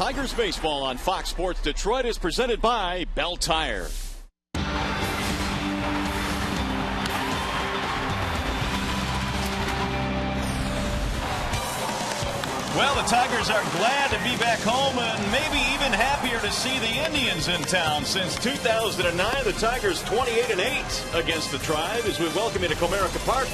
Tigers baseball on Fox Sports Detroit is presented by Bell Tire. Well, the Tigers are glad to be back home and maybe even happier to see the Indians in town. Since 2009, the Tigers 28-8 against the Tribe as we welcome you to Comerica Park.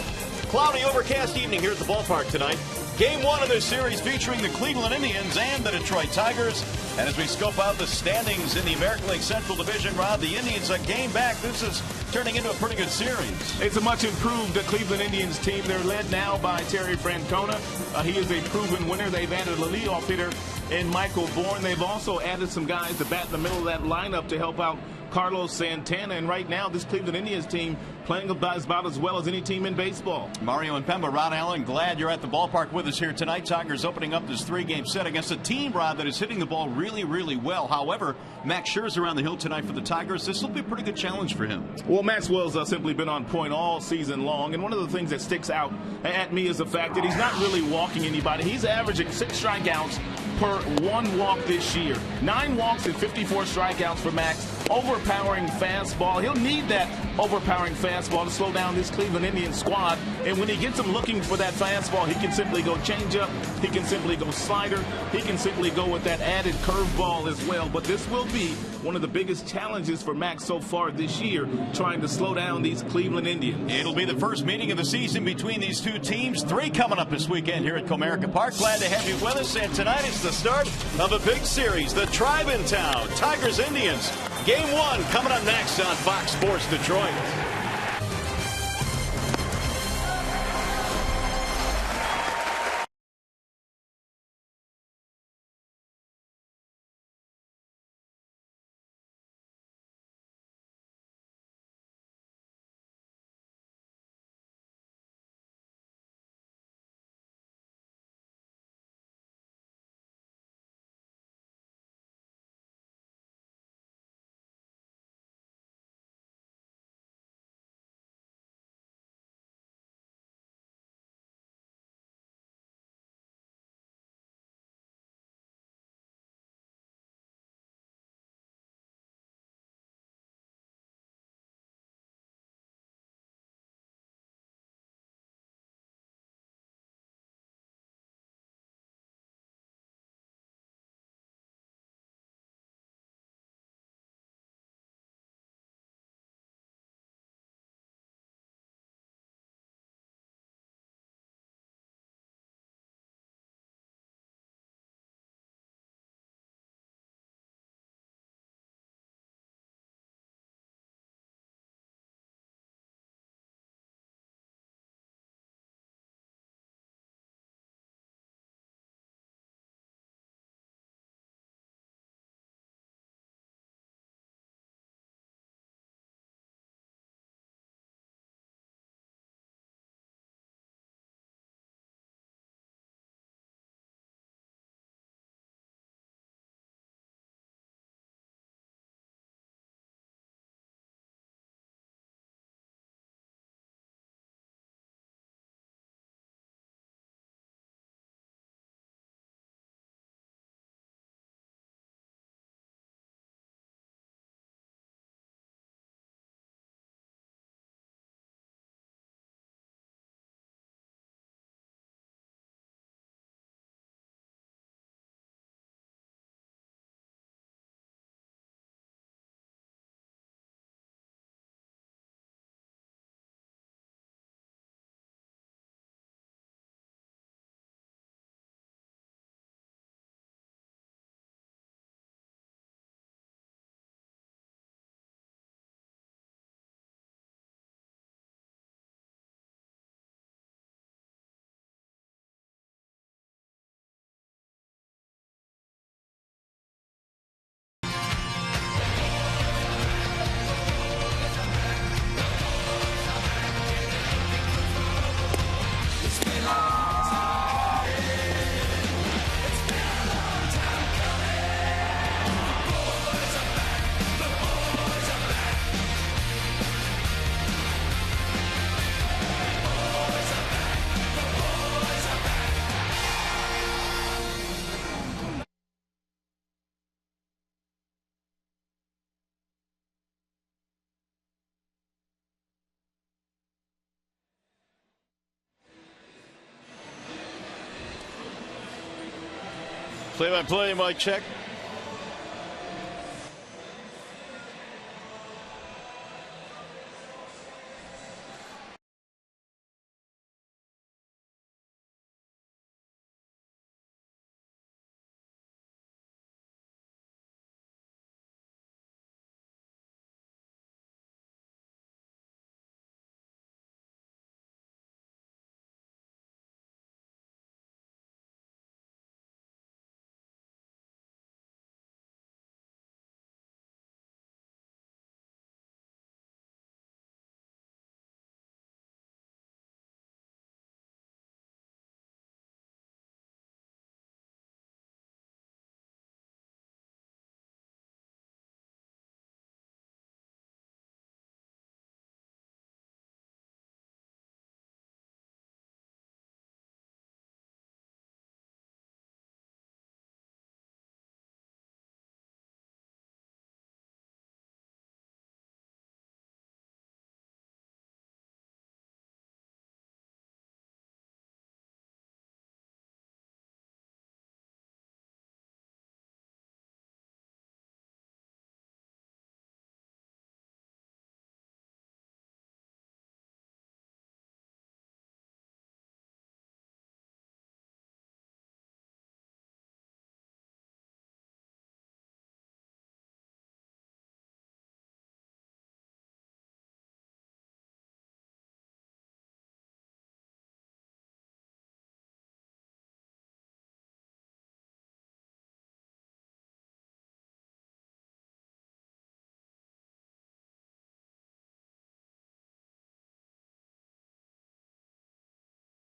Cloudy, overcast evening here at the ballpark tonight. Game one of this series featuring the Cleveland Indians and the Detroit Tigers. And as we scope out the standings in the American League Central Division, Rob, the Indians a game back. This is turning into a pretty good series. It's a much improved Cleveland Indians team. They're led now by Terry Francona. He is a proven winner. They've added a leadoff hitter in Michael Bourne. They've also added some guys to bat in the middle of that lineup to help out Carlos Santana. And right now, this Cleveland Indians team playing about as well as any team in baseball. Mario and Pemba, Rod Allen, glad you're at the ballpark with us here tonight. Tigers opening up this three-game set against a team, Rod, that is hitting the ball really, really well. However, Max Scherzer on the hill tonight for the Tigers. This will be a pretty good challenge for him. Well, Maxwell's simply been on point all season long, and one of the things that sticks out at me is the fact that he's not really walking anybody. He's averaging 6 strikeouts per 1 walk this year. 9 walks and 54 strikeouts for Max. Overpowering fastball. He'll need that overpowering fastball to slow down this Cleveland Indians squad. And when he gets them looking for that fastball, he can simply go changeup. He can simply go slider. He can simply go with that added curveball as well. But this will be one of the biggest challenges for Max so far this year, trying to slow down these Cleveland Indians. It'll be the first meeting of the season between these two teams. 3 coming up this weekend here at Comerica Park. Glad to have you with us. And tonight is the start of a big series. The Tribe in town. Tigers Indians. Game 1 coming up next on Fox Sports Detroit. Play-by-play, Mike Check.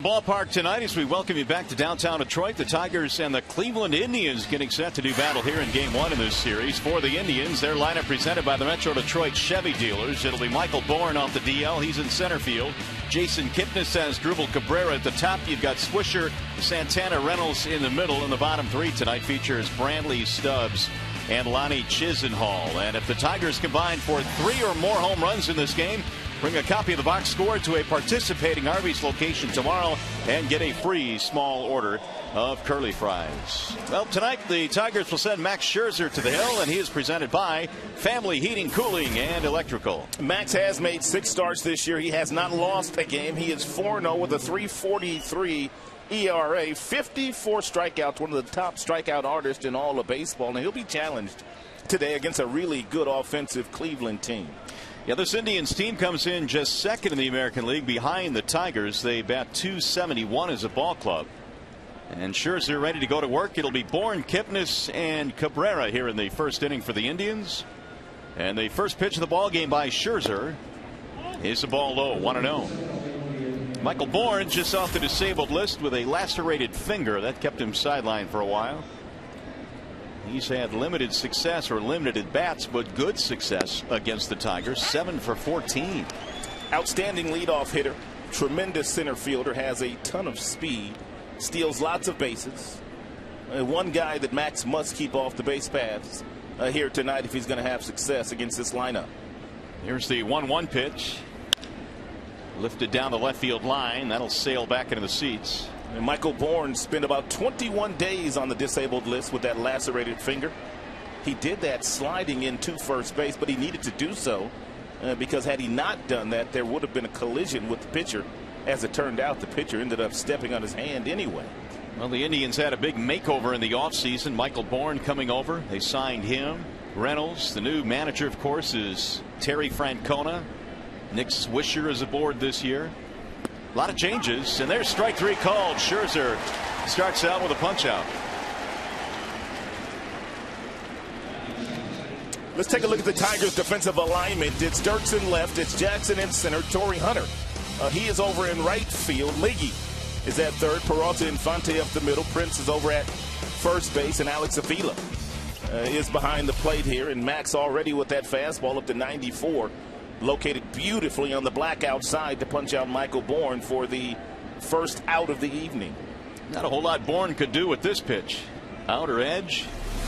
Ballpark tonight as we welcome you back to downtown Detroit. The Tigers and the Cleveland Indians getting set to do battle here in Game 1 in this series. For the Indians, their lineup presented by the Metro Detroit Chevy dealers. It'll be Michael Bourne off the DL. He's in center field. Jason Kipnis has ASDRUBAL Cabrera at the top. You've got Swisher, Santana, Reynolds in the middle. And the bottom three tonight features BRANTLEY, STUBBS, and Lonnie Chisenhall. And if the Tigers combine for 3 or more home runs in this game, bring a copy of the box score to a participating Arby's location tomorrow and get a free small order of curly fries. Well, tonight the Tigers will send Max Scherzer to the hill, and he is presented by Family Heating, Cooling, and Electrical. Max has made 6 starts this year. He has not lost a game. He is 4-0 with a 3.43 ERA, 54 strikeouts, one of the top strikeout artists in all of baseball, and he'll be challenged today against a really good offensive Cleveland team. Yeah, this Indians team comes in just second in the American League behind the Tigers. They bat .271 as a ball club. And Scherzer ready to go to work. It'll be Bourne, Kipnis, and Cabrera here in the first inning for the Indians. And the first pitch of the ball game by Scherzer is a ball low, 1-0. Michael Bourne just off the disabled list with a lacerated finger. That kept him sidelined for a while. He's had limited success, or limited at bats, but good success against the Tigers. 7 for 14. Outstanding leadoff hitter, tremendous center fielder, has a ton of speed, steals lots of bases. One guy that Max must keep off the base paths here tonight if he's going to have success against this lineup. Here's the 1-1 pitch. Lifted down the left field line. That'll sail back into the seats. And Michael Bourne spent about 21 days on the disabled list with that lacerated finger. He did that sliding into first base, but he needed to do so because had he not done that, there would have been a collision with the pitcher. As it turned out, the pitcher ended up stepping on his hand anyway. Well, the Indians had a big makeover in the offseason. Michael Bourne coming over. They signed him. Reynolds, the new manager, of course, is Terry Francona. Nick Swisher is aboard this year. A lot of changes, and there's strike 3 called. Scherzer starts out with a punch out. Let's take a look at the Tigers' defensive alignment. It's Dirks in left. It's Jackson in center. Torrey Hunter. He is over in right field. Miggy is at third. Peralta Infante up the middle. Prince is over at first base, and Alex Avila is behind the plate here. And Max already with that fastball up to 94. Located beautifully on the black outside to punch out Michael Bourne for the first out of the evening. Not a whole lot Bourne could do with this pitch. Outer edge,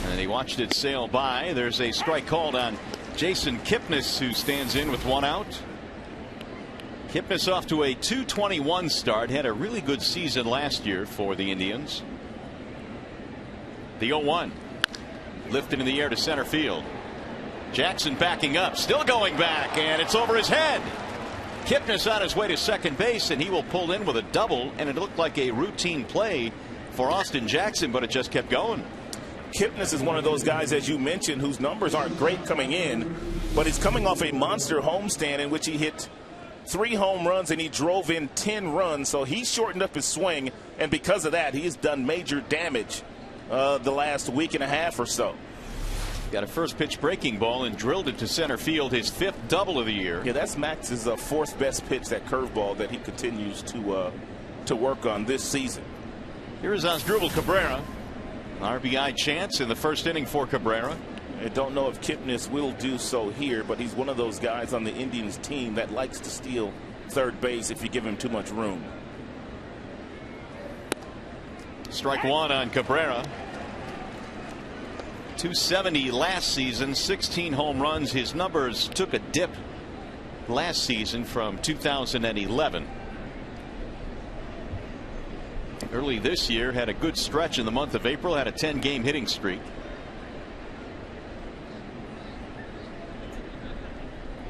and he watched it sail by. There's a strike called on Jason Kipnis, who stands in with 1 out. Kipnis off to a .221 start. Had a really good season last year for the Indians. The 0-1. Lifted in the air to center field. Jackson backing up, still going back, and it's over his head. Kipnis on his way to second base, and he will pull in with a double, and it looked like a routine play for Austin Jackson, but it just kept going. Kipnis is one of those guys, as you mentioned, whose numbers aren't great coming in, but he's coming off a monster homestand in which he hit 3 home runs and he drove in 10 runs, so he shortened up his swing, and because of that, he's done major damage the last week and a half or so. Got a first pitch breaking ball and drilled it to center field, his 5th double of the year. Yeah, that's Max's 4th best pitch, that curveball that he continues to work on this season. Here is ASDRUBAL Cabrera. RBI chance in the first inning for Cabrera. I don't know if Kipnis will do so here, but he's one of those guys on the Indians team that likes to steal third base if you give him too much room. Strike 1 on Cabrera. 270 last season, 16 home runs. His numbers took a dip last season from 2011. Early this year had a good stretch in the month of April, had a 10-game hitting streak.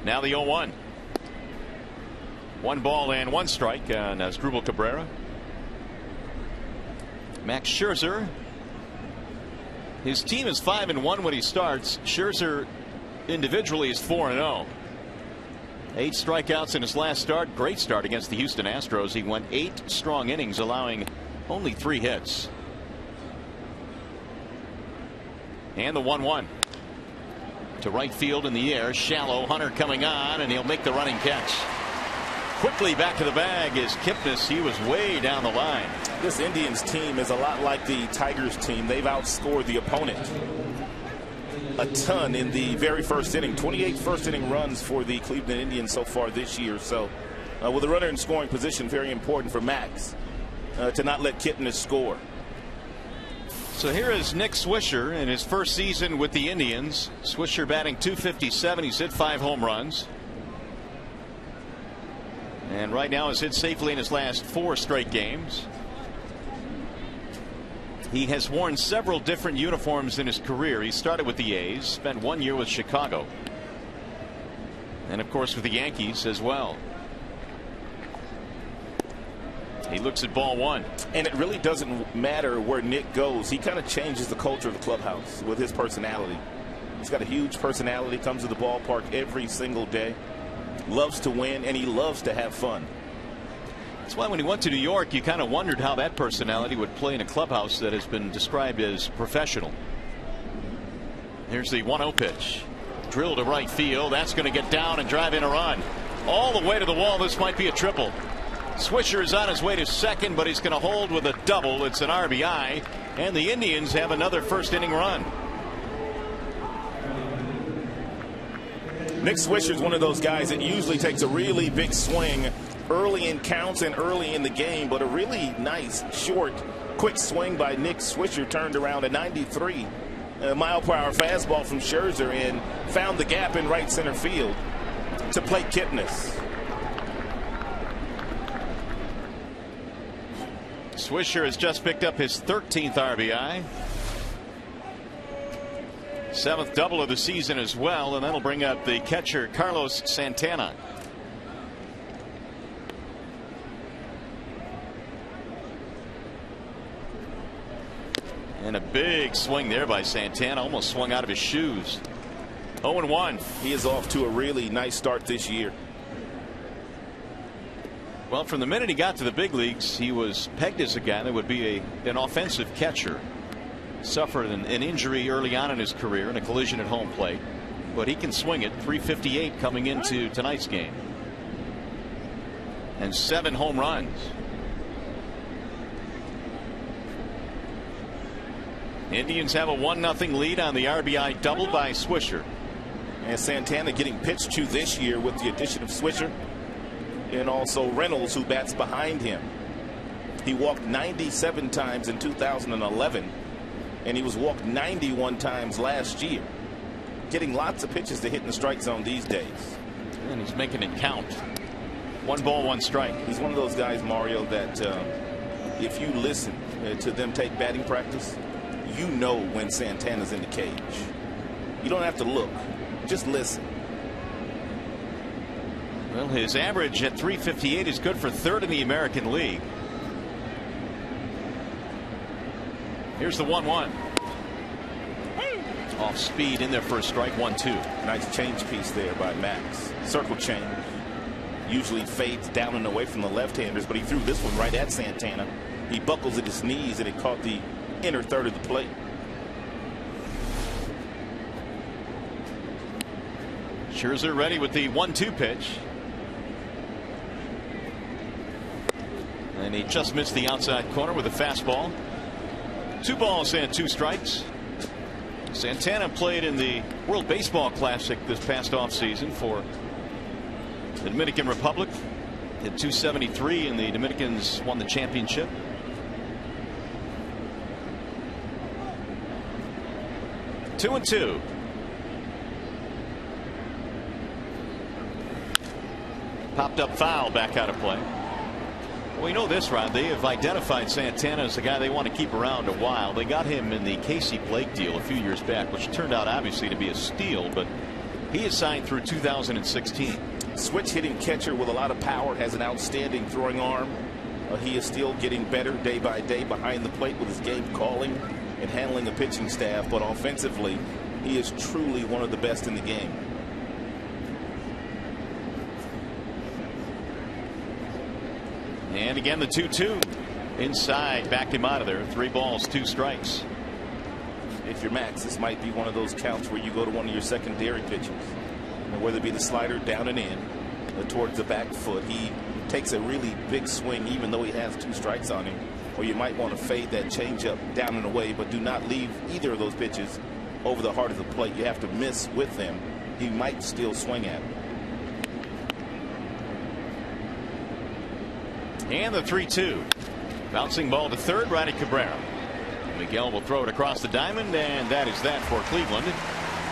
Now the 0-1. 1 ball and 1 strike on ASDRUBAL Cabrera. Max Scherzer. His team is 5-1 when he starts. Scherzer individually is 4-0. 8 strikeouts in his last start. Great start against the Houston Astros. He went 8 strong innings, allowing only 3 hits. And the 1-1 to right field in the air. Shallow. Hunter coming on, and he'll make the running catch. Quickly back to the bag is Kipnis. He was way down the line. This Indians team is a lot like the Tigers team. They've outscored the opponent a ton in the very first inning. 28 first inning runs for the Cleveland Indians so far this year. So with a runner in scoring position, very important for Max to not let Kipnis score. So here is Nick Swisher in his first season with the Indians. Swisher batting .257. He's hit 5 home runs. And right now has hit safely in his last 4 straight games. He has worn several different uniforms in his career. He started with the A's, spent 1 year with Chicago, and of course with the Yankees as well. He looks at ball 1. And it really doesn't matter where Nick goes. He kind of changes the culture of the clubhouse with his personality. He's got a huge personality, comes to the ballpark every single day, loves to win, and he loves to have fun. That's why when he went to New York, you kind of wondered how that personality would play in a clubhouse that has been described as professional. Here's the 1-0 pitch. Drill to right field. That's going to get down and drive in a run. All the way to the wall. This might be a triple. Swisher is on his way to second, but he's going to hold with a double. It's an RBI, and the Indians have another first inning run. Nick Swisher is one of those guys that usually takes a really big swing early in counts and early in the game, but a really nice, short, quick swing by Nick Swisher turned around a 93 mile-per-hour fastball from Scherzer and found the gap in right center field to play Kipnis. Swisher has just picked up his 13th RBI. 7th double of the season as well, and that'll bring up the catcher Carlos Santana. And a big swing there by Santana, almost swung out of his shoes. 0-1. He is off to a really nice start this year. Well, from the minute he got to the big leagues, he was pegged as a guy that would be an offensive catcher. Suffered an injury early on in his career in a collision at home plate, but he can swing it. .358 coming into tonight's game, and 7 home runs. Indians have a 1-0 lead on the RBI double by Swisher. And Santana getting pitched to this year with the addition of Swisher and also Reynolds, who bats behind him. He walked 97 times in 2011, and he was walked 91 times last year. Getting lots of pitches to hit in the strike zone these days. And he's making it count. 1 ball, 1 strike. He's one of those guys, Mario, that if you listen to them take batting practice, you know when Santana's in the cage. You don't have to look. Just listen. Well, his average at 358 is good for third in the American League. Here's the 1-1. Off speed in there for a strike. 1-2. Nice change piece there by Max. Circle change. Usually fades down and away from the left-handers, but he threw this one right at Santana. He buckles at his knees, and it caught the inner third of the plate. Scherzer ready with the 1-2 pitch. And he just missed the outside corner with a fastball. 2 balls and 2 strikes. Santana played in the World Baseball Classic this past offseason for the Dominican Republic. Hit 273 and the Dominicans won the championship. Two and two. Popped up foul, back out of play. Well, you know this, Rod. They have identified Santana as the guy they want to keep around a while. They got him in the Casey Blake deal a few years back, which turned out obviously to be a steal, but he is signed through 2016. Switch hitting catcher with a lot of power, has an outstanding throwing arm. He is still getting better day by day behind the plate with his game calling and handling the pitching staff, but offensively, he is truly one of the best in the game. And again, the 2-2 inside, backed him out of there. 3 balls, 2 strikes. If you're Max, this might be one of those counts where you go to one of your secondary pitches, and whether it be the slider down and in towards the back foot. He takes a really big swing even though he has 2 strikes on him, or you might want to fade that changeup down and away, but do not leave either of those pitches over the heart of the plate. You have to miss with them. He might still swing at it. And the 3-2. Bouncing ball to third, right at Cabrera. Miguel will throw it across the diamond, and that is that for Cleveland.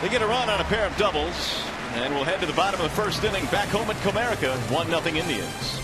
They get a run on a pair of doubles, and we'll head to the bottom of the first inning back home at Comerica. 1-0 Indians.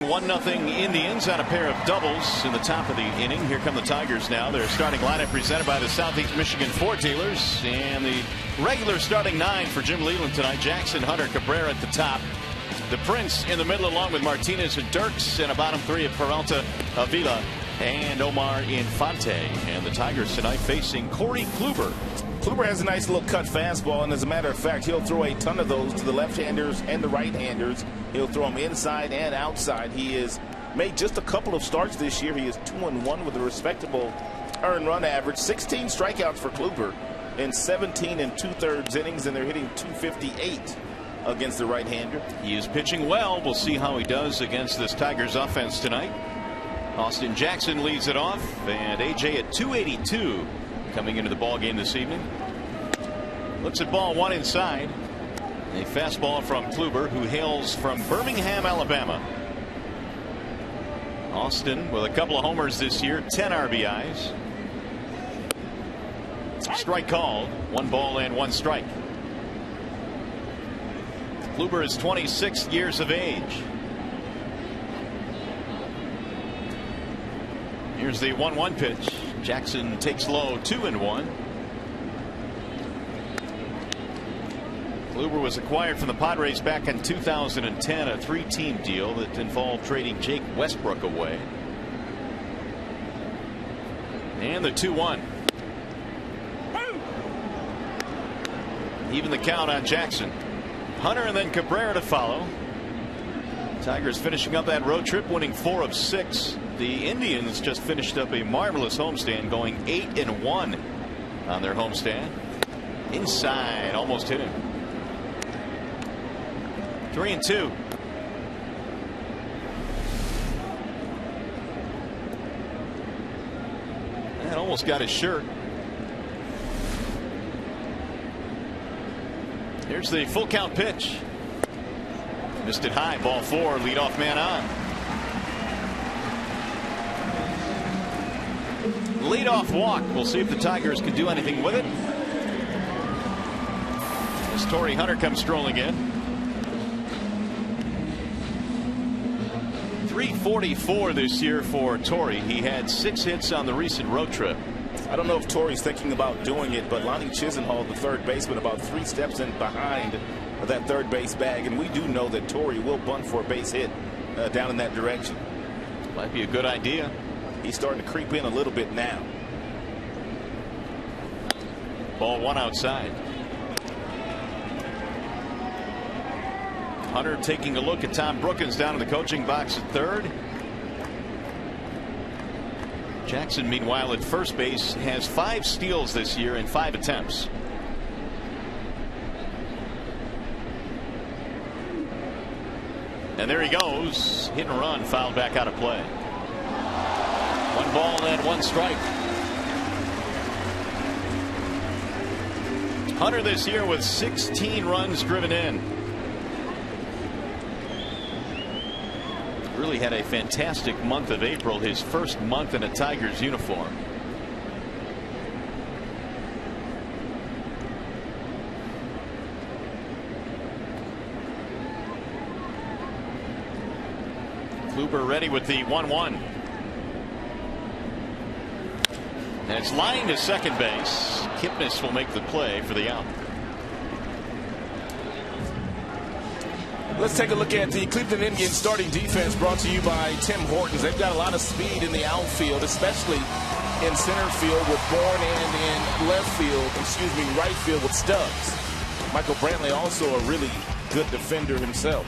One nothing Indians on a pair of doubles in the top of the inning. Here come the Tigers now. Their starting lineup presented by the Southeast Michigan Ford dealers, and the regular starting 9 for Jim Leland tonight. Jackson, Hunter, Cabrera at the top. The Prince in the middle, along with Martinez and Dirks, and a bottom 3 of Peralta, Avila, and Omar Infante. And the Tigers tonight facing Corey Kluber. Kluber has a nice little cut fastball, and as a matter of fact, he'll throw a ton of those to the left-handers and the right-handers. He'll throw them inside and outside. He has made just a couple of starts this year. He is 2-1 with a respectable earned run average. 16 strikeouts for Kluber in 17 2/3 innings, and they're hitting .258 against the right-hander. He is pitching well. We'll see how he does against this Tigers offense tonight. Austin Jackson leads it off, and AJ at 282 coming into the ball game this evening. Looks at ball one inside. A fastball from Kluber, who hails from Birmingham, Alabama. Austin with a couple of homers this year, 10 RBIs. Strike called. 1 ball and 1 strike. Kluber is 26 years of age. Here's the 1-1 pitch. Jackson takes low, 2-1. Kluber was acquired from the Padres back in 2010, a 3-team deal that involved trading Jake Westbrook away. And the 2-1. Even the count on Jackson. Hunter and then Cabrera to follow. Tigers finishing up that road trip, winning 4 of 6. The Indians just finished up a marvelous homestand, going 8-1 on their homestand. Inside, almost hit him. 3-2. That almost got his shirt. Here's the full count pitch. Missed it high. Ball 4. Leadoff man on. Leadoff walk. We'll see if the Tigers can do anything with it. As Torrey Hunter comes strolling in. 344 this year for Torrey. He had 6 hits on the recent road trip. I don't know if Torrey's thinking about doing it, but Lonnie Chisenhall, the third baseman, about 3 steps in behind that third base bag, and we do know that Torrey will bunt for a base hit down in that direction. Might be a good idea. He's starting to creep in a little bit now. Ball 1 outside. Hunter taking a look at Tom Brookins down in the coaching box at third. Jackson, meanwhile, at first base, has 5 steals this year in 5 attempts. And there he goes. Hit and run, fouled back out of play. 1 ball and 1 strike. Hunter this year with 16 runs driven in. Really had a fantastic month of April, his first month in a Tigers uniform. Kluber ready with the 1-1. And it's lined to second base. Kipnis will make the play for the out. Let's take a look at the Cleveland Indians starting defense, brought to you by Tim Hortons. They've got a lot of speed in the outfield, especially in center field with Bourne, and in right field with Stubbs. Michael Brantley also a really good defender himself.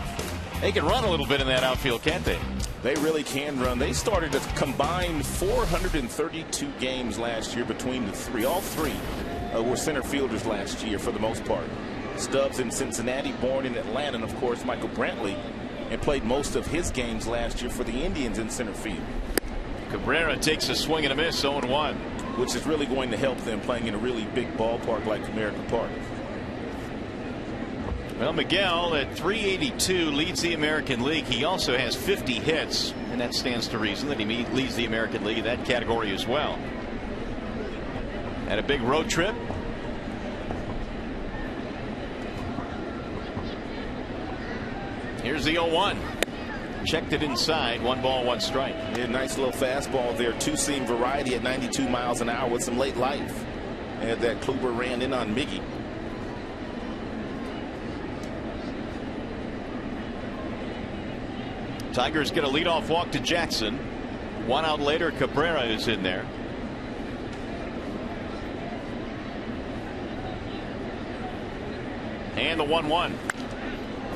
They can run a little bit in that outfield, can't they? They really can run. They started a combined 432 games last year between the 3. All 3 were center fielders last year for the most part. Stubbs in Cincinnati, Bourne in Atlanta, and of course Michael Brantley, and played most of his games last year for the Indians in center field. Cabrera takes a swing and a miss, 0-1. Which is really going to help them playing in a really big ballpark like Comerica Park. Well, Miguel at 382 leads the American League. He also has 50 hits, and that stands to reason that he leads the American League in that category as well. Had a big road trip. Here's the 0-1. Checked it inside. 1 ball, 1 strike. Yeah, nice little fastball there. 2-seam variety at 92 miles an hour with some late life. And that Kluber ran in on Miggy. Tigers get a leadoff walk to Jackson. 1 out later, Cabrera is in there. And the 1-1.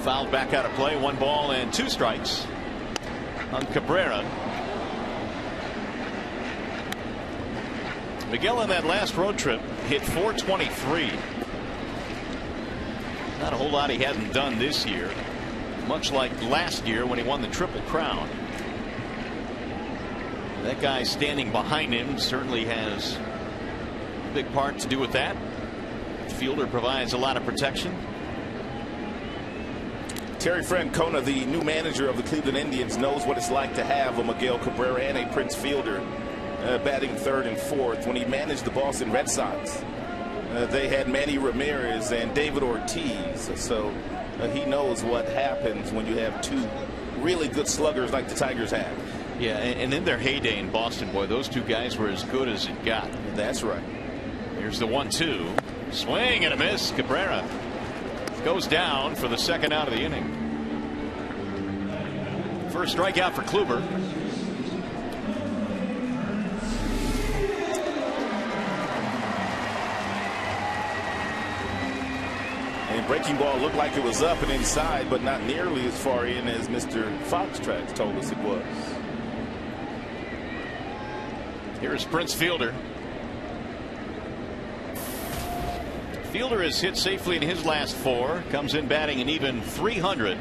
Fouled back out of play. 1 ball and 2 strikes on Cabrera. Miguel on that last road trip hit .423. Not a whole lot he hasn't done this year, much like last year when he won the Triple Crown. That guy standing behind him certainly has a big part to do with that. The fielder provides a lot of protection. Terry Francona, the new manager of the Cleveland Indians, knows what it's like to have a Miguel Cabrera and a Prince Fielder batting third and fourth. When he managed the Boston Red Sox, they had Manny Ramirez and David Ortiz. So he knows what happens when you have two really good sluggers like the Tigers have. Yeah, and in their heyday in Boston, boy, those two guys were as good as it got. That's right. Here's the 1-2. Swing and a miss. Cabrera goes down for the second out of the inning. First strikeout for Kluber. And breaking ball looked like it was up and inside, but not nearly as far in as Mr. Foxtrot told us it was. Here's Prince Fielder. Fielder has hit safely in his last 4. Comes in batting an even .300.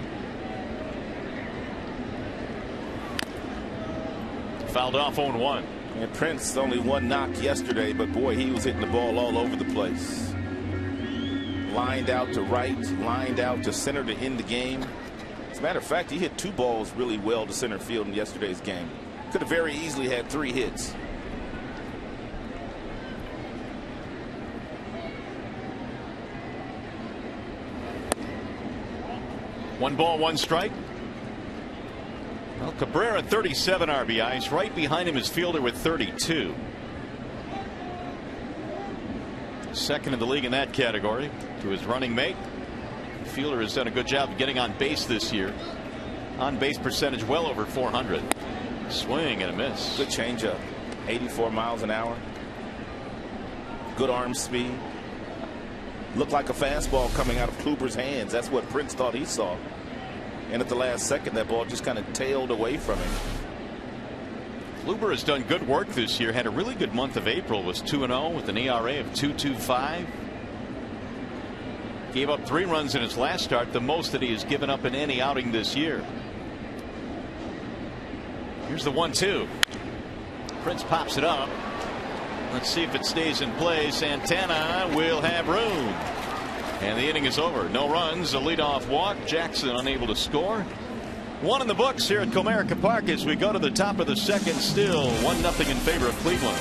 Fouled off 0-1. And Prince only one knock yesterday, but boy, he was hitting the ball all over the place. Lined out to right, lined out to center to end the game. As a matter of fact, he hit 2 balls really well to center field in yesterday's game. Could have very easily had 3 hits. One ball, one strike. Well, Cabrera 37 RBIs. Right behind him is Fielder with 32. Second in the league in that category to his running mate. Fielder has done a good job of getting on base this year. On base percentage well over .400. Swing and a miss. Good changeup. 84 miles an hour. Good arm speed. Looked like a fastball coming out of Kluber's hands. That's what Prince thought he saw. And at the last second, that ball just kind of tailed away from him. Kluber has done good work this year. Had a really good month of April. Was 2-0 with an ERA of 2.25. Gave up 3 runs in his last start, the most that he has given up in any outing this year. Here's the 1-2. Prince pops it up. Let's see if it stays in play. Santana will have room. And the inning is over. No runs, a leadoff walk. Jackson unable to score. 1 in the books here at Comerica Park as we go to the top of the second. Still 1-0 in favor of Cleveland.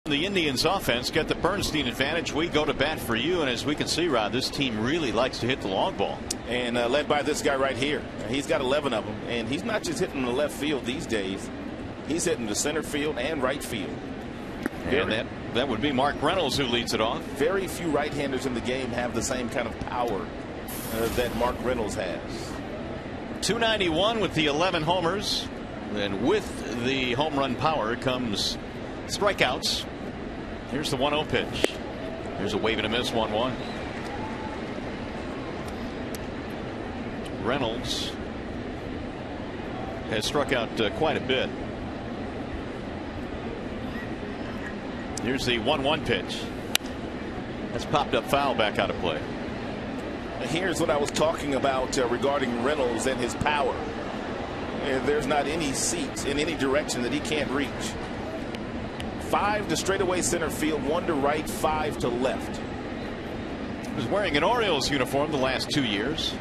The Indians offense get the Bernstein advantage. We go to bat for you, and as we can see, Rod, this team really likes to hit the long ball. And led by this guy right here. He's got 11 of them, and he's not just hitting the left field these days. He's hitting the center field and right field. And that would be Mark Reynolds who leads it off. Very few right-handers in the game have the same kind of power that Mark Reynolds has. 291 with the 11 homers. And with the home run power comes strikeouts. Here's the 1-0 pitch. Here's a wave and a miss, 1-1. Reynolds has struck out quite a bit. Here's the 1-1 pitch. That's popped up foul, back out of play. Here's what I was talking about regarding Reynolds and his power. There's not any seat in any direction that he can't reach. 5 to straightaway center field, 1 to right, 5 to left. He was wearing an Orioles uniform the last 2 years.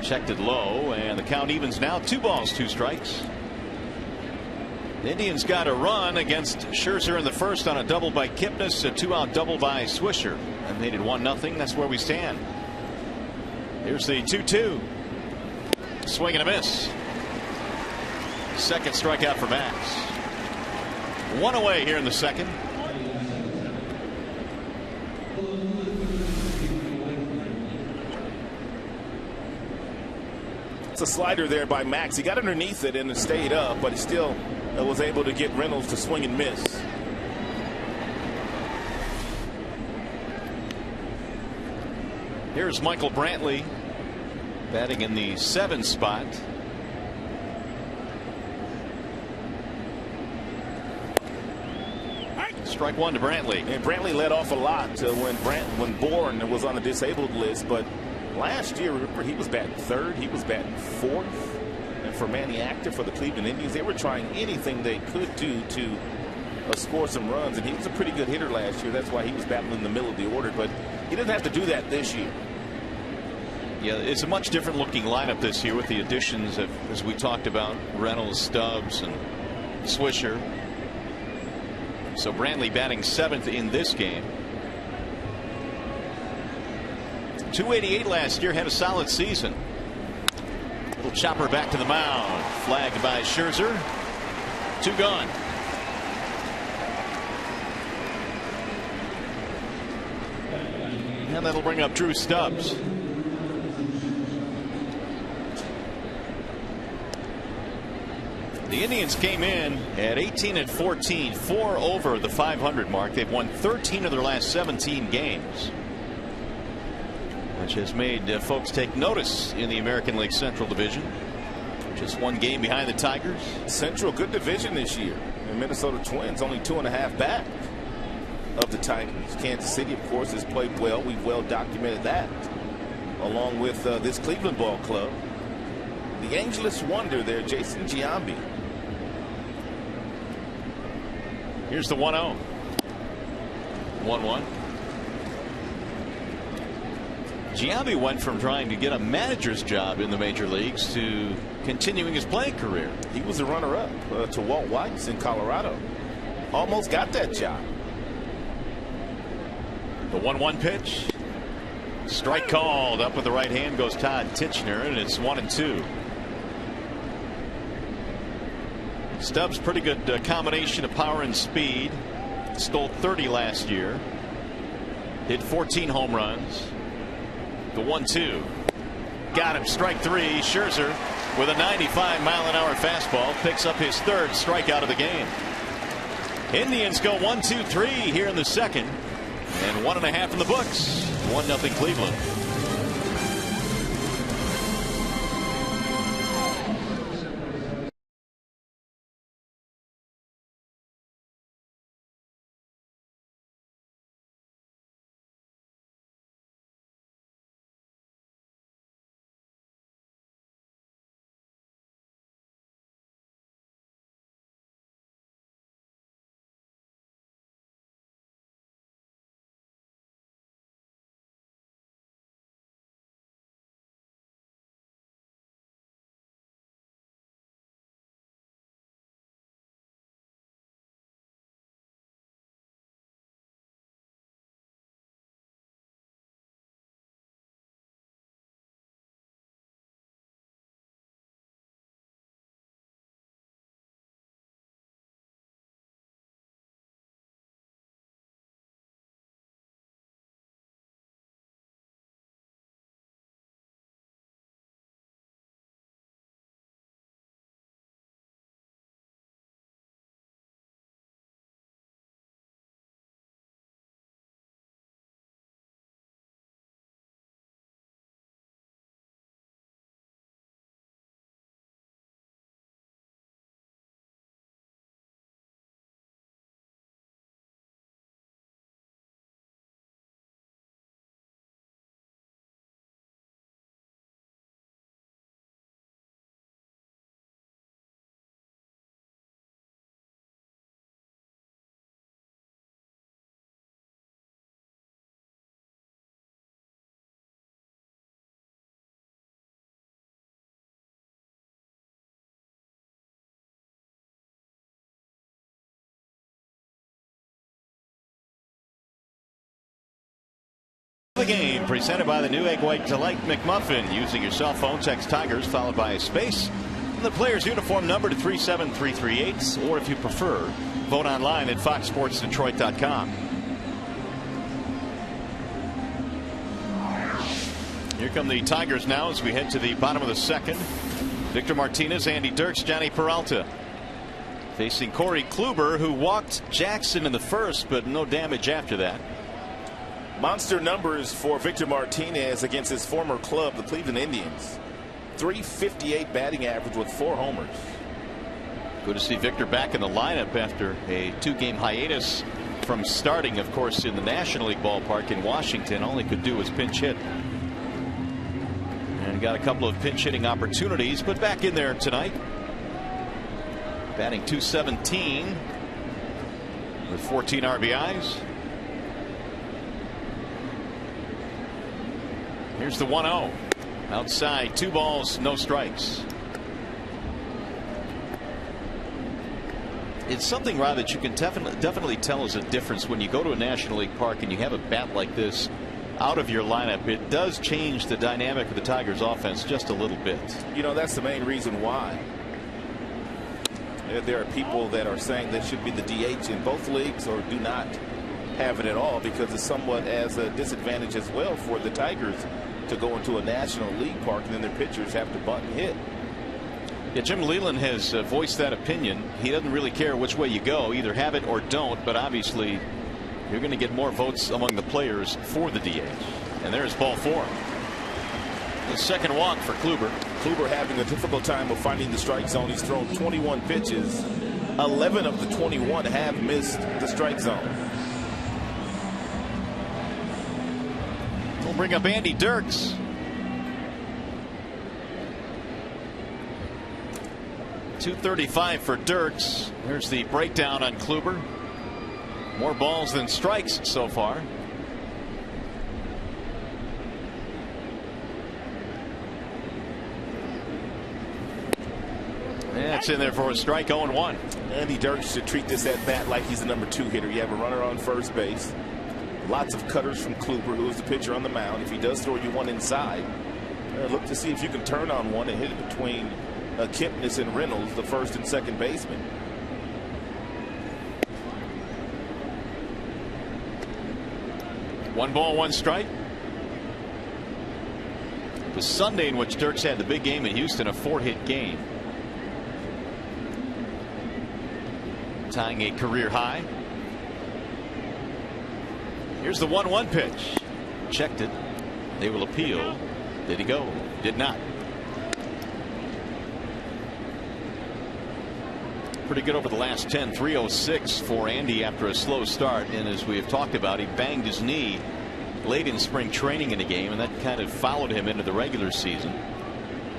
Checked it low, and the count evens now. 2 balls, 2 strikes. The Indians got a run against Scherzer in the first on a double by Kipnis, a 2-out double by Swisher, and made it 1-0. That's where we stand. Here's the 2-2. Swing and a miss. Second strikeout for Max. 1 away here in the second. It's a slider there by Max. He got underneath it and it stayed up, but he still was able to get Reynolds to swing and miss. Here's Michael Brantley batting in the 7 spot. Strike 1 to Brantley. And Brantley led off a lot when Bourne was on the disabled list, but last year, remember, he was batting 3rd, he was batting 4th. And for Manny Actor, for the Cleveland Indians, they were trying anything they could do to score some runs, and he was a pretty good hitter last year. That's why he was battling in the middle of the order, but he doesn't have to do that this year. Yeah, it's a much different looking lineup this year with the additions of, as we talked about, Reynolds, Stubbs, and Swisher. So Brantley batting 7th in this game. 288 last year, had a solid season. Little chopper back to the mound, flagged by Scherzer. 2 gone. And that'll bring up Drew Stubbs. The Indians came in at 18-14, 4 over the 500 mark. They've won 13 of their last 17 games, which has made folks take notice in the American League Central Division. Just 1 game behind the Tigers. Central, good division this year. The Minnesota Twins only 2.5 back of the Tigers. Kansas City, of course, has played well. We've well documented that, along with this Cleveland ball club. The Angelus wonder there, Jason Giambi. Here's the 1-0. 1-1. Giambi went from trying to get a manager's job in the major leagues to continuing his playing career. He was a runner-up to Walt Weiss in Colorado. Almost got that job. The 1-1 pitch. Strike called. Up with the right hand goes Todd Titchener, and it's 1-2. Stubbs, pretty good combination of power and speed. Stole 30 last year. Hit 14 home runs. The 1-2. Got him. Strike 3. Scherzer with a 95-mile-an-hour fastball picks up his 3rd strikeout of the game. Indians go 1-2-3 here in the second, and 1.5 in the books. 1-0 Cleveland. The game presented by the new Egg White Delight McMuffin. Using your cell phone, text Tigers followed by a space and the player's uniform number to 37338, or if you prefer, vote online at foxsportsdetroit.com. Here come the Tigers now as we head to the bottom of the second. Victor Martinez, Andy Dirks, Johnny Peralta facing Corey Kluber, who walked Jackson in the first, but no damage after that. Monster numbers for Victor Martinez against his former club, the Cleveland Indians. .358 batting average with 4 homers. Good to see Victor back in the lineup after a 2-game hiatus from starting, of course, in the National League ballpark in Washington. All he could do was pinch hit. And got a couple of pinch hitting opportunities, but back in there tonight. Batting .217 with 14 RBIs. Here's the 1-0. Outside, 2 balls, no strikes. It's something, Rob, that you can definitely tell is a difference when you go to a National League park and you have a bat like this out of your lineup. It does change the dynamic of the Tigers offense just a little bit. You know, that's the main reason why. There are people that are saying that should be the DH in both leagues or do not have it at all, because it's somewhat as a disadvantage as well for the Tigers to go into a National League park and then their pitchers have to bunt and hit. Yeah, Jim Leyland has voiced that opinion. He doesn't really care which way you go, either have it or don't, but obviously you're going to get more votes among the players for the DH. And there's ball 4. The second walk for Kluber. Kluber having a difficult time of finding the strike zone. He's thrown 21 pitches. 11 of the 21 have missed the strike zone. We'll bring up Andy Dirks. .235 for Dirks. There's the breakdown on Kluber. More balls than strikes so far. That's in there for a strike. 0-1. Andy Dirks should treat this at bat like he's the number 2 hitter. You have a runner on first base. Lots of cutters from Kluber, who is the pitcher on the mound. If he does throw you one inside, look to see if you can turn on one and hit it between Kipnis and Reynolds, the first and second baseman. One ball, one strike. The Sunday in which Dirks had the big game in Houston, a 4-hit game, tying a career high. Here's the 1-1 pitch. Checked it. They will appeal. Did he go? Did not. Pretty good over the last 10. 306 for Andy after a slow start. And as we have talked about, he banged his knee late in spring training in a game, and that kind of followed him into the regular season.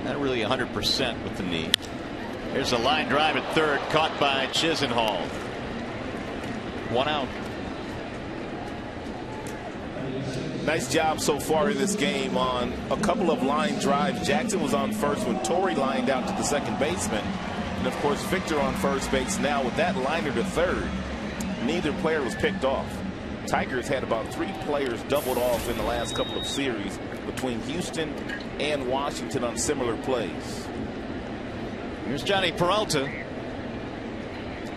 Not really 100% with the knee. Here's a line drive at third, caught by Chisenhall. 1 out. Nice job so far in this game on a couple of line drives. Jackson was on first when Torrey lined out to the second baseman. And of course, Victor on first base now with that liner to third. Neither player was picked off. Tigers had about 3 players doubled off in the last couple of series between Houston and Washington on similar plays. Here's Johnny Peralta.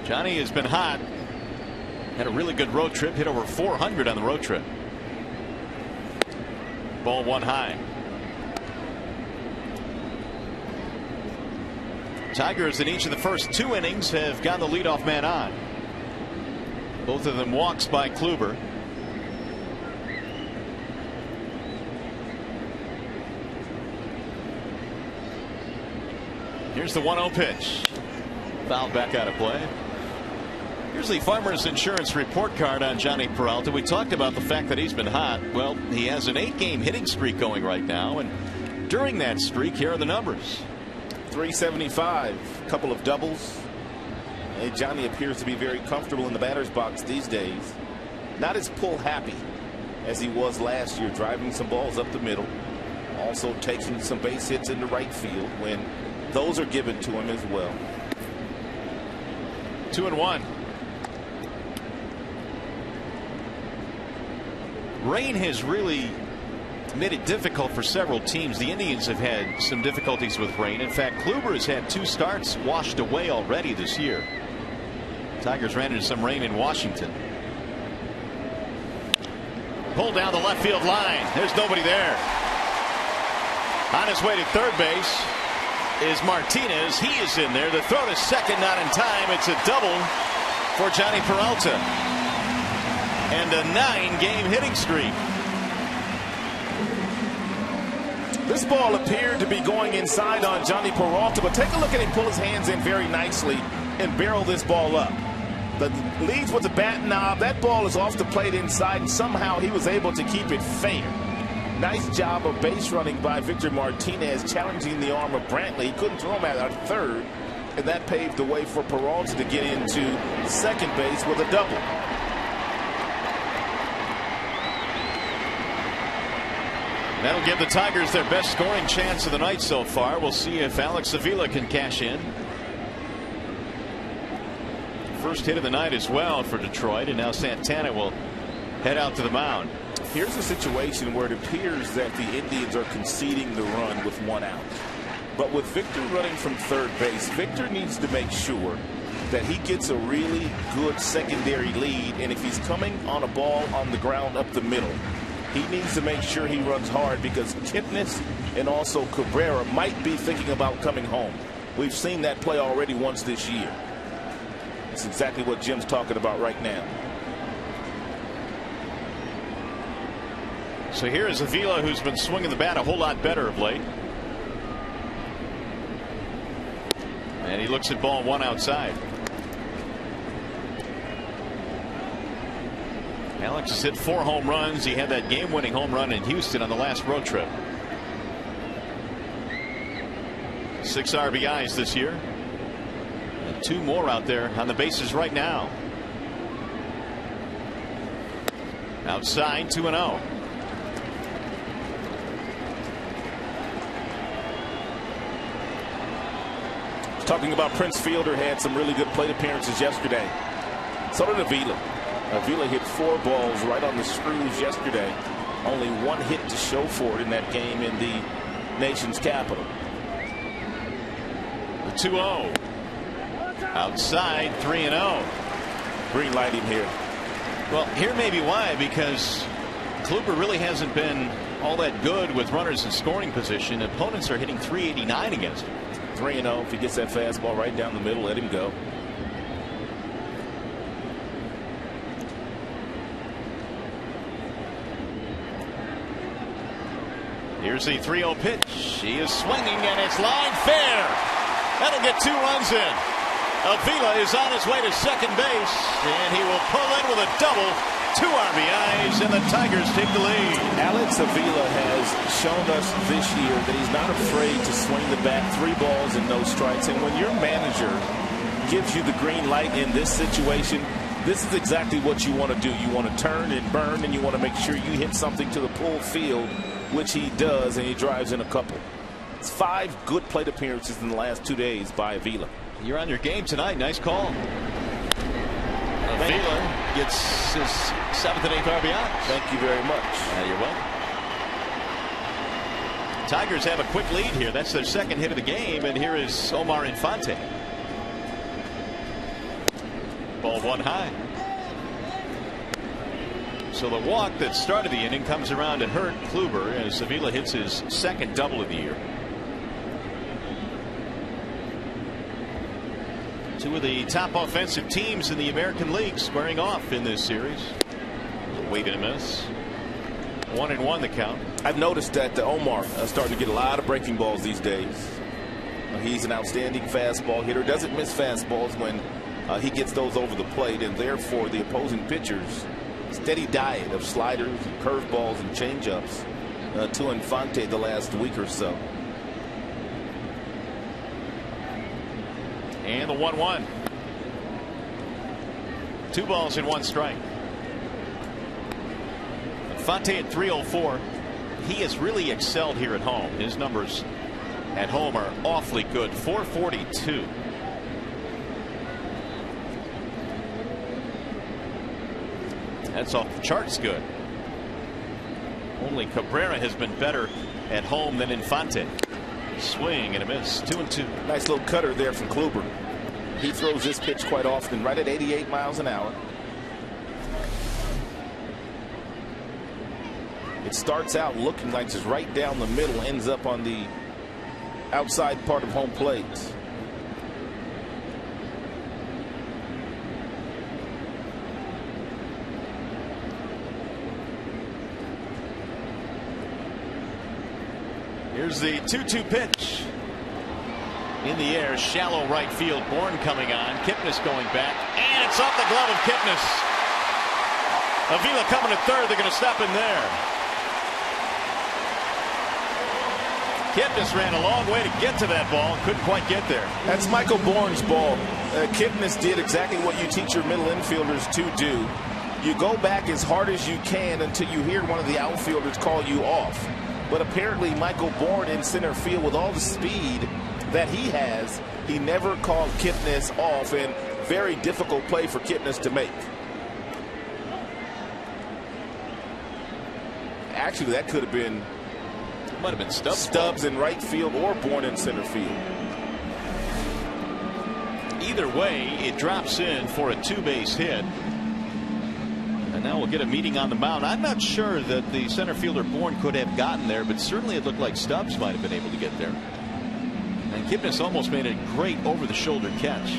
Johnny has been hot. Had a really good road trip. Hit over 400 on the road trip. Ball 1 high. Tigers in each of the first 2 innings have gotten the leadoff man on. Both of them walks by Kluber. Here's the 1-0 pitch. Fouled back out of play. Here's the Farmers Insurance report card on Johnny Peralta. We talked about the fact that he's been hot. Well, he has an 8-game hitting streak going right now, and during that streak, here are the numbers. .375, a couple of doubles. And Johnny appears to be very comfortable in the batter's box these days. Not as pull happy as he was last year, driving some balls up the middle. Also taking some base hits into right field when those are given to him as well. 2-1. Rain has really made it difficult for several teams. The Indians have had some difficulties with rain. In fact, Kluber has had 2 starts washed away already this year. Tigers ran into some rain in Washington. Pulled down the left field line. There's nobody there. On his way to third base is Martinez. He is in there. The throw to second, not in time. It's a double for Johnny Peralta. And a 9-game hitting streak. This ball appeared to be going inside on Johnny Peralta, but take a look at him pull his hands in very nicely and barrel this ball up. The leads with the bat knob. That ball is off the plate inside, and somehow he was able to keep it fair. Nice job of base running by Victor Martinez, challenging the arm of Brantley. He couldn't throw him out on third, and that paved the way for Peralta to get into second base with a double. That'll give the Tigers their best scoring chance of the night so far. We'll see if Alex Avila can cash in. First hit of the night as well for Detroit, and now Santana will head out to the mound. Here's a situation where it appears that the Indians are conceding the run with 1 out. But with Victor running from third base, Victor needs to make sure that he gets a really good secondary lead, and if he's coming on a ball on the ground up the middle, he needs to make sure he runs hard, because Kipnis and also Cabrera might be thinking about coming home. We've seen that play already once this year. That's exactly what Jim's talking about right now. So here is Avila, who's been swinging the bat a whole lot better of late. And he looks at ball 1 outside. Alex has hit 4 home runs. He had that game-winning home run in Houston on the last road trip. 6 RBIs this year. And 2 more out there on the bases right now. Outside, 2-0. Talking about Prince Fielder, had some really good plate appearances yesterday. So did Avila. Avila hit 4 balls right on the screws yesterday. Only 1 hit to show for it in that game in the nation's capital. The 2-0. Outside, 3-0. Green light him here. Well, here may be why, because Kluber really hasn't been all that good with runners in scoring position. Opponents are hitting .389 against him. 3-0. If he gets that fastball right down the middle, let him go. Here's the 3-0 pitch. He is swinging, and it's line fair. That'll get 2 runs in. Avila is on his way to second base, and he will pull in with a double. 2 RBIs, and the Tigers take the lead. Alex Avila has shown us this year that he's not afraid to swing the bat. 3 balls and no strikes. And when your manager gives you the green light in this situation, this is exactly what you want to do. You want to turn and burn, and you want to make sure you hit something to the pull field, which he does, and he drives in a couple. It's 5 good plate appearances in the last 2 days by Avila. You're on your game tonight. Nice call. Avila gets his 7th and 8th RBI. Thank you very much. You're welcome. Tigers have a quick lead here. That's their 2nd hit of the game, and here is Omar Infante. Ball 1 high. So the walk that started the inning comes around to hurt Kluber as Avila hits his 2nd double of the year. 2 of the top offensive teams in the American League squaring off in this series. A wait and a miss. 1-1 the count. I've noticed that Omar starting to get a lot of breaking balls these days. He's an outstanding fastball hitter. Doesn't miss fastballs when he gets those over the plate, and therefore the opposing pitchers steady diet of sliders, and curveballs, and changeups to Infante the last week or so. And the 1-1. 2 balls and 1 strike. Infante at .304. He has really excelled here at home. His numbers at home are awfully good. .442. That's off the charts good. Only Cabrera has been better at home than Infante. Swing and a miss. 2-2. Nice little cutter there from Kluber. He throws this pitch quite often, right at 88 miles an hour. It starts out looking like just right down the middle, ends up on the outside part of home plate. Here's the 2-2 pitch. In the air, shallow right field. Bourne coming on. Kipnis going back. And it's off the glove of Kipnis. Avila coming to third. They're going to stop him there. Kipnis ran a long way to get to that ball. Couldn't quite get there. That's Michael Bourne's ball. Kipnis did exactly what you teach your middle infielders to do. You go back as hard as you can until you hear one of the outfielders call you off. But apparently Michael Bourne in center field, with all the speed that he has, he never called Kipnis off, and very difficult play for Kipnis to make. Actually, that could have been might have been Stubbs in right field or Bourne in center field. Either way, it drops in for a 2-base hit. And now we'll get a meeting on the mound. I'm not sure that the center fielder Bourne could have gotten there, but certainly it looked like Stubbs might have been able to get there. And Kipnis almost made a great over-the-shoulder catch.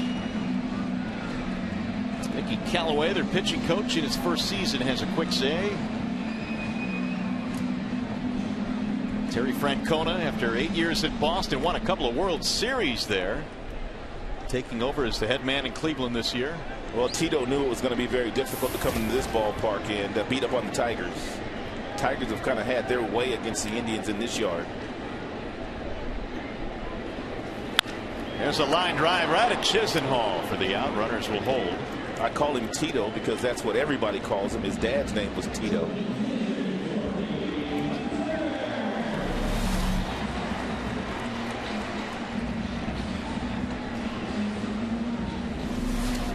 Mickey Callaway, their pitching coach in his first season, has a quick say. Terry Francona, after 8 years at Boston, won a couple of World Series there. Taking over as the head man in Cleveland this year. Well, Tito knew it was going to be very difficult to come into this ballpark and beat up on the Tigers. Tigers have kind of had their way against the Indians in this yard. There's a line drive right at Chisenhall for the out. Runners will hold. I call him Tito because that's what everybody calls him. His dad's name was Tito.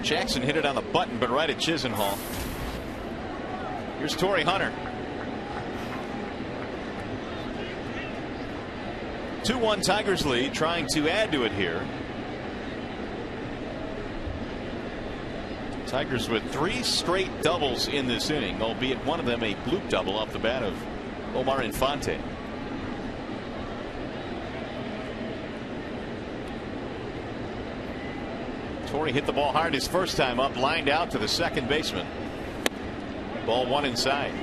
Jackson hit it on the button, but right at Chisenhall. Here's Torrey Hunter. 2-1 Tigers lead, trying to add to it here. Tigers with 3 straight doubles in this inning, albeit one of them a bloop double off the bat of Omar Infante. Torrey hit the ball hard his first time up, lined out to the second baseman. Ball 1 inside.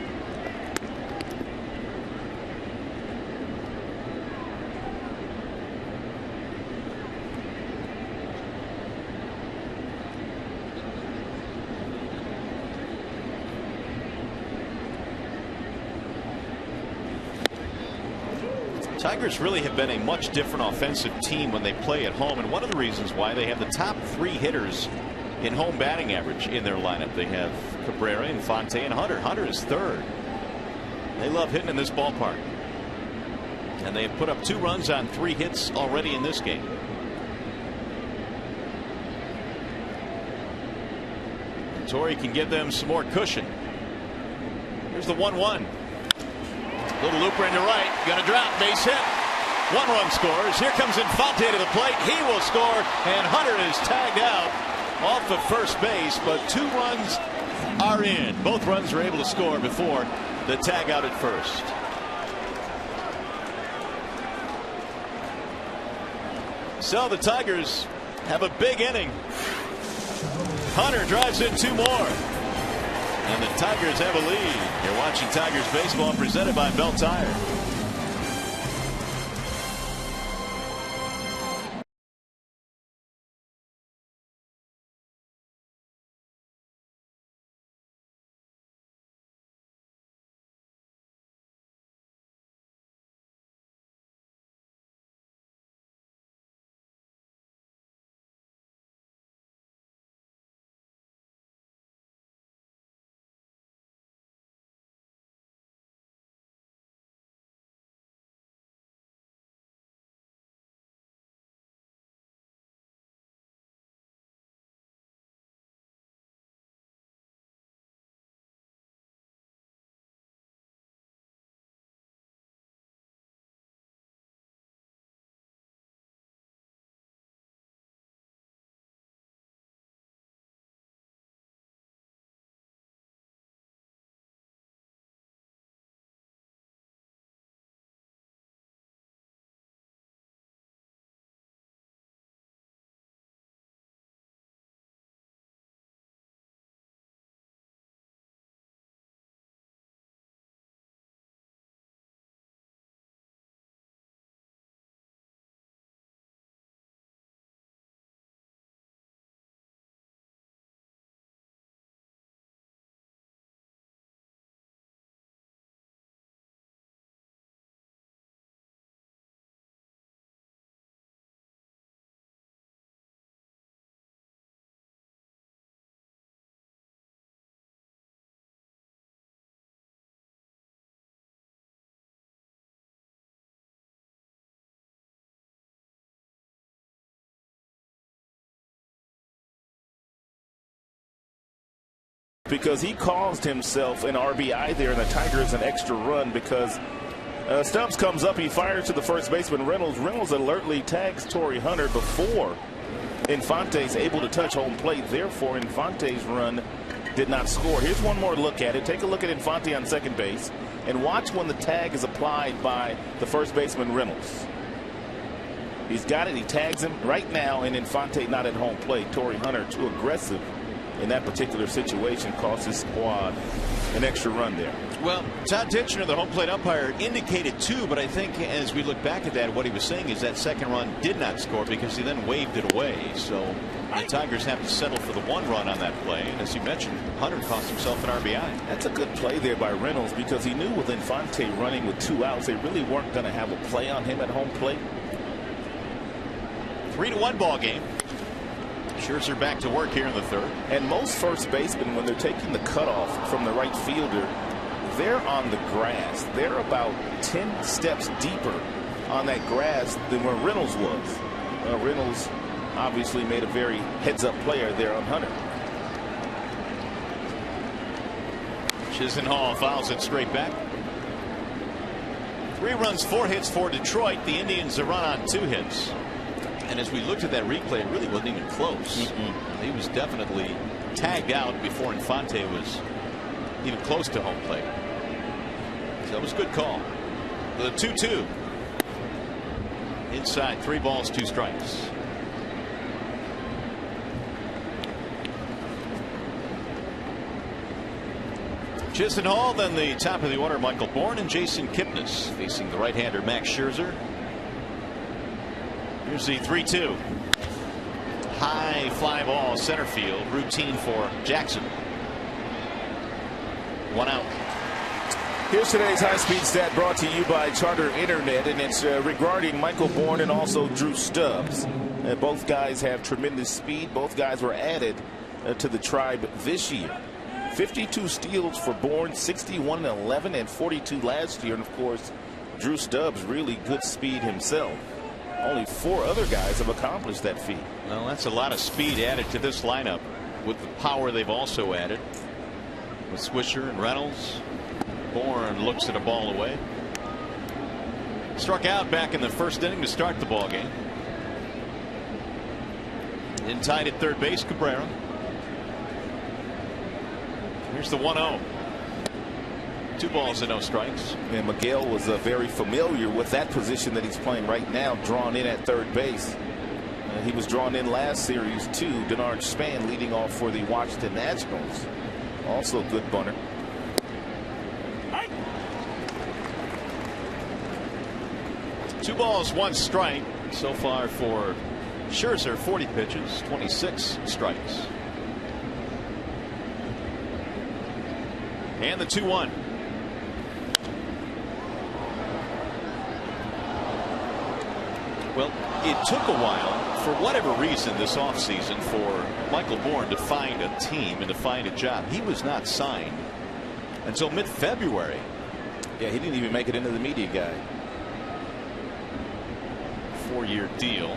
Tigers really have been a much different offensive team when they play at home, and one of the reasons why they have the top 3 hitters in home batting average in their lineup. They have Cabrera, Infante, and Hunter. Hunter is 3rd. They love hitting in this ballpark, and they have put up 2 runs on 3 hits already in this game. Torrey can give them some more cushion. Here's the 1-1. Little looper into right, gonna drop, base hit. 1 run scores. Here comes Infante to the plate. He will score, and Hunter is tagged out off of first base, but 2 runs are in. Both runs are able to score before the tag out at first. So the Tigers have a big inning. Hunter drives in 2 more. And the Tigers have a lead. You're watching Tigers baseball presented by Bell Tire. because he caused himself an RBI there, and the Tigers an extra run because Stubbs comes up, he fires to the first baseman Reynolds. Reynolds alertly tags Torrey Hunter before Infante's able to touch home plate. Therefore, Infante's run did not score. Here's one more look at it. Take a look at Infante on second base and watch when the tag is applied by the first baseman Reynolds. He's got it. He tags him right now, and Infante not at home plate. Torrey Hunter too aggressive in that particular situation, cost his squad an extra run there. Well, Todd Titchener, the home plate umpire, indicated 2, but I think as we look back at that, what he was saying is that second run did not score because he then waved it away. So the Tigers have to settle for the 1 run on that play. And as you mentioned, Hunter cost himself an RBI. That's a good play there by Reynolds because he knew with Infante running with 2 outs, they really weren't going to have a play on him at home plate. 3-1 ball game. Scherzer back to work here in the 3rd. And most first basemen, when they're taking the cutoff from the right fielder, they're on the grass. They're about 10 steps deeper on that grass than where Reynolds was. Reynolds obviously made a very heads-up player there on Hunter. Chisenhall fouls it straight back. 3 runs, 4 hits for Detroit. The Indians a run on 2 hits. And as we looked at that replay, it really wasn't even close. He was definitely tagged out before Infante was even close to home plate. So that was a good call. The 2-2. Inside, 3 balls, 2 strikes. Chisenhall, then the top of the order, Michael Bourne and Jason Kipnis facing the right-hander Max Scherzer. Here's the 3-2. High fly ball, center field, routine for Jackson. 1 out. Here's today's high-speed stat brought to you by Charter Internet, and it's regarding Michael Bourne and also Drew Stubbs. Both guys have tremendous speed. Both guys were added to the tribe this year. 52 steals for Bourne, 61 and 11, and 42 last year. And of course, Drew Stubbs, really good speed himself. Only 4 other guys have accomplished that feat. Well, that's a lot of speed added to this lineup with the power they've also added with Swisher and Reynolds. Bourne looks at a ball away. Struck out back in the 1st inning to start the ball game. In tied at third base, Cabrera. Here's the 1-0. 2 balls and no strikes. And Miguel was very familiar with that position that he's playing right now, drawn in at third base. He was drawn in last series too. Denard Span leading off for the Washington Nationals. Also a good bunter. Two balls, 1 strike so far for Scherzer. 40 pitches, 26 strikes. And the 2-1. Well, it took a while, for whatever reason, this offseason for Michael Bourne to find a team and to find a job. He was not signed until mid-February. Yeah, he didn't even make it into the media guide. 4-year deal.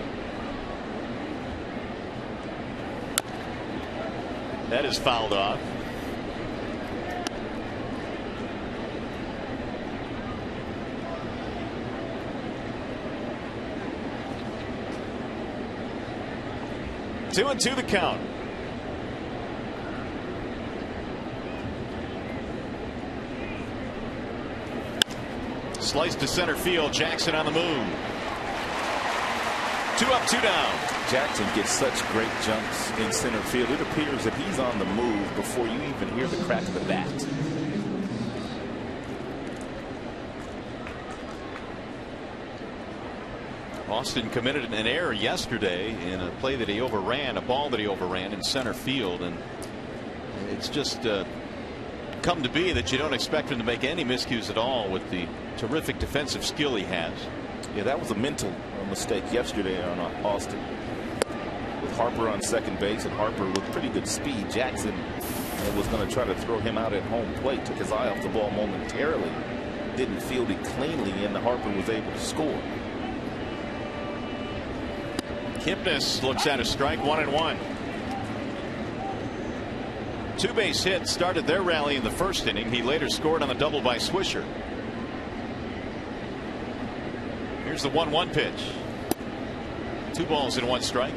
That is fouled off. Two and 2 the count. Slice to center field. Jackson on the move. 2 up, 2 down. Jackson gets such great jumps in center field. It appears that he's on the move before you even hear the crack of the bat. Austin committed an error yesterday in a play that he overran, a ball that he overran in center field, and it's just come to be that you don't expect him to make any miscues at all with the terrific defensive skill he has. Yeah, that was a mental mistake yesterday on Austin. With Harper on second base, and Harper with pretty good speed. Jackson was going to try to throw him out at home plate, took his eye off the ball momentarily, didn't field it cleanly, and Harper was able to score. Kipnis looks at a strike, 1-1. two-base hit started their rally in the first inning. He later scored on a double by Swisher. Here's the 1-1 pitch. 2 balls and 1 strike.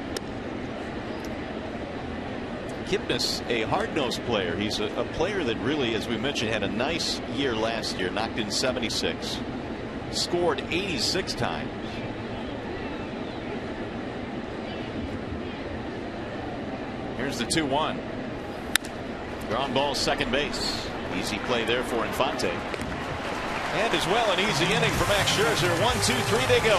Kipnis, a hard-nosed player. He's a player that really, as we mentioned, had a nice year last year. Knocked in 76. Scored 86 times. Here's the 2-1. Ground ball, second base. Easy play there for Infante. And as well, an easy inning for Max Scherzer. 1-2-3 they go.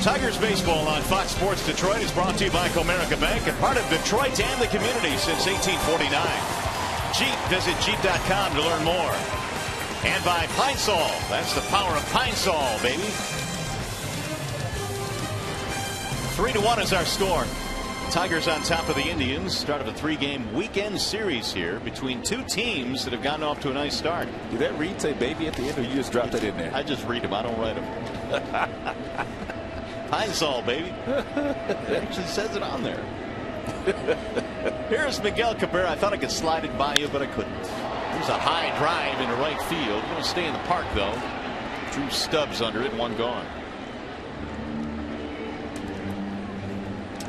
Tigers baseball on Fox Sports Detroit is brought to you by Comerica Bank, a part of Detroit and the community since 1849. Jeep, visit Jeep.com to learn more. And by Pine Sol. That's the power of Pine Sol, baby. 3-1 is our score. Tigers on top of the Indians. Start of a 3-game weekend series here between two teams that have gotten off to a nice start. Did that read say baby at the end, or you just dropped that in there? I just read them. I don't write them. Pine Sol, baby. It actually says it on there. Here's Miguel Cabrera. I thought I could slide it by you, but I couldn't. There's a high drive into right field. Going to stay in the park, though. Drew Stubbs under it, 1 gone.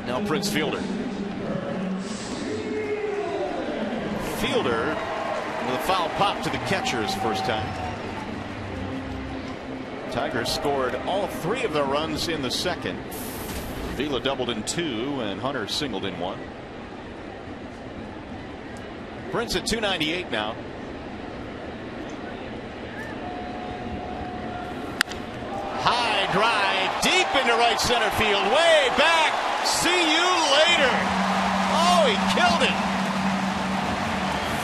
Now Prince Fielder. Fielder with a foul pop to the catcher his first time. Tigers scored all 3 of their runs in the second. Vila doubled in 2 and Hunter singled in 1. Prince at 298 now. High drive deep into right center field, way back. See you later. Oh, he killed it.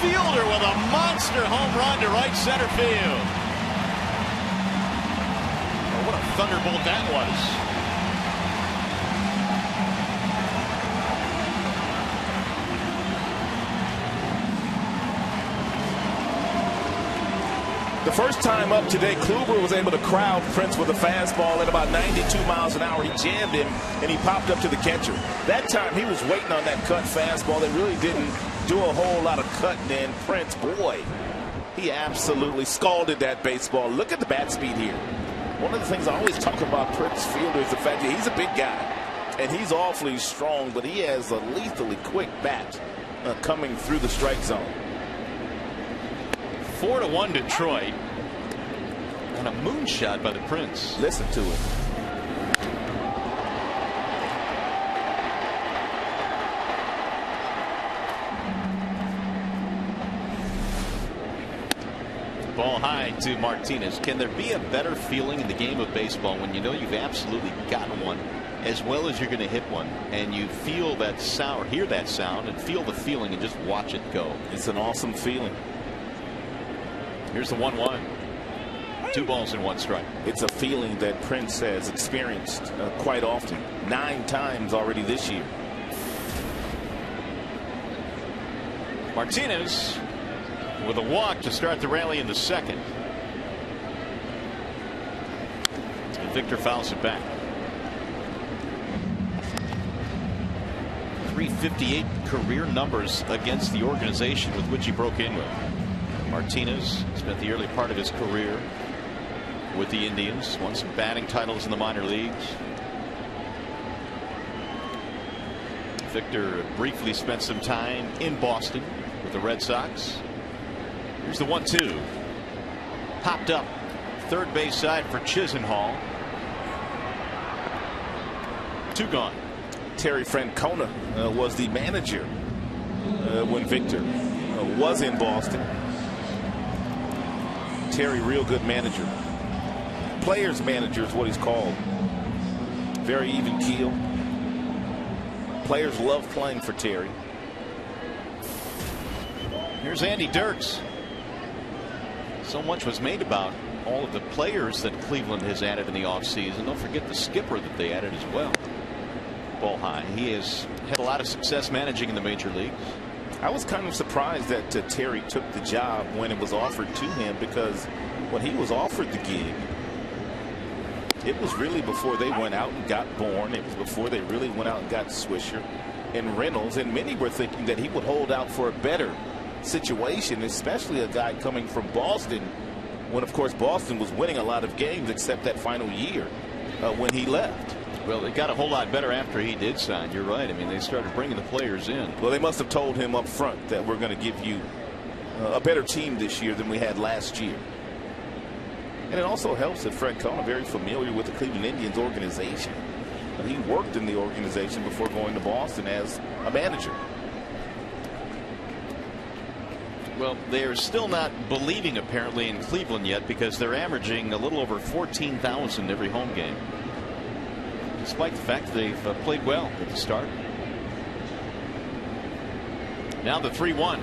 Fielder with a monster home run to right center field. Oh, what a thunderbolt that was. The first time up today, Kluber was able to crowd Prince with a fastball at about 92 miles an hour. He jammed him, and he popped up to the catcher. That time, he was waiting on that cut fastball that really didn't do a whole lot of cutting in. Prince, boy, he absolutely scalded that baseball. Look at the bat speed here. One of the things I always talk about Prince Fielder is the fact that he's a big guy, and he's awfully strong, but he has a lethally quick bat coming through the strike zone. 4-1 Detroit. And a moonshot by the Prince. Listen to it. Ball high to Martinez. Can there be a better feeling in the game of baseball when you know you've absolutely got one as well as you're going to hit one, and you feel that sound, or hear that sound, and feel the feeling, and just watch it go. It's an awesome feeling. Here's the 1-1. 2 balls and 1 strike. It's a feeling that Prince has experienced quite often, 9 times already this year. Martinez with a walk to start the rally in the second. And Victor fouls it back. 358 career numbers against the organization with which he broke in with. Martinez spent the early part of his career with the Indians, won some batting titles in the minor leagues. Victor briefly spent some time in Boston with the Red Sox. Here's the 1-2. Popped up third base side for Chisenhall. 2 gone. Terry Francona was the manager when Victor was in Boston. Terry, real good manager. Players manager is what he's called. Very even keel. Players love playing for Terry. Here's Andy Dirks. So much was made about all of the players that Cleveland has added in the offseason. Don't forget the skipper that they added as well. Ball high. He has had a lot of success managing in the major leagues. I was kind of surprised that Terry took the job when it was offered to him, because when he was offered the gig, it was really before they went out and got Bourne. It was before they really went out and got Swisher and Reynolds, and many were thinking that he would hold out for a better situation, especially a guy coming from Boston, when of course Boston was winning a lot of games except that final year when he left. Well, it got a whole lot better after he did sign. You're right. I mean, they started bringing the players in. Well, they must have told him up front that we're going to give you a better team this year than we had last year. And it also helps that Francona very familiar with the Cleveland Indians organization. He worked in the organization before going to Boston as a manager. Well, they're still not believing apparently in Cleveland yet, because they're averaging a little over 14,000 every home game, despite the fact that they've played well at the start. Now the 3-1.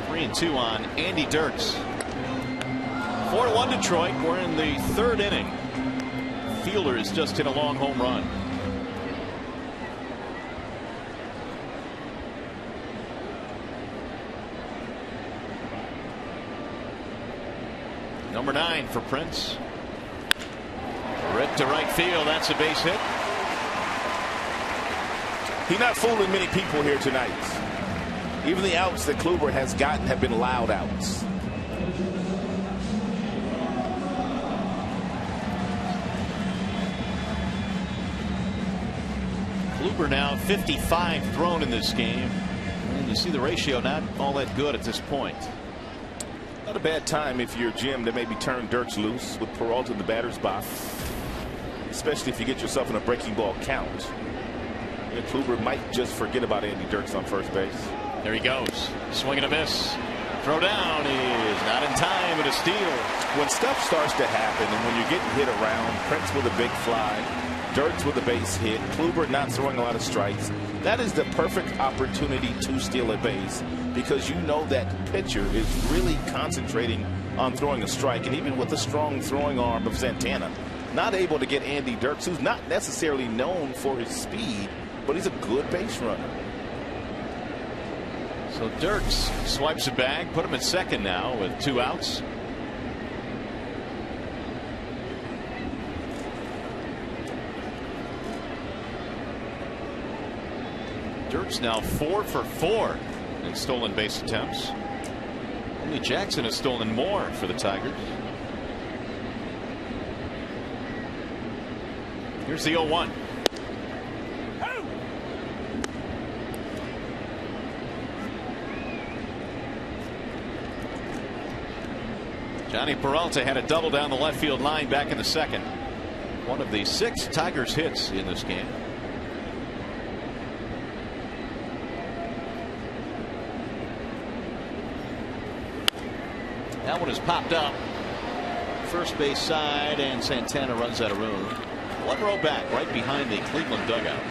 3-2 on Andy Dirks. 4-1 Detroit. We're in the 3rd inning. Fielder has just hit a long home run. Number 9 for Prince. Right to right field. That's a base hit. He's not fooling many people here tonight. Even the outs that Kluber has gotten have been loud outs. Kluber now 55 thrown in this game. And you see the ratio not all that good at this point. Not a bad time if you're Jim to maybe turn Dirks loose with Peralta in the batter's box, especially if you get yourself in a breaking ball count. And Kluber might just forget about Andy Dirks on first base. There he goes. Swing and a miss. Throw down. He is not in time, and a steal. When stuff starts to happen and when you're getting hit around, Prince with a big fly, Dirks with a base hit, Kluber not throwing a lot of strikes, that is the perfect opportunity to steal a base, because you know that pitcher is really concentrating on throwing a strike. And even with the strong throwing arm of Santana, not able to get Andy Dirks, who's not necessarily known for his speed, but he's a good base runner. So Dirks swipes it back, put him at second now with 2 outs. Dirks now 4 for 4 in stolen base attempts. Only Jackson has stolen more for the Tigers. Here's the 0-1. Johnny Peralta had a double down the left field line back in the second. One of the 6 Tigers hits in this game. That one is popped up first base side, and Santana runs out of room. One row back, right behind the Cleveland dugout.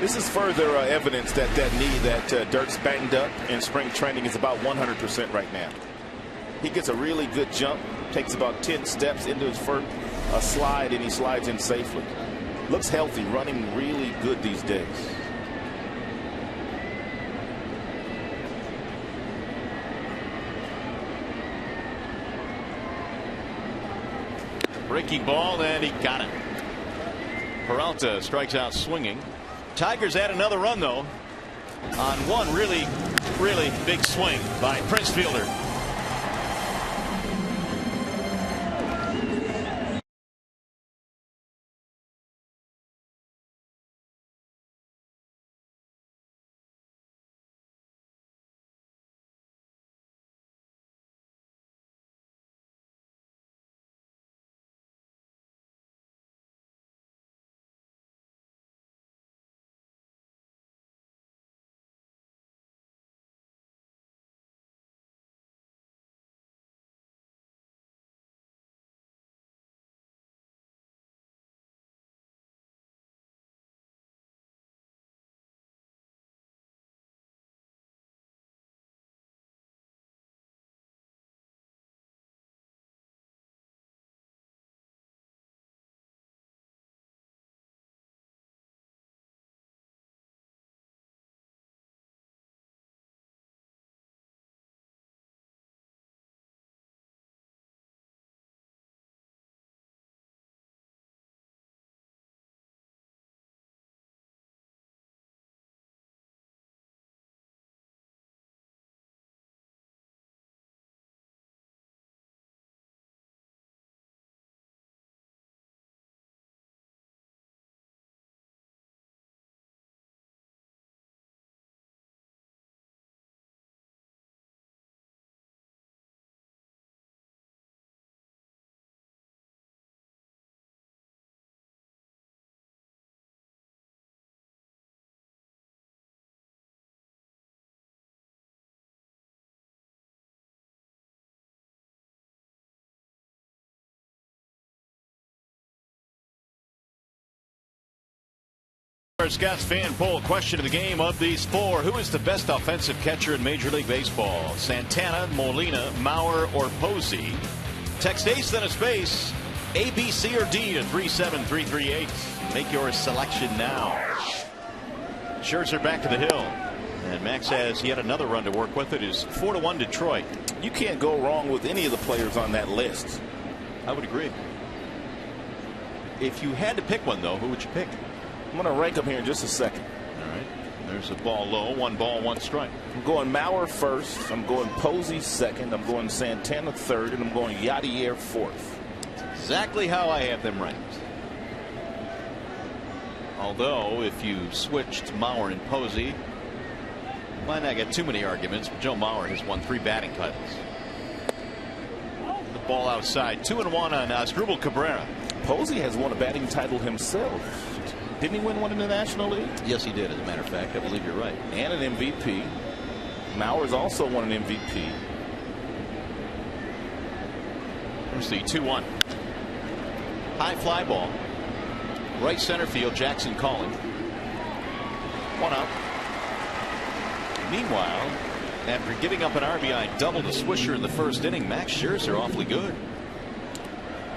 This is further evidence that that knee that Dirk's banged up in spring training is about 100% right now. He gets a really good jump, takes about 10 steps into his first slide, and he slides in safely. Looks healthy, running really good these days. Breaking ball, and he got it. Peralta strikes out swinging. Tigers add another run, though, on one really big swing by Prince Fielder. Our Scott's fan poll question of the game: of these four, who is the best offensive catcher in Major League Baseball? Santana, Molina, Mauer, or Posey? Text ace then a space, A, B, C, or D to 37338. Make your selection now. Scherzer back to the hill, and Max has yet another run to work with. It is 4-1 Detroit. You can't go wrong with any of the players on that list. I would agree. If you had to pick one, though, who would you pick? I'm going to rank them here in just a second. All right. There's a ball low. 1 ball, 1 strike. I'm going Mauer first. I'm going Posey second. I'm going Santana third. And I'm going Yadier fourth. Exactly how I have them ranked. Although, if you switched Mauer and Posey, you might not get too many arguments. But Joe Mauer has won 3 batting titles. The ball outside. 2-1 on ASDRUBAL Cabrera. Posey has won a batting title himself. Didn't he win one in the National League? Yes, he did, as a matter of fact. I believe you're right. And an MVP. Mauer's also won an MVP. There's the 2-1. High fly ball. Right center field. Jackson calling. 1 out. Meanwhile, after giving up an RBI double to Swisher in the first inning, Max Scherzer awfully good.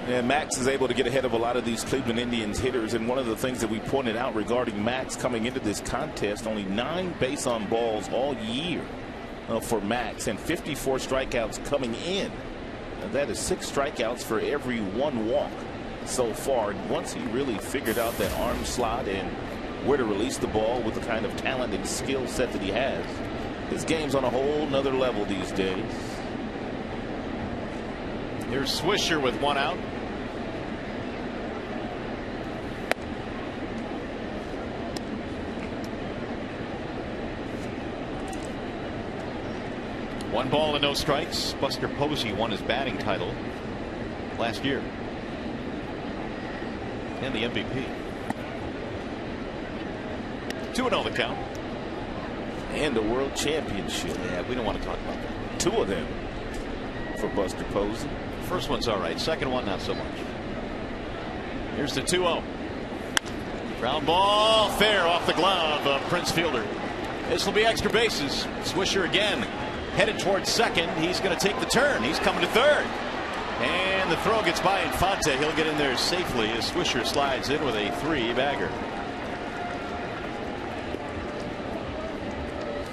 And Max is able to get ahead of a lot of these Cleveland Indians hitters. And one of the things that we pointed out regarding Max coming into this contest, only 9 base on balls all year for Max, and 54 strikeouts coming in. And that is 6 strikeouts for every 1 walk so far. And once he really figured out that arm slot and where to release the ball with the kind of talent and skill set that he has, his game's on a whole nother level these days. Here's Swisher with 1 out. One ball and no strikes. Buster Posey won his batting title last year and the MVP. 2-0 the count. And a world championship. Yeah, we don't want to talk about that. 2 of them for Buster Posey. First one's all right. Second one, not so much. Here's the 2-0. Ground ball, fair off the glove of Prince Fielder. This will be extra bases. Swisher again headed towards second. He's going to take the turn. He's coming to third. And the throw gets by Infante. He'll get in there safely as Swisher slides in with a 3-bagger.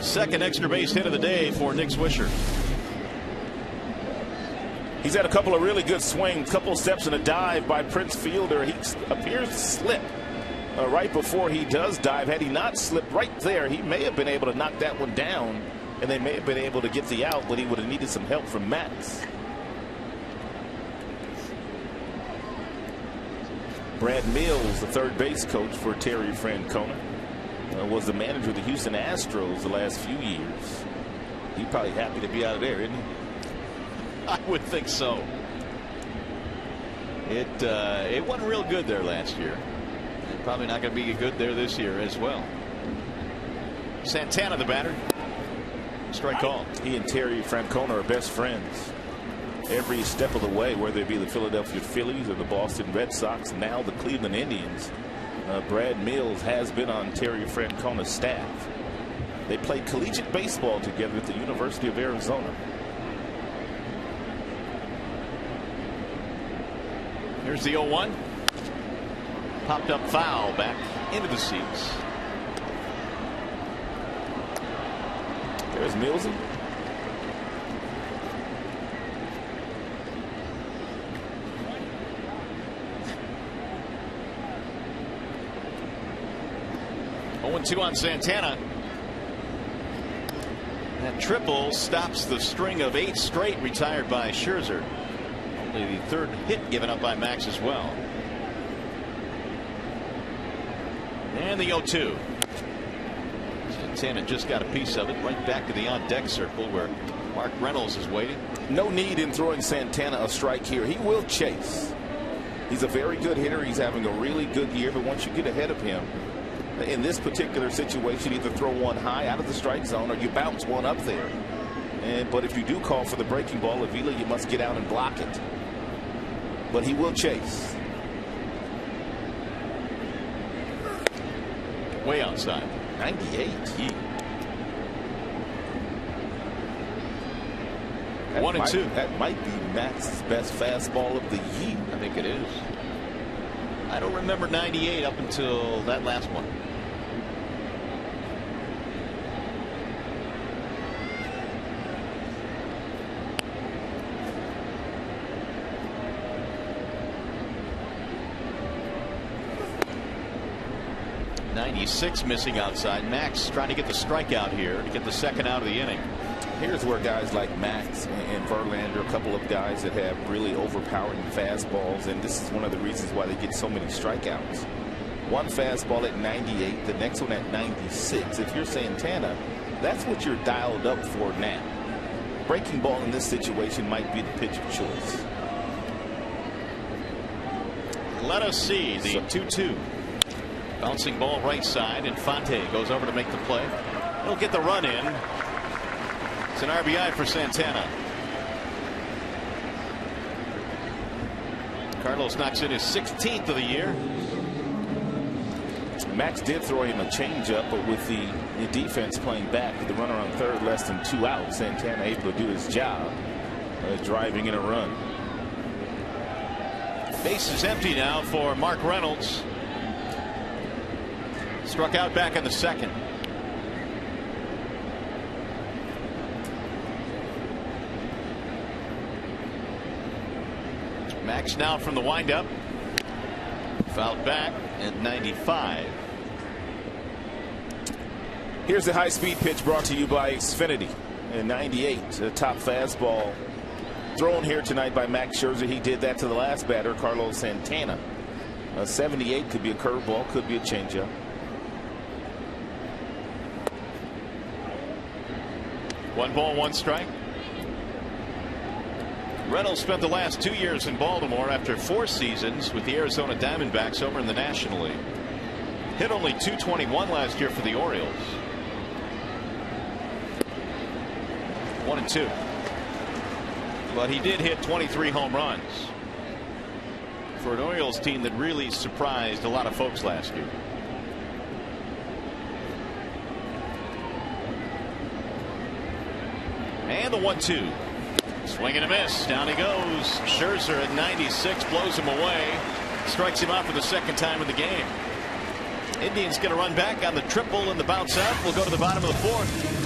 Second extra base hit of the day for Nick Swisher. He's had a couple of really good swings, couple of steps in a dive by Prince Fielder. He appears to slip right before he does dive. Had he not slipped right there, he may have been able to knock that one down, and they may have been able to get the out, but he would have needed some help from Max. Brad Mills, the third base coach for Terry Francona, was the manager of the Houston Astros the last few years. He's probably happy to be out of there, isn't he? I would think so. It wasn't real good there last year. And probably not going to be good there this year as well. Santana, the batter. Strike call. He and Terry Francona are best friends. Every step of the way, whether it be the Philadelphia Phillies or the Boston Red Sox, now the Cleveland Indians. Brad Mills has been on Terry Francona's staff. They played collegiate baseball together at the University of Arizona. Here's the 0-1. Popped up foul back into the seats. There's Millsy. Two on Santana. That triple stops the string of 8 straight retired by Scherzer. Only the third hit given up by Max as well. And the 0-2. Santana just got a piece of it right back to the on-deck circle where Mark Reynolds is waiting. No need in throwing Santana a strike here. He will chase. He's a very good hitter. He's having a really good year, but once you get ahead of him, in this particular situation, either throw one high out of the strike zone or you bounce one up there. But if you do call for the breaking ball, Avila, you must get out and block it. But he will chase. Way outside. 98. Gee. 1-2. That might be Max's best fastball of the year. I think it is. I don't remember 98 up until that last one. '96 missing outside. Max trying to get the strikeout here to get the second out of the inning. Here's where guys like Max and Verlander, a couple of guys that have really overpowering fastballs, and this is one of the reasons why they get so many strikeouts. One fastball at 98, the next one at 96. If you're Santana, that's what you're dialed up for now. Breaking ball in this situation might be the pitch of choice. Let us see the 2-2. Bouncing ball right side. Infante goes over to make the play. He'll get the run in. It's an RBI for Santana. Carlos knocks in his 16th of the year. Max did throw him a changeup, but with the defense playing back with the runner on third, less than 2 outs, Santana able to do his job, driving in a run. Base is empty now for Mark Reynolds. Struck out back in the second. Max now from the windup. Fouled back at 95. Here's the high-speed pitch brought to you by Xfinity. And 98, a top fastball thrown here tonight by Max Scherzer. He did that to the last batter, Carlos Santana. 78 could be a curveball, could be a changeup. One ball, one strike. Reynolds spent the last 2 years in Baltimore after 4 seasons with the Arizona Diamondbacks over in the National League. Hit only .221 last year for the Orioles. 1-2. But he did hit 23 home runs for an Orioles team that really surprised a lot of folks last year. And the 1-2. Swing and a miss. Down he goes. Scherzer at 96 blows him away. Strikes him out for the second time in the game. Indians going to run back on the triple and the bounce out. We'll go to the bottom of the fourth.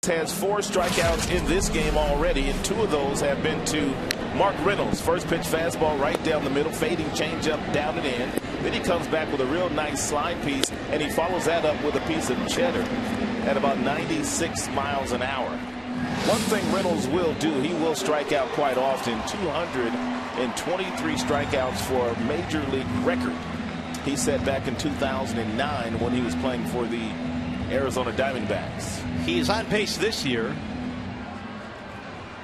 Has 4 strikeouts in this game already, and 2 of those have been to Mark Reynolds. First pitch fastball right down the middle, fading changeup down and in. Then he comes back with a real nice slide piece, and he follows that up with a piece of cheddar at about 96 miles an hour. One thing Reynolds will do, he will strike out quite often. 223 strikeouts for a major league record he set back in 2009 when he was playing for the Arizona Diamondbacks. He's on pace this year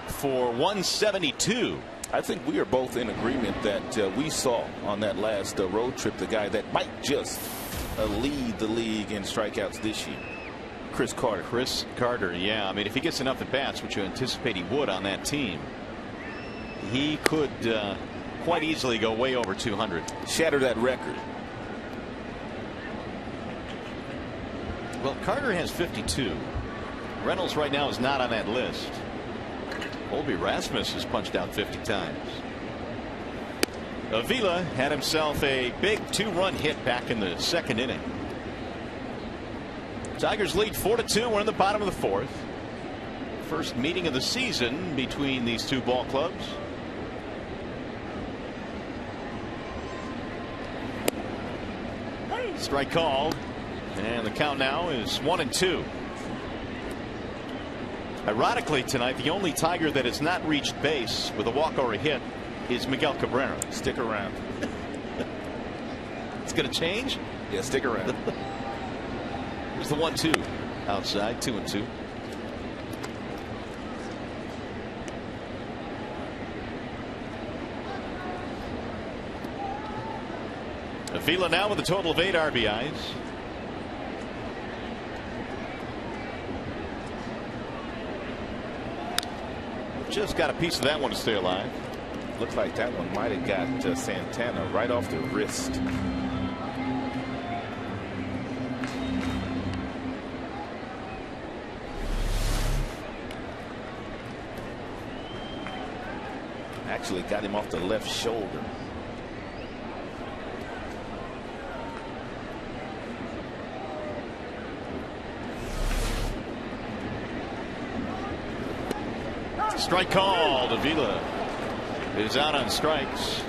for 172. I think we are both in agreement that we saw on that last road trip the guy that might just lead the league in strikeouts this year. Chris Carter. Chris Carter, yeah. I mean, if he gets enough at bats, which you anticipate he would on that team, he could quite easily go way over 200. Shatter that record. Well, Carter has 52. Reynolds right now is not on that list. Colby Rasmus has punched out 50 times. Avila had himself a big 2-run hit back in the second inning. Tigers lead 4-2. We're in the bottom of the fourth. First meeting of the season between these two ball clubs. Strike called. And the count now is 1-2. Ironically tonight, the only Tiger that has not reached base with a walk or a hit is Miguel Cabrera. Stick around. It's going to change? Yeah, stick around. Here's the 1-2 outside, 2-2. Avila now with a total of 8 RBIs. Just got a piece of that one to stay alive. Looks like that one might have got Santana right off the wrist. Actually got him off the left shoulder. Strike called. Avila is out on strikes.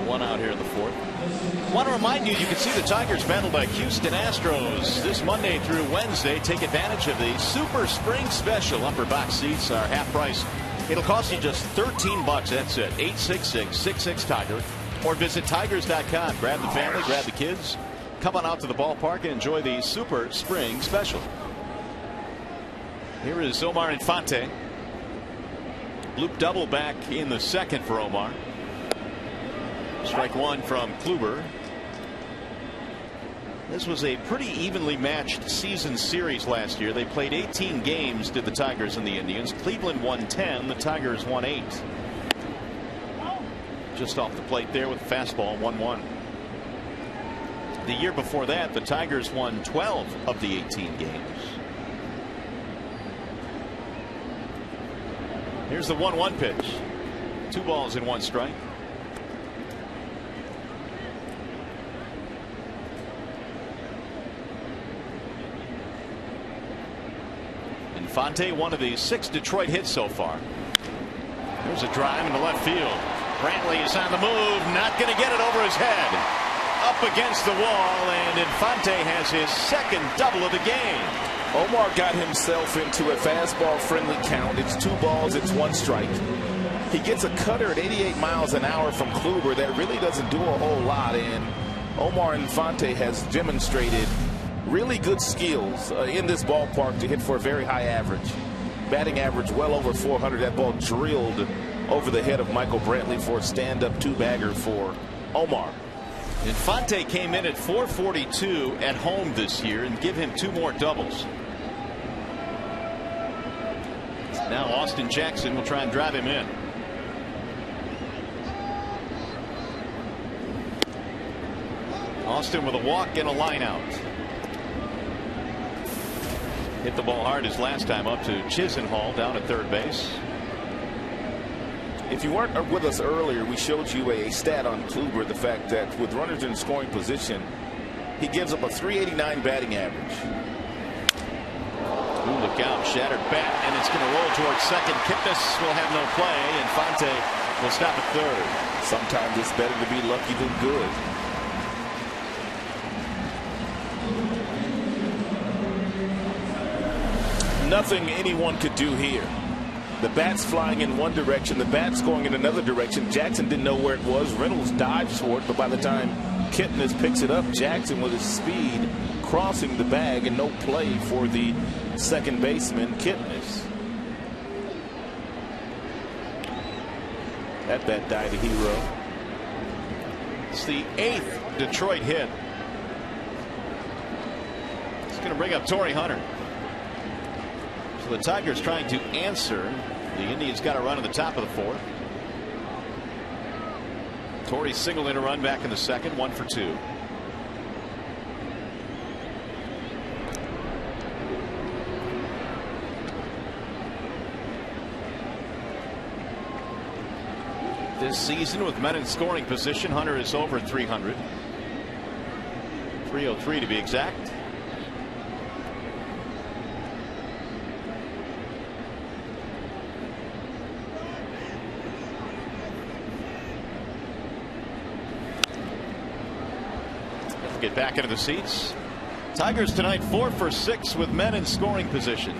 1 out here in the fourth. Want to remind you, you can see the Tigers battle by Houston Astros this Monday through Wednesday. Take advantage of the Super Spring Special. Upper box seats are half price It'll cost you just $13. That's it. 866-66-TIGER. Or visit tigers.com. Grab the family, grab the kids. Come on out to the ballpark and enjoy the Super Spring Special. Here is Omar Infante. Loop double back in the second for Omar. Strike one from Kluber. This was a pretty evenly matched season series last year. They played 18 games, did the Tigers and the Indians. Cleveland won 10. The Tigers won 8. Just off the plate there with the fastball, 1-1. The year before that, the Tigers won 12 of the 18 games. Here's the 1-1 pitch. 2 balls and 1 strike. Infante, one of the 6 Detroit hits so far. There's a drive into left field. Brantley is on the move, not going to get it over his head. Up against the wall, and Infante has his second double of the game. Omar got himself into a fastball friendly count. It's 2 balls, it's 1 strike. He gets a cutter at 88 miles an hour from Kluber that really doesn't do a whole lot, and Omar Infante has demonstrated really good skills in this ballpark to hit for a very high average. Batting average well over 400. That ball drilled over the head of Michael Brantley for a stand-up 2-bagger for Omar. Infante came in at .442 at home this year, and give him 2 more doubles. Now Austin Jackson will try and drive him in. Austin with a walk and a line out. Hit the ball hard his last time up to Chisenhall down at third base. If you weren't with us earlier, we showed you a stat on Kluber, the fact that with runners in scoring position, he gives up a .389 batting average. Ooh, look out, shattered bat, and it's going to roll towards second. Kipnis will have no play. Infante will stop at third. Sometimes it's better to be lucky than good. Nothing anyone could do here. The bat's flying in one direction, the bat's going in another direction. Jackson didn't know where it was. Reynolds dives for it, but by the time Kipnis picks it up, Jackson with his speed crossing the bag, and no play for the second baseman, Kipnis. That bat died a hero. It's the 8th Detroit hit. It's going to bring up Torrey Hunter. So the Tigers trying to answer. The Indians got a run at the top of the 4th. Torrey singled in a run back in the second, 1 for 2. This season with men in scoring position, Hunter is over 300. 303 to be exact. Get back into the seats. Tigers tonight 4 for 6 with men in scoring position.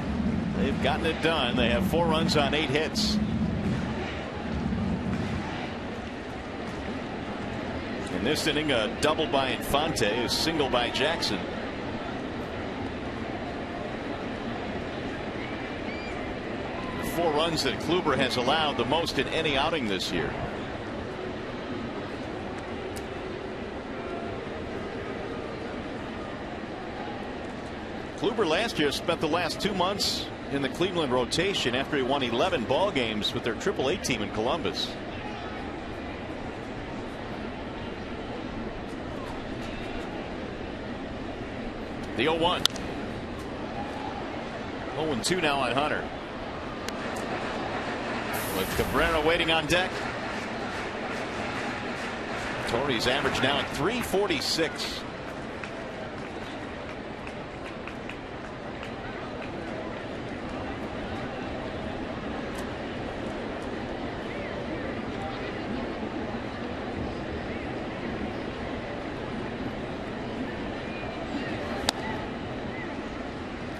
They've gotten it done. They have 4 runs on 8 hits. In this inning, a double by Infante, a single by Jackson. The 4 runs that Kluber has allowed, the most in any outing this year. Kluber last year spent the last 2 months in the Cleveland rotation after he won 11 ball games with their AAA team in Columbus. The 0-1. 0-2 now on Hunter. With Cabrera waiting on deck. Torrey's average now at .346.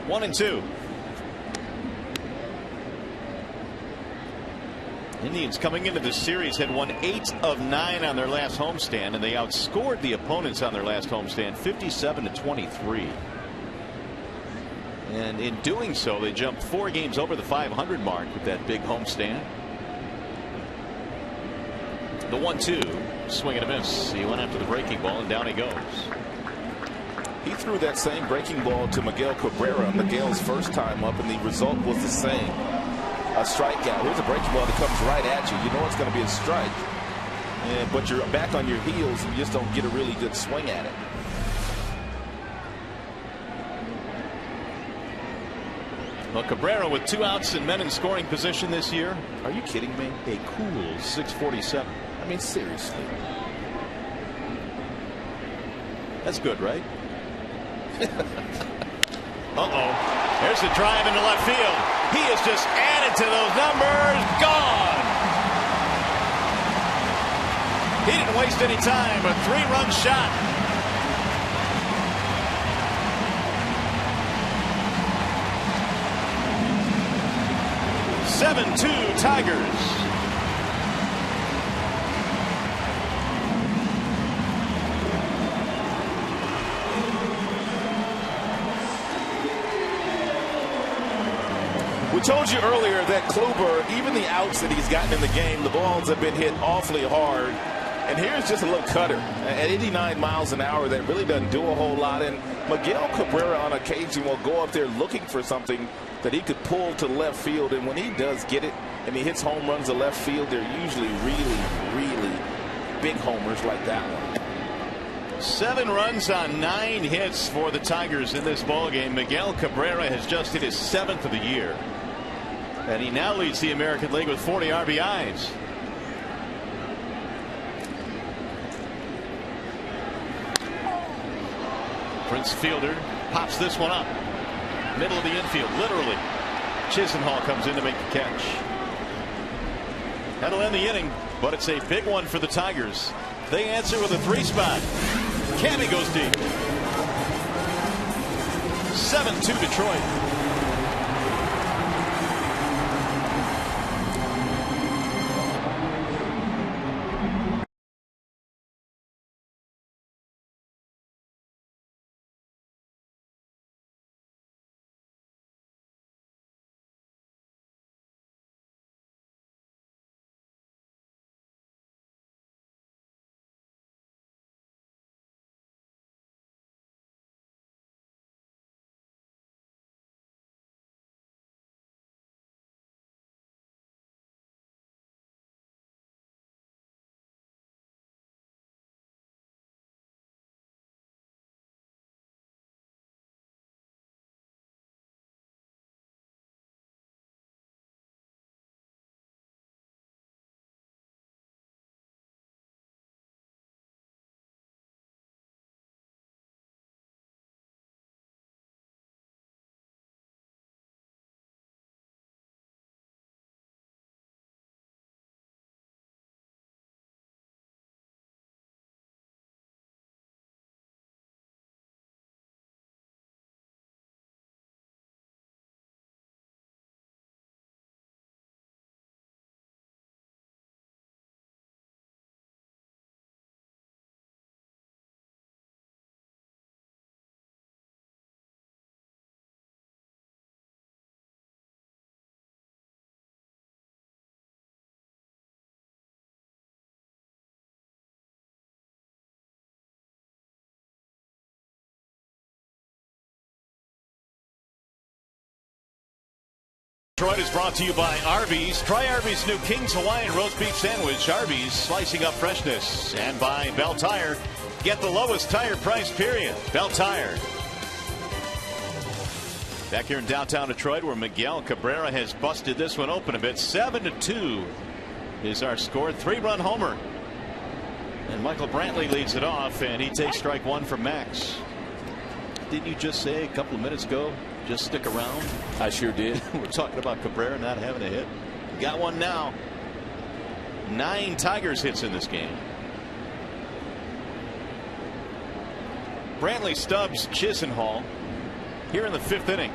One and 2. Indians coming into this series had won 8 of 9 on their last homestand, and they outscored the opponents on their last homestand 57-23. And in doing so, they jumped 4 games over the 500 mark with that big homestand. The 1-2, swing and a miss. He went after the breaking ball, and down he goes. He threw that same breaking ball to Miguel Cabrera on Miguel's first time up, and the result was the same. A strikeout. Here's a breaking ball that comes right at you. You know it's going to be a strike. But you're back on your heels, and you just don't get a really good swing at it. Well, Cabrera with 2 outs and men in scoring position this year. Are you kidding me? A cool 647. I mean, seriously. That's good, right? There's the drive into left field. He has just added to those numbers. Gone. He didn't waste any time. A 3-run shot. (7-2) Tigers. We told you earlier that Kluber, even the outs that he's gotten in the game, the balls have been hit awfully hard. And here's just a little cutter at 89 miles an hour that really doesn't do a whole lot. And Miguel Cabrera on occasion will go up there looking for something that he could pull to left field. And when he does get it and he hits home runs to left field, they're usually really, really big homers like that one. 7 runs on 9 hits for the Tigers in this ballgame. Miguel Cabrera has just hit his 7th of the year. And he now leads the American League with 40 RBIs. Prince fielder pops this one up. Middle of the infield, literally. Chisenhall comes in to make the catch. That'll end the inning, but it's a big one for the Tigers. They answer with a 3-spot. Cabby goes deep. 7-2 Detroit. Detroit is brought to you by Arby's. Try Arby's new King's Hawaiian roast beef sandwich. Arby's, slicing up freshness. And by Bell Tire. Get the lowest tire price, period. Bell Tire. Back here in downtown Detroit, where Miguel Cabrera has busted this one open a bit. 7-2 is our score. 3-run homer. And Michael Brantley leads it off, and he takes strike 1 from Max. Didn't you just say a couple of minutes ago, just stick around? I sure did. We're talking about Cabrera not having a hit. Got one now. 9 Tigers hits in this game. Brantley, Stubbs, Chisenhall here in the 5th inning.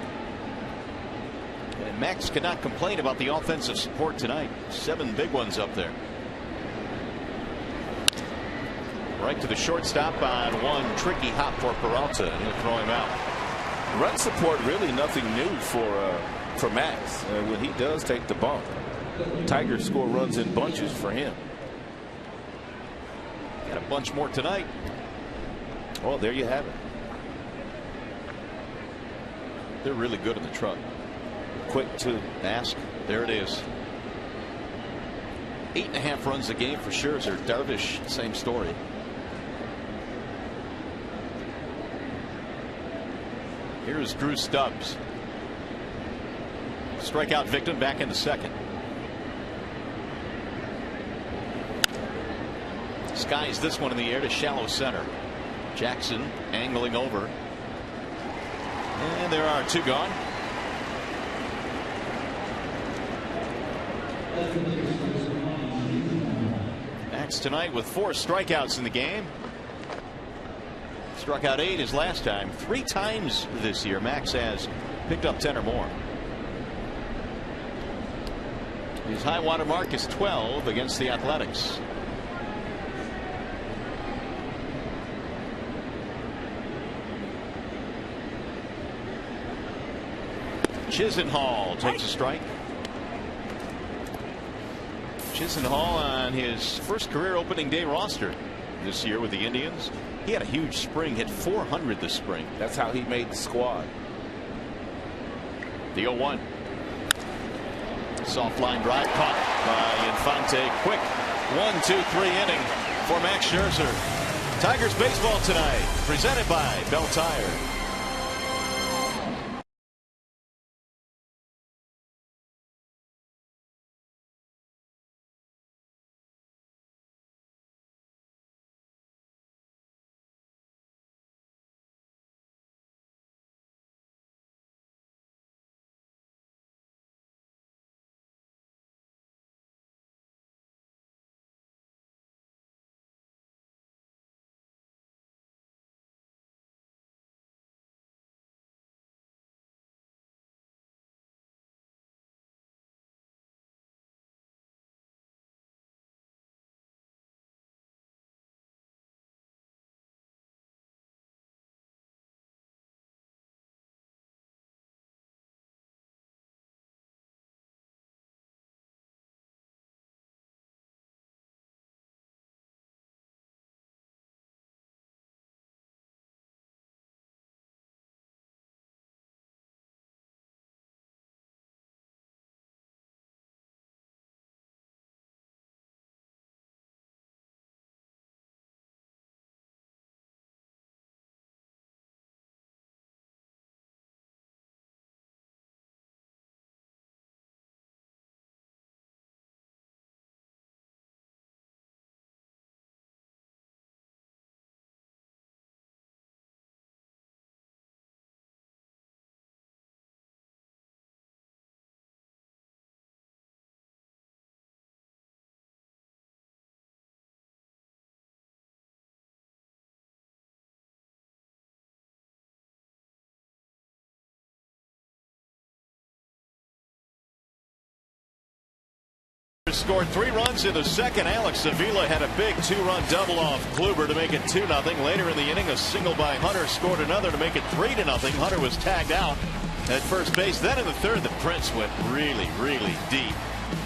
And Max cannot complain about the offensive support tonight. 7 big ones up there. Right to the shortstop on one tricky hop for Peralta, and he'll throw him out. Run support really nothing new for Max. When he does take the bump, Tigers score runs in bunches for him. Got a bunch more tonight. Well, there you have it. They're really good in the truck. Quick to ask. There it is. 8.5 runs a game for Scherzer. Darvish, same story. Here's Drew Stubbs. Strikeout victim back in the second. Skies this one in the air to shallow center. Jackson angling over. And there are 2 gone. Max tonight with 4 strikeouts in the game. Struck out 8 his last time. 3 times this year Max has picked up 10 or more. His high water mark is 12 against the Athletics. Chisenhall takes a strike. Chisenhall on his first career opening day roster this year with the Indians. He had a huge spring, hit 400 this spring. That's how he made the squad. The 0-1. Soft line drive caught by Infante. Quick 1-2-3 inning for Max Scherzer. Tigers baseball tonight presented by Bell Tire. Scored 3 runs in the second. Alex Avila had a big 2-run double off Kluber to make it 2-0. Later in the inning, a single by Hunter scored another to make it 3-0. Hunter was tagged out at first base. Then in the third, the Prince went really, really deep.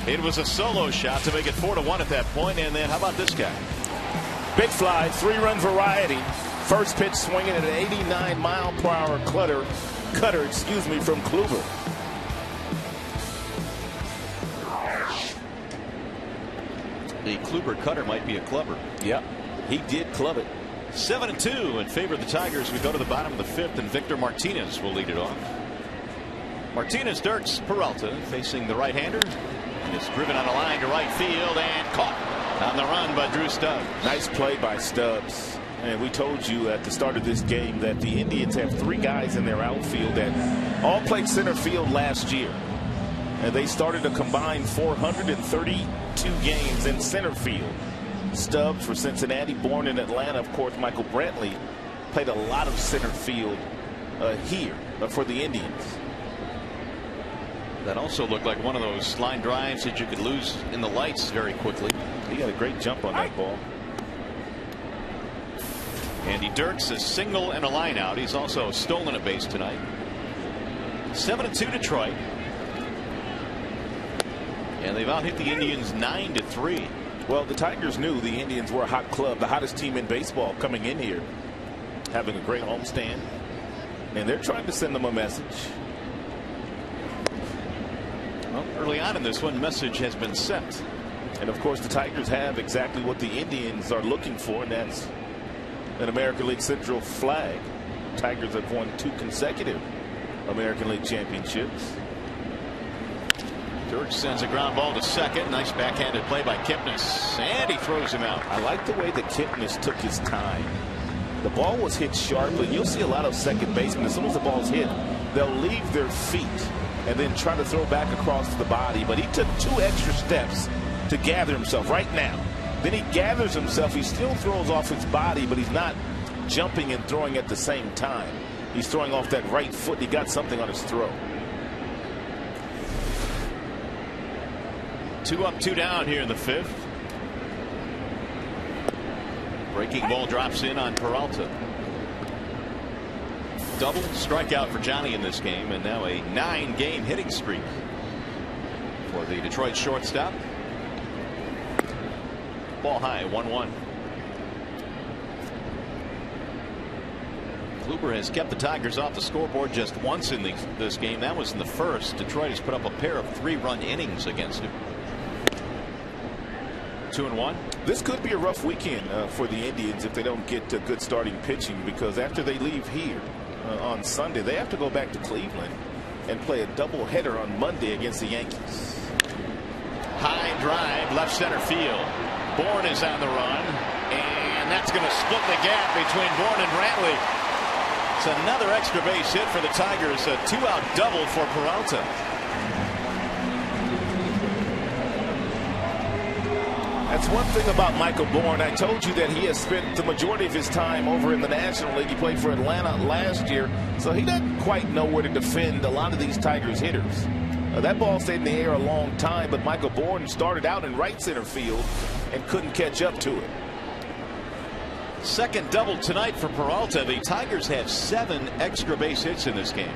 It was a solo shot to make it 4-1 at that point. And then how about this guy? Big fly, 3-run variety. First pitch swinging at an 89-mile-per-hour cutter, from Kluber. The Kluber cutter might be a clubber. Yep, he did club it. 7-2 in favor of the Tigers. We go to the bottom of the 5th, and Victor Martinez will lead it off. Martinez darts Peralta facing the right-hander. And is driven on a line to right field and caught on the run by Drew Stubbs. Nice play by Stubbs. And we told you at the start of this game that the Indians have 3 guys in their outfield that all played center field last year. And they started a combined 432 games in center field. Stubbs for Cincinnati, born in Atlanta. Of course, Michael Brantley played a lot of center field here for the Indians. That also looked like one of those line drives that you could lose in the lights very quickly. He got a great jump on that ball. Andy Dirks a single and a line out. He's also stolen a base tonight. 7-2 Detroit. And they've out hit the Indians 9-3. Well, the Tigers knew the Indians were a hot club, the hottest team in baseball coming in here, having a great homestand, and they're trying to send them a message. Well, early on in this one, message has been sent. And of course, the Tigers have exactly what the Indians are looking for, and that's an American League Central flag. Tigers have won 2 consecutive American League championships. Dirks sends a ground ball to second. Nice backhanded play by Kipnis, and he throws him out. I like the way that Kipnis took his time. The ball was hit sharply. You'll see a lot of second basemen, as soon as the ball's hit, they'll leave their feet and then try to throw back across the body. But he took 2 extra steps to gather himself right now. Then he gathers himself. He still throws off his body, but he's not jumping and throwing at the same time. He's throwing off that right foot. He got something on his throw. 2 up, 2 down here in the 5th. Breaking ball drops in on Peralta. Double strikeout for Johnny in this game, and now a 9-game hitting streak for the Detroit shortstop. Ball high, 1-1. Kluber has kept the Tigers off the scoreboard just once in this game. That was in the first. Detroit has put up a pair of 3-run innings against him. 2-1. This could be a rough weekend for the Indians if they don't get good starting pitching, because after they leave here on Sunday, they have to go back to Cleveland and play a doubleheader on Monday against the Yankees. High drive, left center field. Bourne is on the run, and that's going to split the gap between Bourne and Brantley. It's another extra base hit for the Tigers. A 2-out double for Peralta. That's one thing about Michael Bourne. I told you that he has spent the majority of his time over in the National League. He played for Atlanta last year, so he doesn't quite know where to defend a lot of these Tigers hitters. That ball stayed in the air a long time, but Michael Bourne started out in right center field and couldn't catch up to it. Second double tonight for Peralta. The Tigers have 7 extra base hits in this game.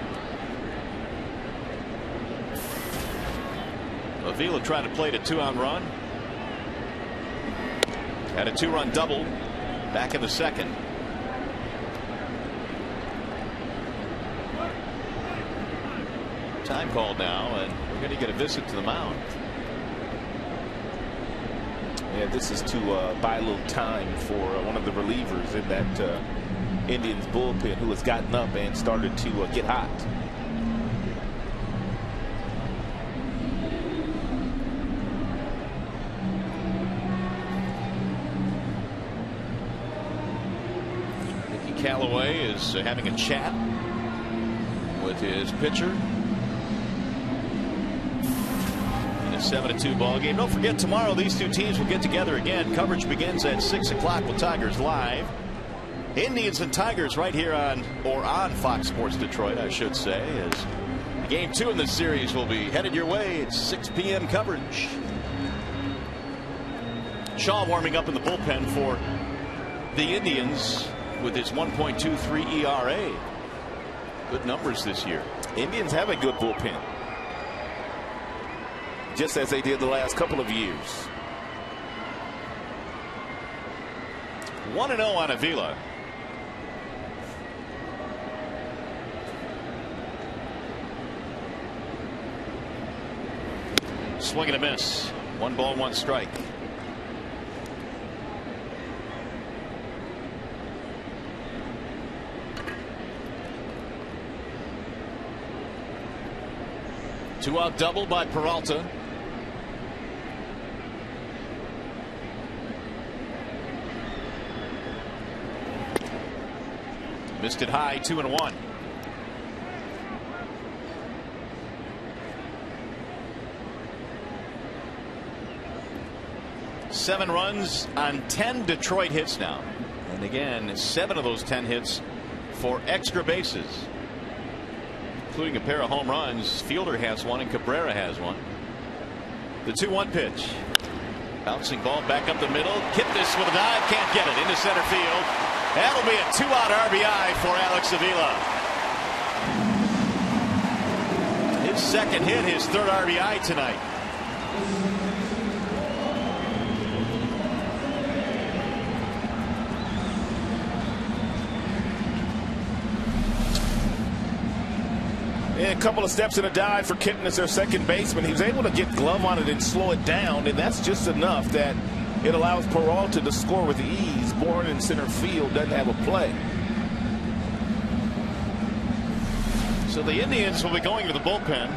Avila tried to play a 2-out run. Had a 2-run double back in the second. Time called now, and we're going to get a visit to the mound. Yeah, this is to buy a little time for one of the relievers in that Indians bullpen, who has gotten up and started to get hot. Callaway is having a chat with his pitcher in a 7-2 ball game. Don't forget, tomorrow these 2 teams will get together again. Coverage begins at 6 o'clock with Tigers Live. Indians and Tigers right here on Fox Sports Detroit, I should say, as game 2 in this series will be headed your way. It's 6 p.m. coverage. Shaw warming up in the bullpen for the Indians with his 1.23 ERA. Good numbers this year. Indians have a good bullpen, just as they did the last couple of years. 1-0 on Avila. Swing and a miss. 1 ball, 1 strike. Two-out double by Peralta. Missed it high, 2-1. Seven runs on 10 Detroit hits now. And again, 7 of those 10 hits for extra bases. including a pair of home runs. Fielder has one and Cabrera has one. The 2-1 pitch. Bouncing ball back up the middle. Kipnis with a dive. Can't get it into center field. That'll be a 2-out RBI for Alex Avila. His second hit, his third RBI tonight. A couple of steps in a dive for Kipnis, their second baseman. He was able to get glove on it and slow it down, and that's just enough that it allows Peralta to score with ease. Bourne in center field doesn't have a play. So the Indians will be going to the bullpen.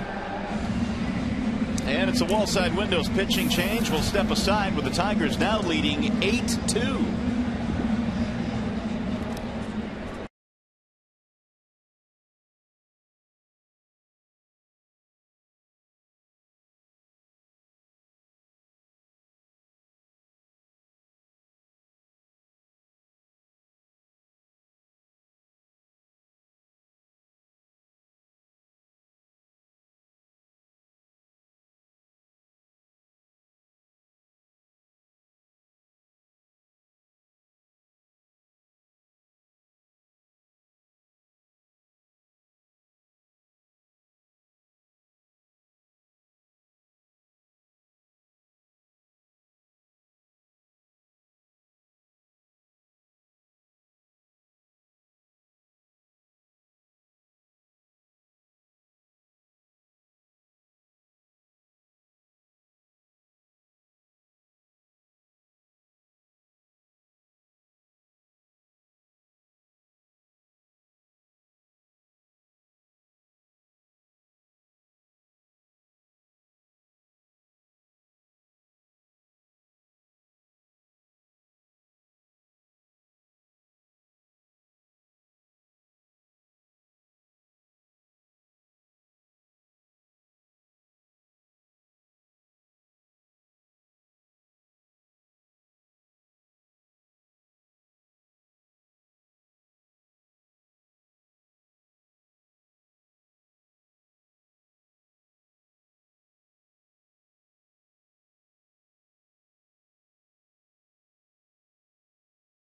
And it's a Wallside Windows pitching change. We'll step aside with the Tigers now leading 8-2.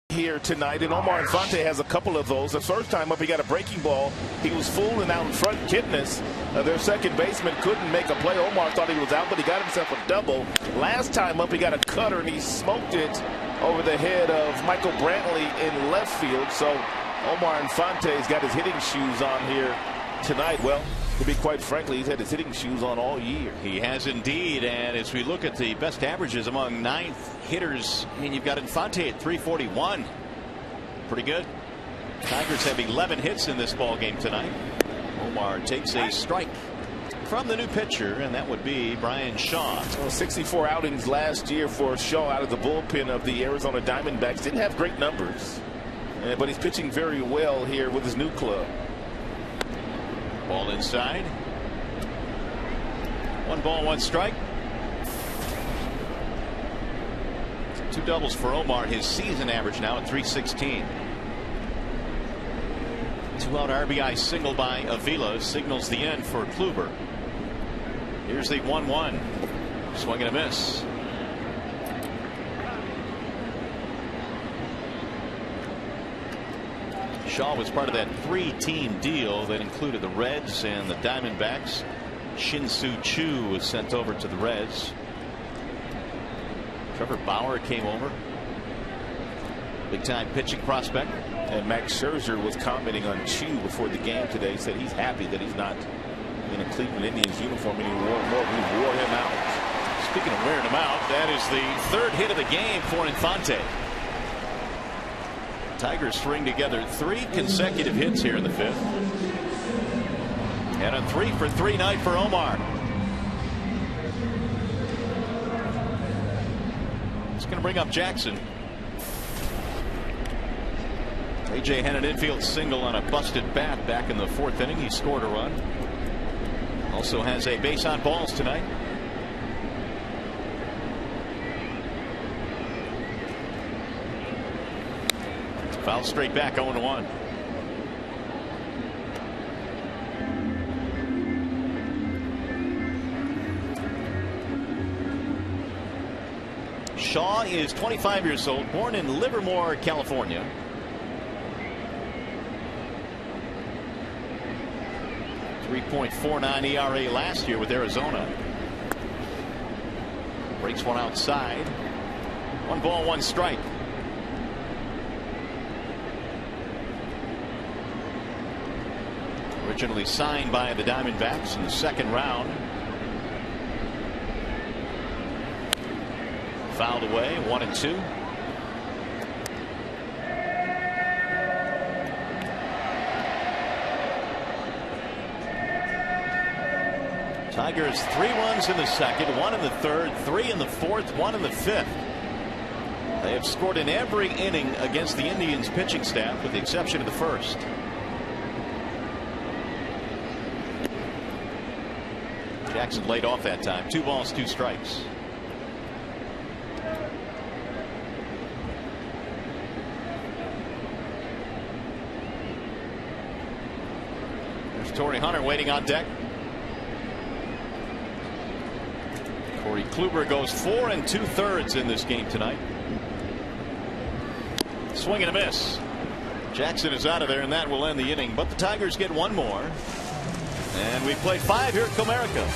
Here tonight, and Omar Infante has a couple of those. The first time up, he got a breaking ball. He was fooling out in front. Kipnis, their second baseman, couldn't make a play. Omar thought he was out, but he got himself a double. Last time up, he got a cutter, and he smoked it over the head of Michael Brantley in left field. So Omar Infante's got his hitting shoes on here tonight. Well, to be quite frankly, he's had his hitting shoes on all year. He has indeed. And as we look at the best averages among ninth hitters, and you've got Infante at 341. Pretty good. Tigers have 11 hits in this ball game tonight. Omar takes a strike from the new pitcher, and that would be Brian Shaw. 64 outings last year for Shaw out of the bullpen of the Arizona Diamondbacks. Didn't have great numbers, but he's pitching very well here with his new club. Ball inside. 1 ball, 1 strike. 2 doubles for Omar. His season average now at 316. 2-out RBI single by Avila signals the end for Kluber. Here's the 1-1. Swing and a miss. Shaw was part of that 3-team deal that included the Reds and the Diamondbacks. Shin-Soo Choo was sent over to the Reds. Trevor Bauer came over. Big time pitching prospect. And Max Scherzer was commenting on Choo before the game today. He said he's happy that he's not in a Cleveland Indians uniform anymore. He wore him out. Speaking of wearing him out, that is the 3rd hit of the game for Infante. Tigers string together 3 consecutive hits here in the 5th. And a 3-for-3 night for Omar. It's going to bring up Jackson. A.J. had an infield single on a busted bat back in the 4th inning. He scored a run. Also has a base on balls tonight. Foul straight back, 0-1. Shaw is 25 years old, born in Livermore, California. .49 ERA last year with Arizona. Breaks one outside. 1 ball, 1 strike. Originally signed by the Diamondbacks in the 2nd round. Fouled away, 1-2. Tigers 3 runs in the 2nd, 1 in the 3rd, 3 in the 4th, 1 in the 5th. They have scored in every inning against the Indians pitching staff with the exception of the 1st. Jackson laid off that time. 2 balls, 2 strikes. There's Torrey Hunter waiting on deck. Corey Kluber goes 4 2/3 in this game tonight. Swing and a miss. Jackson is out of there, and that will end the inning. But the Tigers get 1 more. And we played 5 here at Comerica.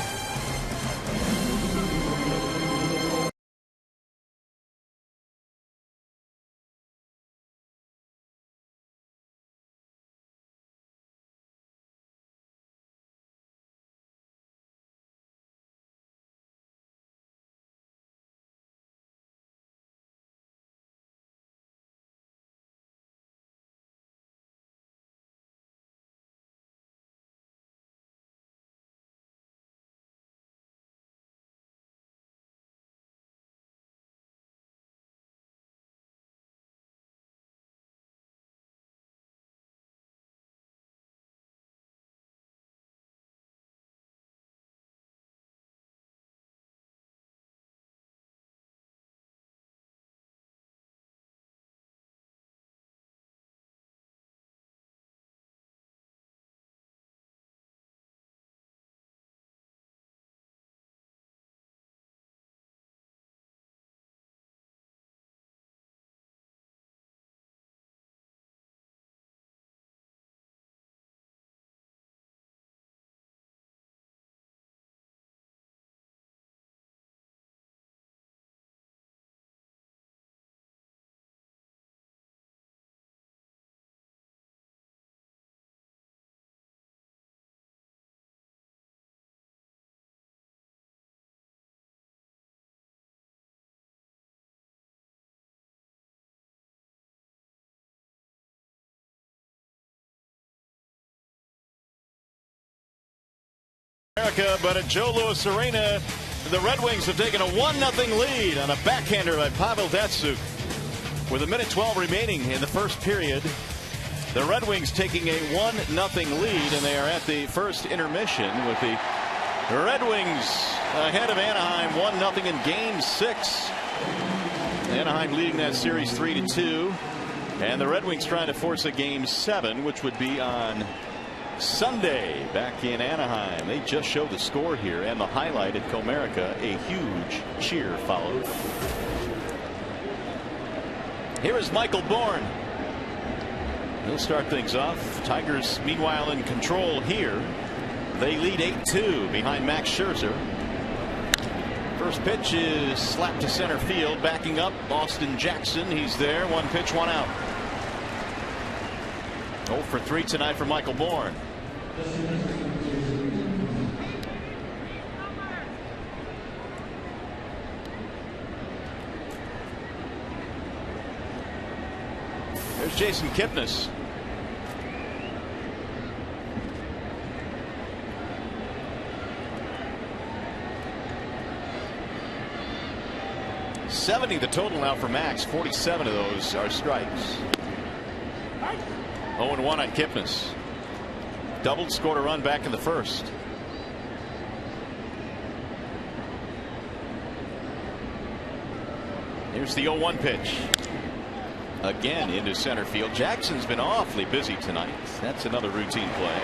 But at Joe Louis Arena, the Red Wings have taken a 1-0 lead on a backhander by Pavel Datsyuk. With 1:12 remaining in the first period, the Red Wings taking a 1-0 lead, and they are at the first intermission with the Red Wings ahead of Anaheim 1-0 in Game 6. Anaheim leading that series 3-2, and the Red Wings trying to force a Game 7, which would be on Sunday back in Anaheim. They just showed the score here and the highlight at Comerica. A huge cheer followed. Here is Michael Bourne. He'll start things off. Tigers meanwhile in control here. They lead 8-2 behind Max Scherzer. First pitch is slapped to center field. Backing up Austin Jackson. He's there. 1 pitch, 1 out. 0 for 3 tonight for Michael Bourne. There's Jason Kipnis. .70 the total now for Max. 47 of those are strikes. 0-1 on Kipnis. Doubled, scored a run back in the first. Here's the 0-1 pitch. Again into center field. Jackson's been awfully busy tonight. That's another routine play.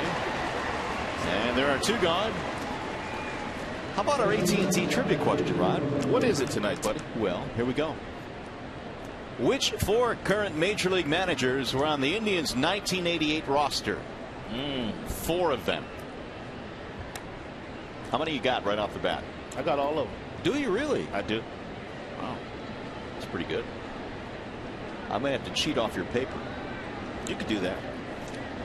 And there are 2 gone. How about our AT&T trivia question, Rod? What is it tonight, buddy? Well, here we go. Which 4 current Major League managers were on the Indians' 1988 roster? 4 of them. How many you got right off the bat? I got all of them. Do you really? I do. Wow. That's pretty good. I may have to cheat off your paper. You could do that.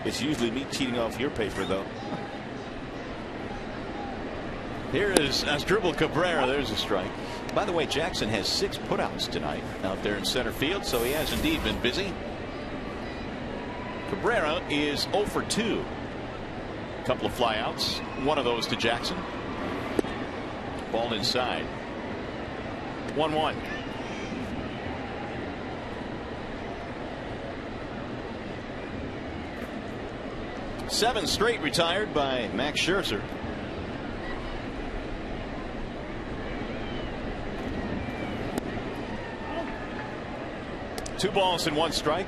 It's usually me cheating off your paper, though. Here is ASDRUBAL Cabrera. There's a strike. By the way, Jackson has 6 putouts tonight out there in center field, so he has indeed been busy. Cabrera is 0 for 2. A couple of flyouts. One of those to Jackson. Ball inside. 1-1. Seven straight retired by Max Scherzer. Two balls and 1 strike.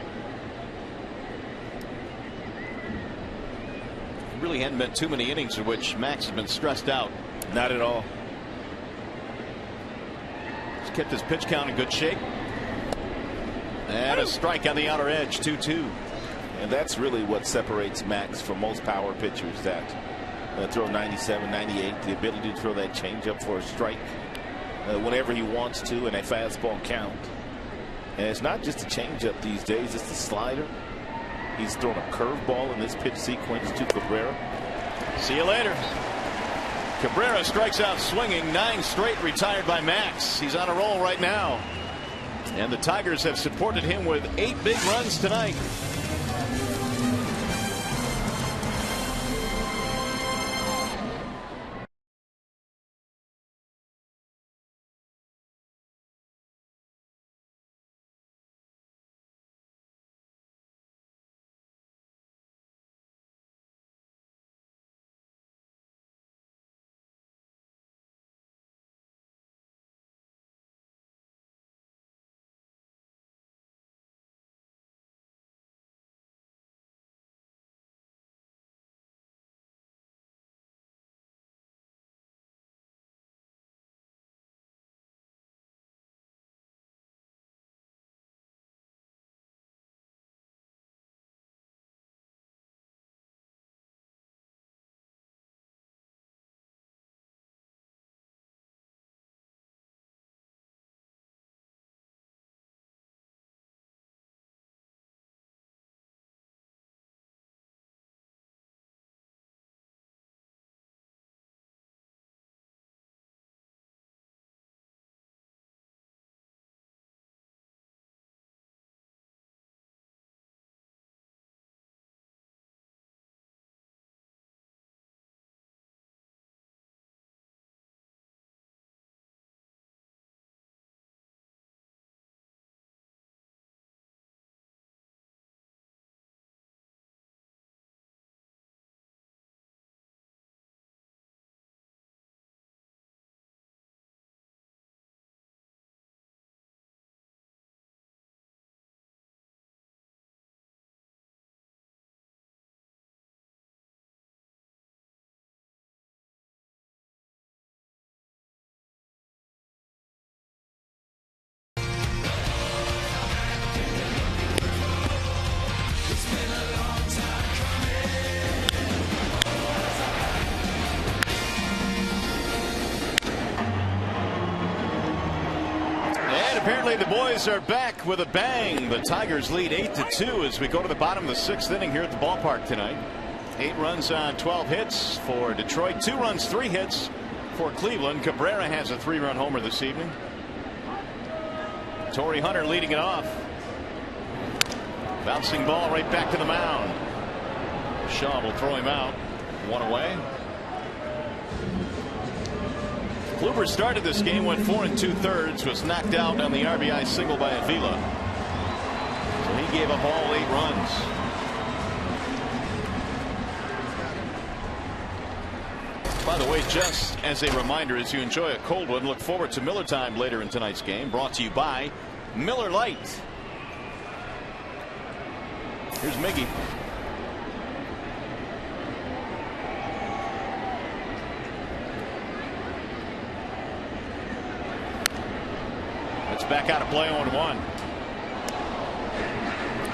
Really hadn't been too many innings in which Max has been stressed out. Not at all. He's kept his pitch count in good shape. And a strike on the outer edge, 2-2. And that's really what separates Max from most power pitchers, that throw 97, 98, the ability to throw that changeup for a strike whenever he wants to, and a fastball count. And it's not just a changeup these days, it's the slider. He's thrown a curveball in this pitch sequence to Cabrera. See you later. Cabrera strikes out swinging. 9 straight retired by Max. He's on a roll right now. And the Tigers have supported him with 8 big runs tonight. Apparently the boys are back with a bang. The Tigers lead 8-2 as we go to the bottom of the 6th inning here at the ballpark tonight. 8 runs on 12 hits for Detroit. 2 runs, 3 hits for Cleveland. Cabrera has a 3-run homer this evening. Torrey Hunter leading it off. Bouncing ball right back to the mound. Shaw will throw him out. 1 away. Kluber started this game, went 4 2/3, was knocked out on the RBI single by Avila. So he gave up all 8 runs. By the way, just as a reminder, as you enjoy a cold one, look forward to Miller Time later in tonight's game, brought to you by Miller Lite. Here's Miggy. It's back out of play 0-1.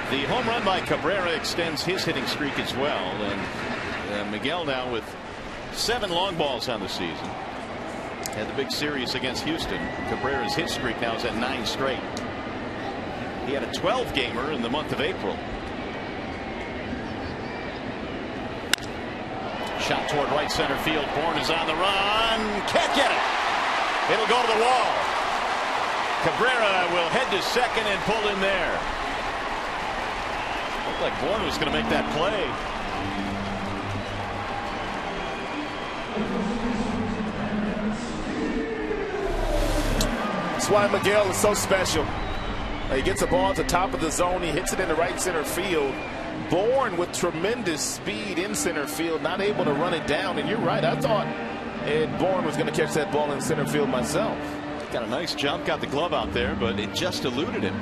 The home run by Cabrera extends his hitting streak as well. And Miguel now with 7 long balls on the season. Had the big series against Houston. Cabrera's hit streak now is at 9 straight. He had a 12-gamer in the month of April. Shot toward right center field. Bourne is on the run. Can't get it. It'll go to the wall. Cabrera will head to second and pull in there. Looked like Bourne was going to make that play. That's why Miguel is so special. He gets a ball at the top of the zone. He hits it in the right center field. Bourne with tremendous speed in center field, not able to run it down. And you're right, I thought Ed Bourne was going to catch that ball in center field myself. Got a nice jump, got the glove out there, but it just eluded him.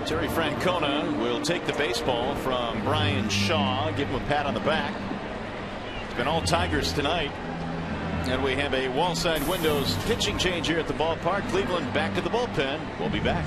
Terry Francona will take the baseball from Brian Shaw, give him a pat on the back. It's been all Tigers tonight. And we have a wall side windows pitching change here at the ballpark. Cleveland back to the bullpen. We'll be back.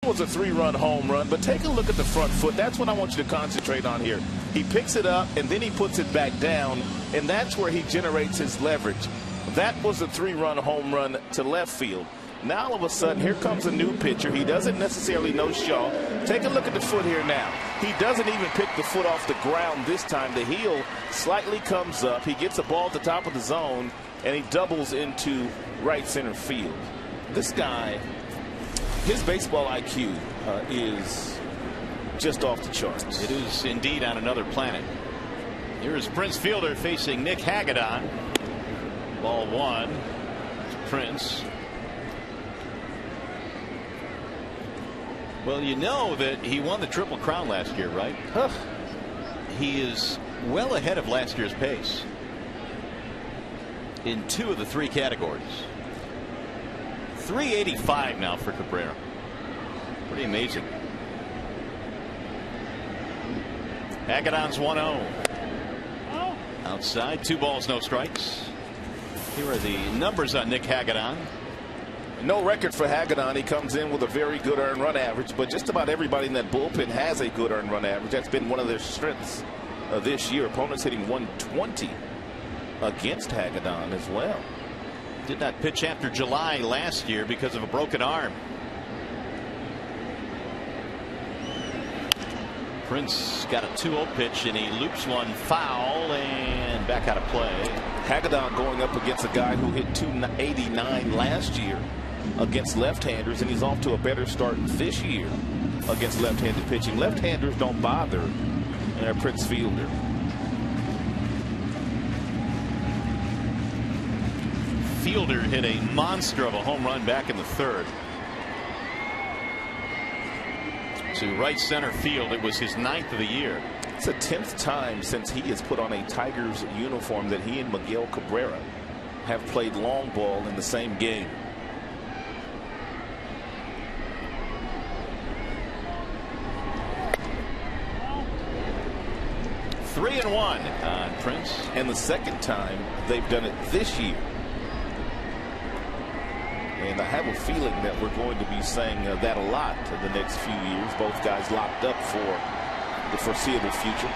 Was a 3-run home run, but take a look at the front foot. That's what I want you to concentrate on here. He picks it up and then he puts it back down, and that's where he generates his leverage. That was a 3-run home run to left field. Now all of a sudden here comes a new pitcher. He doesn't necessarily know Shaw. Take a look at the foot here now. He doesn't even pick the foot off the ground this time. The heel slightly comes up. He gets a ball at the top of the zone and he doubles into right center field. This guy, his baseball IQ is just off the charts. It is indeed on another planet. Here is Prince Fielder facing Nick Hagedorn. Ball 1. Prince. Well, you know that he won the Triple Crown last year, right? Huh. He is well ahead of last year's pace in 2 of the 3 categories. 385 now for Cabrera. Pretty amazing. Hagedorn's 1-0. Outside, 2 balls, no strikes. Here are the numbers on Nick Hagedorn. No record for Hagedorn. He comes in with a very good earned run average, but just about everybody in that bullpen has a good earned run average. That's been one of their strengths this year. Opponents hitting 120 against Hagedorn as well. Did not pitch after July last year because of a broken arm. Prince got a 2-0 pitch and he loops one foul and back out of play. Hagedorn going up against a guy who hit 289 last year against left-handers, and he's off to a better start this year against left-handed pitching. Left-handers don't bother Prince Fielder. Fielder hit a monster of a home run back in the third to right center field. It was his 9th of the year. It's the 10th time since he has put on a Tigers uniform that he and Miguel Cabrera have played long ball in the same game. Three and one on Prince. And the second time they've done it this year. And I have a feeling that we're going to be saying that a lot in the next few years. Both guys locked up for the foreseeable future.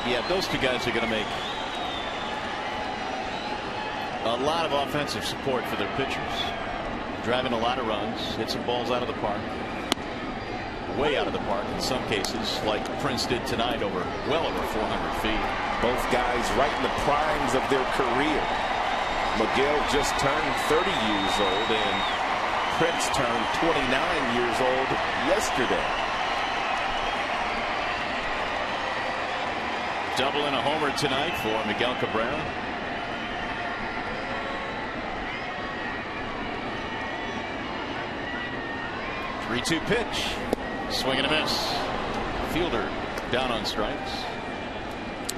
Yeah, those two guys are going to make a lot of offensive support for their pitchers. Driving a lot of runs, hit some balls out of the park. Way out of the park in some cases, like Prince did tonight, well over 400 feet. Both guys right in the primes of their career. Miguel just turned 30 years old, and Prince turned 29 years old yesterday. Double and a homer tonight for Miguel Cabrera. Three-two pitch. Swing and a miss. Fielder down on strikes.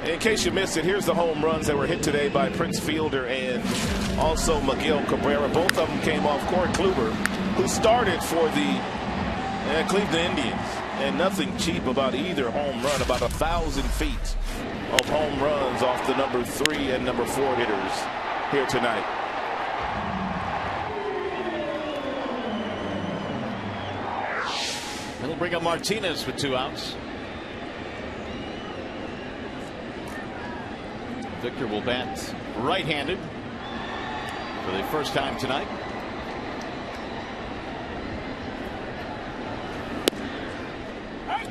In case you missed it, here's the home runs that were hit today by Prince Fielder and also Miguel Cabrera. Both of them came off Corey Kluber, who started for the Cleveland Indians. And nothing cheap about either home run. About 1,000 feet of home runs off the number 3 and number 4 hitters here tonight. It'll bring up Martinez with 2 outs. Victor will bat right-handed for the first time tonight.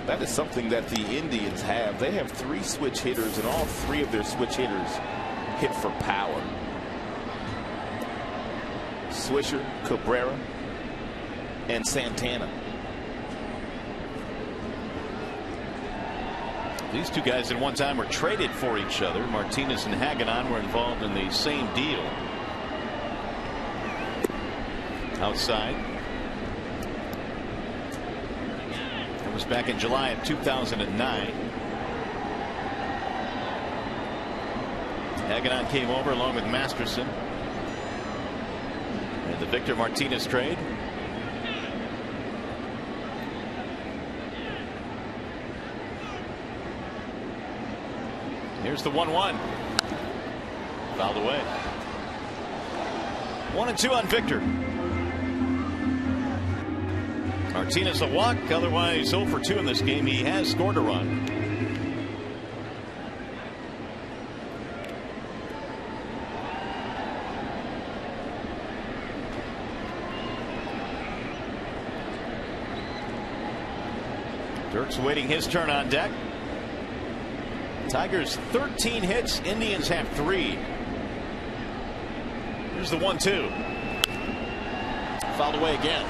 That is something that the Indians have. They have 3 switch hitters, and all 3 of their switch hitters hit for power. Swisher, Cabrera, and Santana. These two guys at one time were traded for each other. Martinez and Hagedorn were involved in the same deal. Outside. That was back in July of 2009. Hagedorn came over along with Masterson. And the Victor Martinez trade. Here's the 1-1. Fouled away. 1-2 on Victor. Martinez a walk, otherwise 0 for 2 in this game. He has scored a run. Dirk's waiting his turn on deck. Tigers 13 hits, Indians have 3. Here's the 1-2. Fouled away again.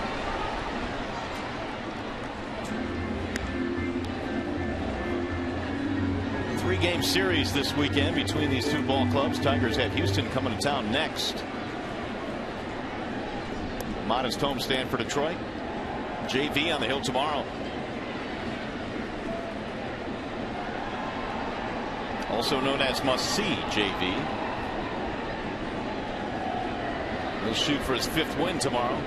Three-game series this weekend between these two ball clubs. Tigers have Houston coming to town next. Modest homestand for Detroit. JV on the hill tomorrow. Also known as must-see JV. He'll shoot for his 5th win tomorrow.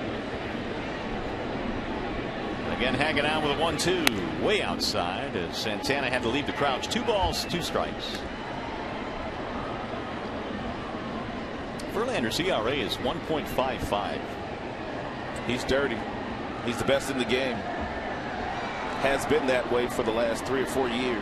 Again, hanging out with a 1-2 way outside as Santana had to leave the crouch. 2 balls, 2 strikes. Verlander's ERA is 1.55. He's dirty. He's the best in the game. Has been that way for the last 3 or 4 years.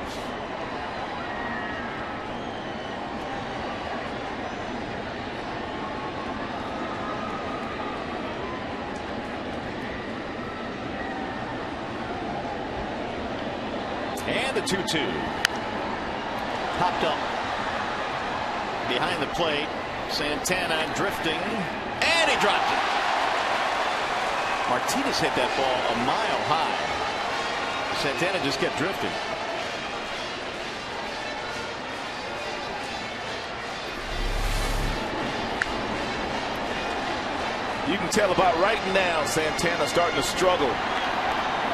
And the 2-2. Popped up behind the plate. Santana drifting, and he dropped it. Martinez hit that ball a mile high. Santana just kept drifting. You can tell about right now Santana starting to struggle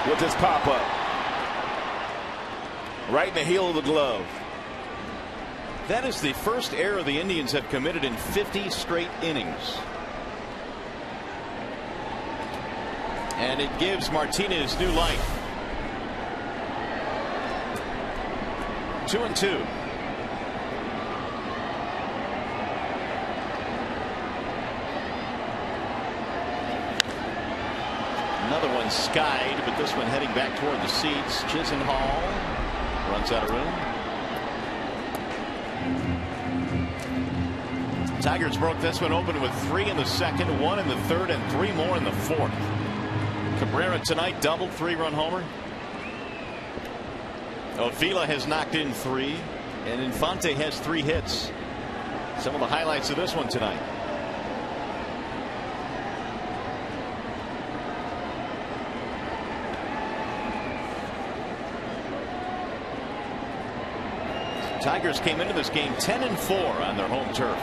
with this pop-up. Right in the heel of the glove. That is the first error the Indians have committed in 50 straight innings. And it gives Martinez new life. 2-2. Another one skied, but this one heading back toward the seats. Chisenhall runs out of room. Tigers broke this one open with 3 in the second, 1 in the third, and 3 more in the fourth. Cabrera tonight doubled, 3-run homer. Avila has knocked in 3, and Infante has 3 hits. Some of the highlights of this one tonight. Tigers came into this game 10-4 on their home turf.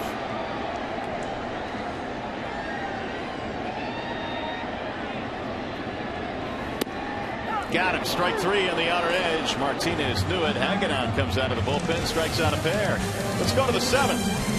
Got him. Strike 3 on the outer edge. Martinez knew it. Hagedorn comes out of the bullpen, strikes out a pair. Let's go to the 7th.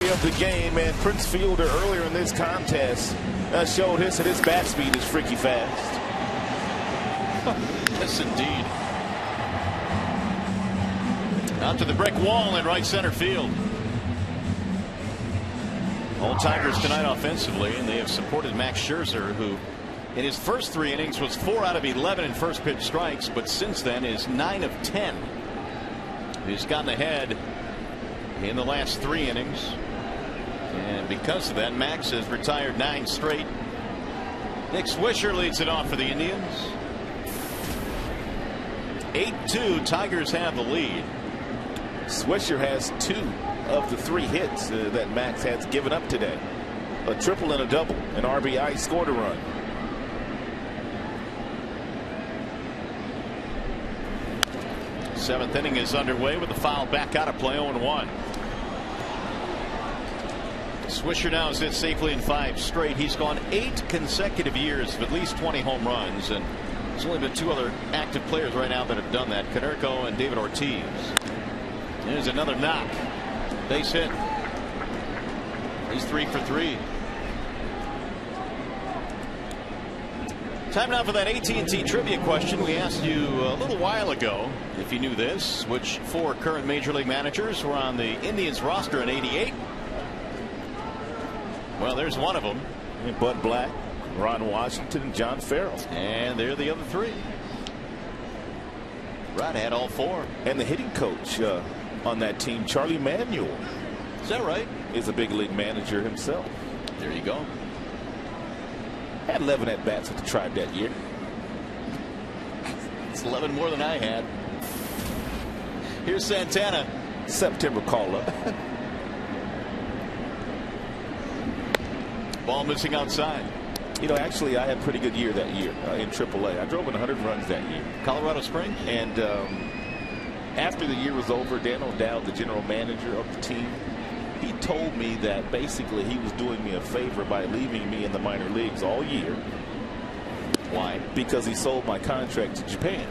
Of the game, and Prince Fielder earlier in this contest showed his bat speed is freaky fast. Yes, indeed. Out to the brick wall in right center field. All Tigers tonight offensively, and they have supported Max Scherzer, who in his first 3 innings was 4 out of 11 in first pitch strikes, but since then is 9 of 10. He's gotten ahead in the last 3 innings. And because of that, Max has retired 9 straight. Nick Swisher leads it off for the Indians. 8-2. Tigers have the lead. Swisher has 2 of the 3 hits that Max has given up today. A triple and a double. An RBI, scored a run. Seventh inning is underway with the foul back out of play. 0-1. Swisher now has hit safely in 5 straight. He's gone 8 consecutive years of at least 20 home runs, and there's only been 2 other active players right now that have done that, Konerko and David Ortiz. There's another knock. Base hit. He's 3 for 3. Time now for that AT&T trivia question we asked you a little while ago. If you knew this, which 4 current Major League managers were on the Indians roster in '88? Well, there's one of them. Bud Black, Ron Washington, and John Farrell. And they're the other 3. Rod had all 4. And the hitting coach on that team, Charlie Manuel. Is that right? Is a big league manager himself. There you go. Had 11 at-bats with the Tribe that year. It's 11 more than I had. Here's Santana. September call-up. Ball missing outside. You know, actually, I had a pretty good year that year in AAA. I drove in 100 runs that year. Colorado Springs. And after the year was over, Dan O'Dowd, the general manager of the team, he told me that basically he was doing me a favor by leaving me in the minor leagues all year. Why? Because he sold my contract to Japan.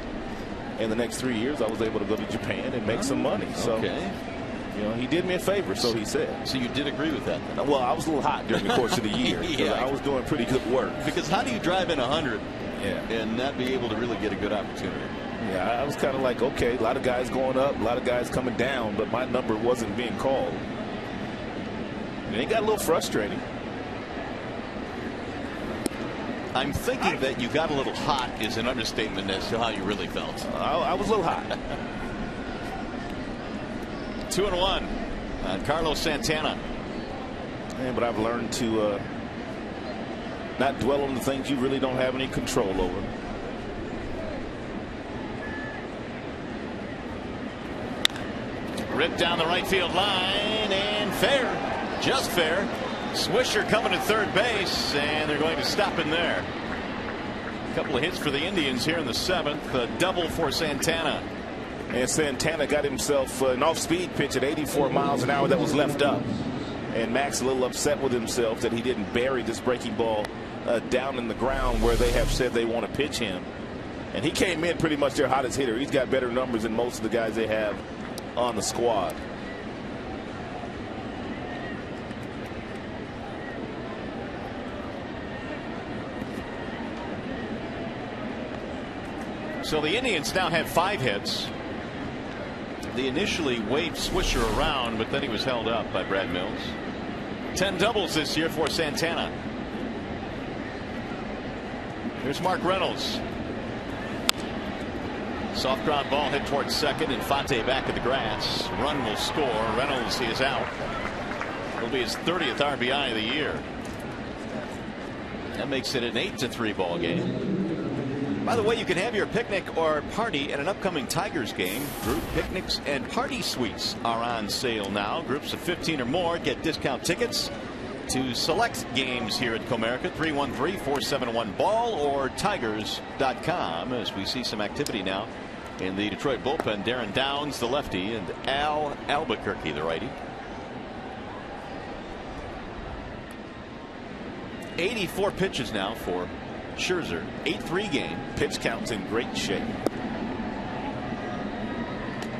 In the next 3 years, I was able to go to Japan and make some money. So, you know, he did me a favor, so he said. So you did agree with that then? Well, I was a little hot during the course of the year. Yeah. I was doing pretty good work. Because how do you drive in 100 yeah. and not be able to really get a good opportunity? Yeah, I was kind of like, okay, a lot of guys going up, a lot of guys coming down, but my number wasn't being called. And it got a little frustrating. I'm thinking that you got a little hot is an understatement as to how you really felt. I was a little hot. 2-1. Carlos Santana. Yeah, but I've learned to not dwell on the things you really don't have any control over. Ripped down the right field line and fair. Just fair. Swisher coming to third base, and they're going to stop him there. A couple of hits for the Indians here in the 7th. A double for Santana. And Santana got himself an off-speed pitch at 84 miles an hour that was left up. And Max a little upset with himself that he didn't bury this breaking ball down in the ground where they have said they want to pitch him. And he came in pretty much their hottest hitter. He's got better numbers than most of the guys they have on the squad. So the Indians now have 5 hits. They initially waved Swisher around, but then he was held up by Brad Mills. 10 doubles this year for Santana. Here's Mark Reynolds. Soft ground ball hit towards second, and Infante back at the grass. Run will score. Reynolds is out. It'll be his 30th RBI of the year. That makes it an 8-3 ball game. By the way, you can have your picnic or party at an upcoming Tigers game. Group picnics and party suites are on sale now. Groups of 15 or more get discount tickets to select games here at Comerica. 313-471-BALL or Tigers.com, as we see some activity now in the Detroit bullpen. Darren Downs, the lefty, and Al Albuquerque, the righty. 84 pitches now for Scherzer. 8-3 game. Pitch count's in great shape.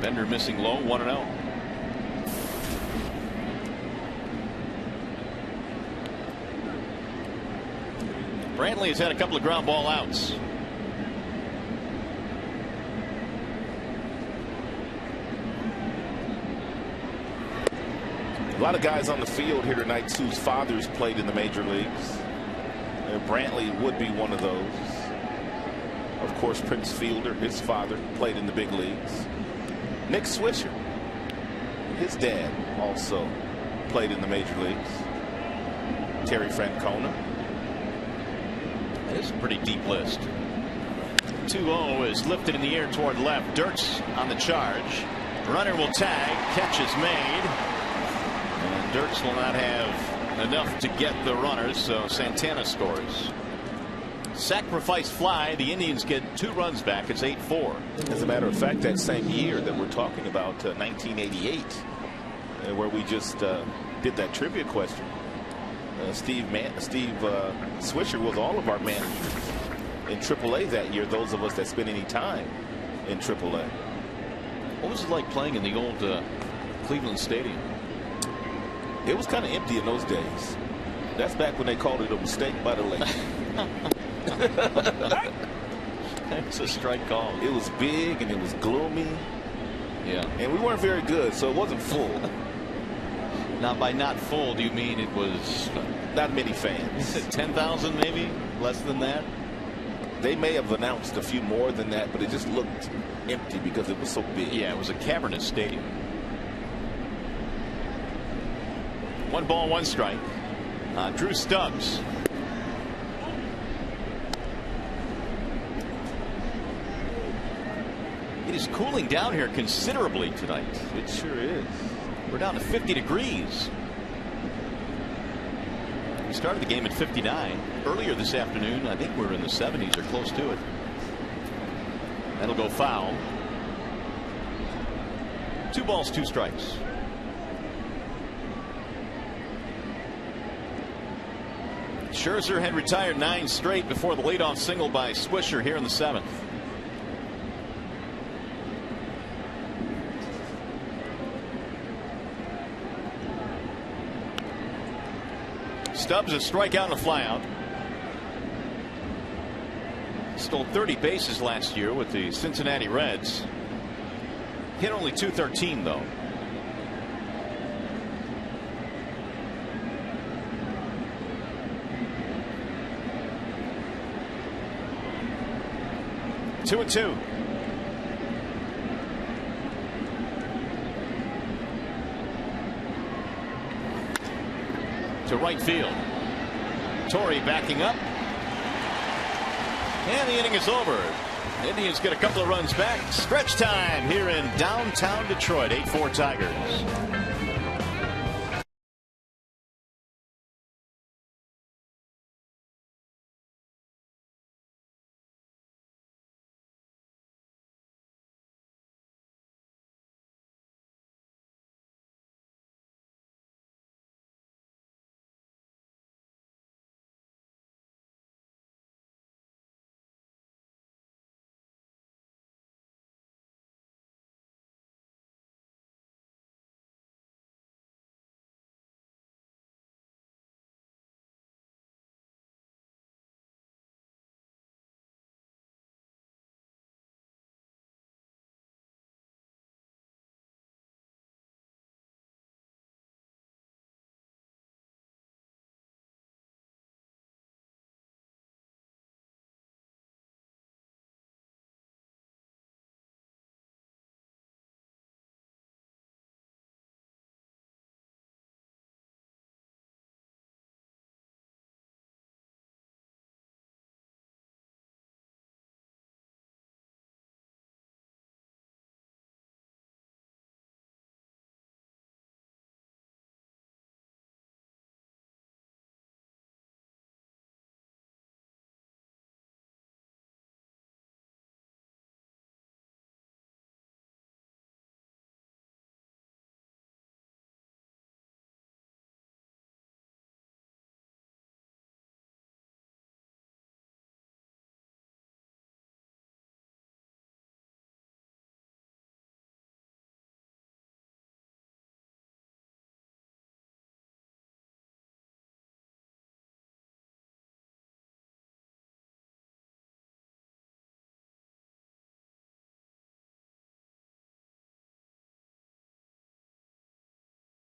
Bender missing low, 1-0. Brantley has had a couple of ground ball outs. A lot of guys on the field here tonight whose fathers played in the major leagues. Brantley would be one of those. Of course, Prince Fielder, his father, played in the big leagues. Nick Swisher, his dad, also played in the major leagues. Terry Francona. That is a pretty deep list. 2-0 is lifted in the air toward left. Dirks on the charge. Runner will tag. Catch is made. And Dirks will not have enough to get the runners, so Santana scores. Sacrifice fly. The Indians get 2 runs back. It's 8-4. As a matter of fact, that same year that we're talking about, 1988, where we just did that trivia question, Steve Swisher was all of our managers in AAA that year, those of us that spent any time in AAA. What was it like playing in the old Cleveland Stadium? It was kind of empty in those days. That's back when they called it a mistake by the lake. It's a strike call. It was big and it was gloomy. Yeah. And we weren't very good, so it wasn't full. Now, by not full, do you mean it was not many fans? 10,000 maybe? Less than that? They may have announced a few more than that, but it just looked empty because it was so big. Yeah, it was a cavernous stadium. 1 ball, 1 strike. Drew Stubbs. It is cooling down here considerably tonight. It sure is. We're down to 50 degrees. We started the game at 59. Earlier this afternoon, I think we're in the 70s or close to it. That'll go foul. 2 balls, 2 strikes. Scherzer had retired 9 straight before the leadoff single by Swisher here in the 7th. Stubbs a strikeout and a flyout. Stole 30 bases last year with the Cincinnati Reds. Hit only .213 though. Two and 2. To right field. Torrey backing up. And the inning is over. The Indians get a couple of runs back. Stretch time here in downtown Detroit. 8-4 Tigers.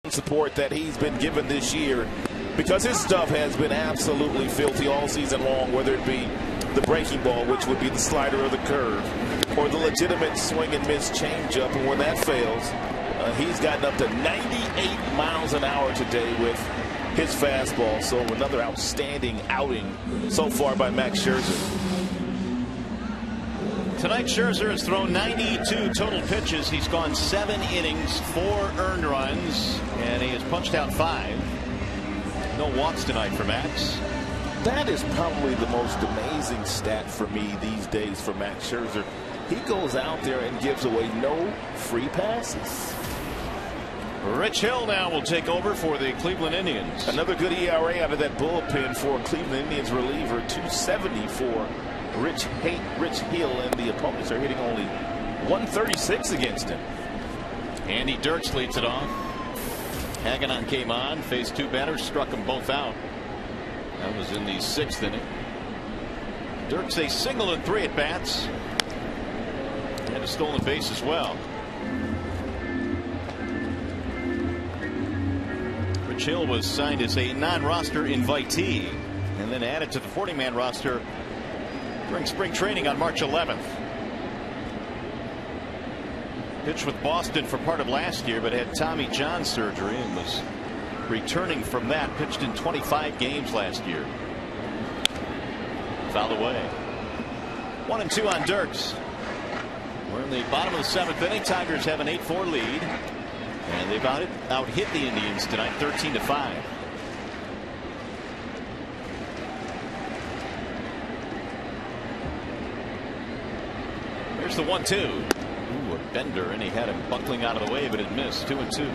Support that he's been given this year, because his stuff has been absolutely filthy all season long, whether it be the breaking ball, which would be the slider or the curve, or the legitimate swing and miss changeup. And when that fails, he's gotten up to 98 miles an hour today with his fastball. So another outstanding outing so far by Max Scherzer. Tonight, Scherzer has thrown 92 total pitches. He's gone 7 innings, 4 earned runs, and he has punched out 5. No walks tonight for Max. That is probably the most amazing stat for me these days for Max Scherzer. He goes out there and gives away no free passes. Rich Hill now will take over for the Cleveland Indians. Another good ERA out of that bullpen for Cleveland Indians reliever. 270 for Rich Hill, and the opponents are hitting only 136 against him. Andy Dirks leads it off. Hagedorn came on, faced 2 batters, struck them both out. That was in the 6th inning. Dirks a single and 3 at bats, and a stolen base as well. Rich Hill was signed as a non-roster invitee and then added to the 40-man roster during spring training on March 11th. Pitched with Boston for part of last year, but had Tommy John surgery and was returning from that. Pitched in 25 games last year. Fouled away. 1-2 on Dirks. We're in the bottom of the 7th inning. Tigers have an 8-4 lead, and they've out-hit the Indians tonight 13-5. Here's the 1-2. Ooh, a bender, and he had him buckling out of the way, but it missed. 2-2.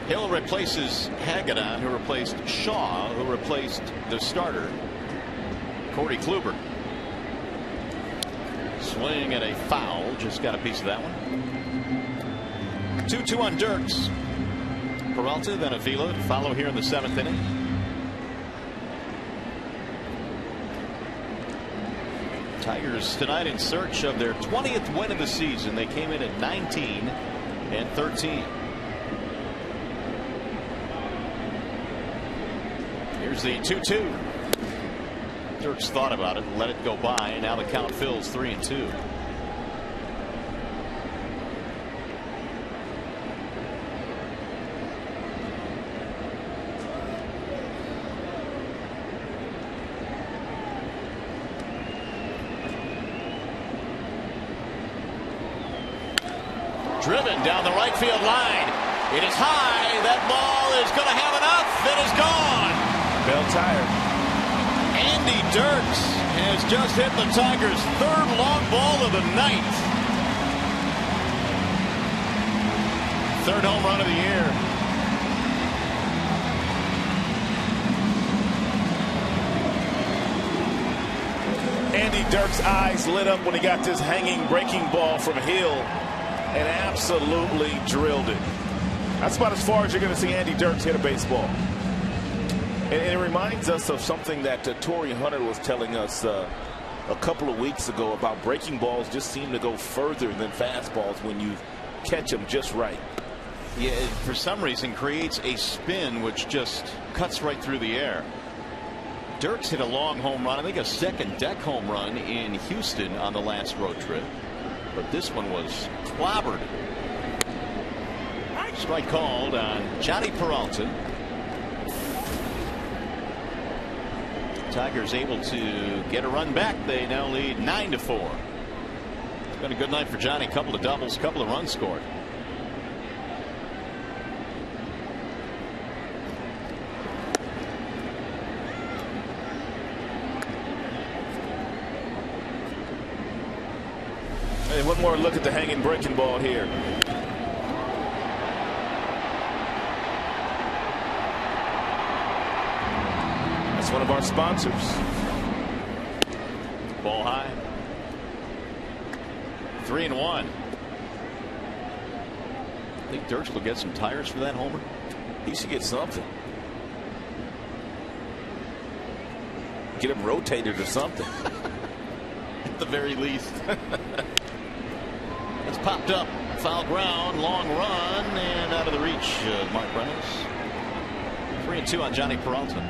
Hill replaces Hagedon, who replaced Shaw, who replaced the starter, Corey Kluber. Swing and a foul. Just got a piece of that one. 2-2 on Dirks. Peralta, then Avila to follow here in the 7th inning. Tigers tonight in search of their 20th win of the season. They came in at 19-13. Here's the 2-2. Dirks thought about it, let it go by, and now the count fills 3-2. Driven down the right field line. It is high. That ball is going to have enough. It is gone. Bell tired. Andy Dirks has just hit the Tigers' 3rd long ball of the night. 3rd home run of the year. Andy Dirks' eyes lit up when he got this hanging breaking ball from Hill and absolutely drilled it. That's about as far as you're going to see Andy Dirks hit a baseball. And it reminds us of something that Torrey Hunter was telling us a couple of weeks ago about breaking balls just seem to go further than fastballs when you catch them just right. Yeah, it, for some reason creates a spin which just cuts right through the air. Dirks hit a long home run, I think a 2nd deck home run in Houston on the last road trip. But this one was clobbered. Strike called on Johnny Peralta. Tigers able to get a run back. They now lead 9-4. It's been a good night for Johnny. Couple of doubles, couple of runs scored. Hey, one more look at the hanging breaking ball here. One of our sponsors. Ball high. 3-1. I think Dirks will get some tires for that homer. He should get something. Get him rotated or something. At the very least. It's popped up. Foul ground. Long run. And out of the reach of Mark Reynolds. 3-2 on Johnny Peralta.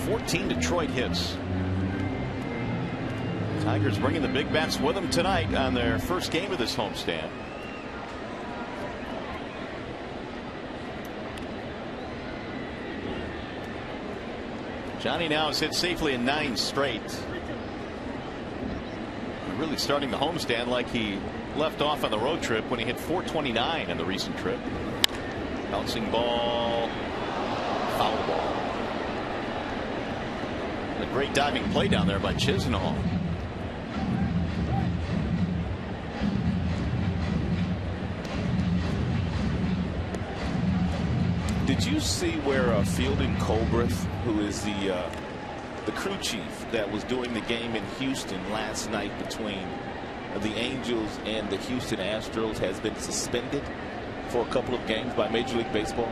14 Detroit hits. Tigers bringing the big bats with them tonight on their first game of this homestand. Johnny now has hit safely in 9 straight. Really starting the homestand like he left off on the road trip when he hit 429 in the recent trip. Bouncing ball. Foul ball. A great diving play down there by Chisenhall. Did you see where Fielding Colbreth, who is the crew chief that was doing the game in Houston last night between the Angels and the Houston Astros, has been suspended for a couple of games by Major League Baseball?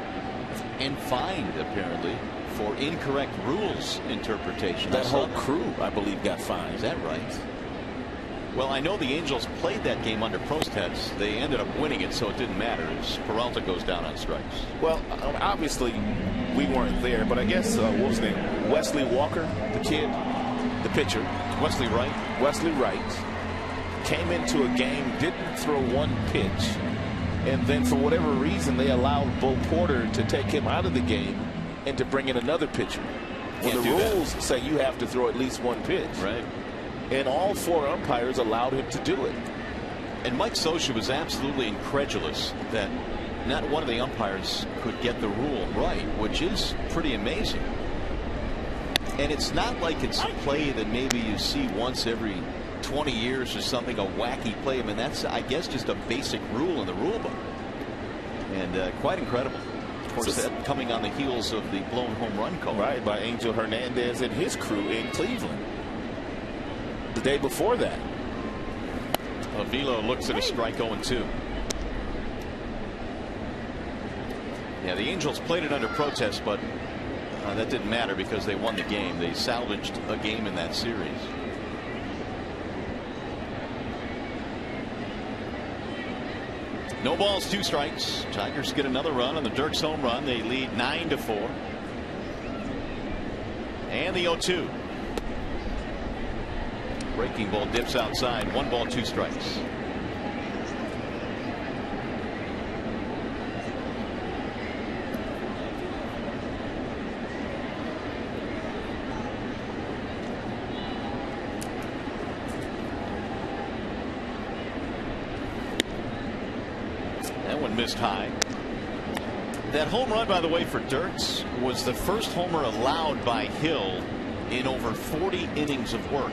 And fined, apparently, for incorrect rules interpretation. That whole crew, I believe, got fined. Is that right? Well, I know the Angels played that game under protest. They ended up winning it, so it didn't matter as Peralta goes down on strikes. Well, obviously, we weren't there, but I guess, what was his name? Wesley Walker, the kid, the pitcher. Wesley Wright. Wesley Wright came into a game, didn't throw one pitch, and then for whatever reason, they allowed Bo Porter to take him out of the game and to bring in another pitcher. Well, the rules say you have to throw at least one pitch. Right. and all 4 umpires allowed him to do it. And Mike Scioscia was absolutely incredulous that not one of the umpires could get the rule right, which is pretty amazing. And it's not like it's a play that maybe you see once every 20 years or something, a wacky play. I mean, that's, I guess, just a basic rule in the rule book. And quite incredible. Of course, that coming on the heels of the blown home run call. Right, by Angel Hernandez and his crew in Cleveland the day before that. Avila looks at a strike 0-2. Yeah, the Angels played it under protest, but that didn't matter because they won the game. They salvaged a game in that series. No balls, 2 strikes. Tigers get another run on the Dirks home run. They lead 9-4. And the 0-2. Breaking ball dips outside. 1 ball, 2 strikes. That one missed high. That home run, by the way, for Dirks was the first homer allowed by Hill in over 40 innings of work.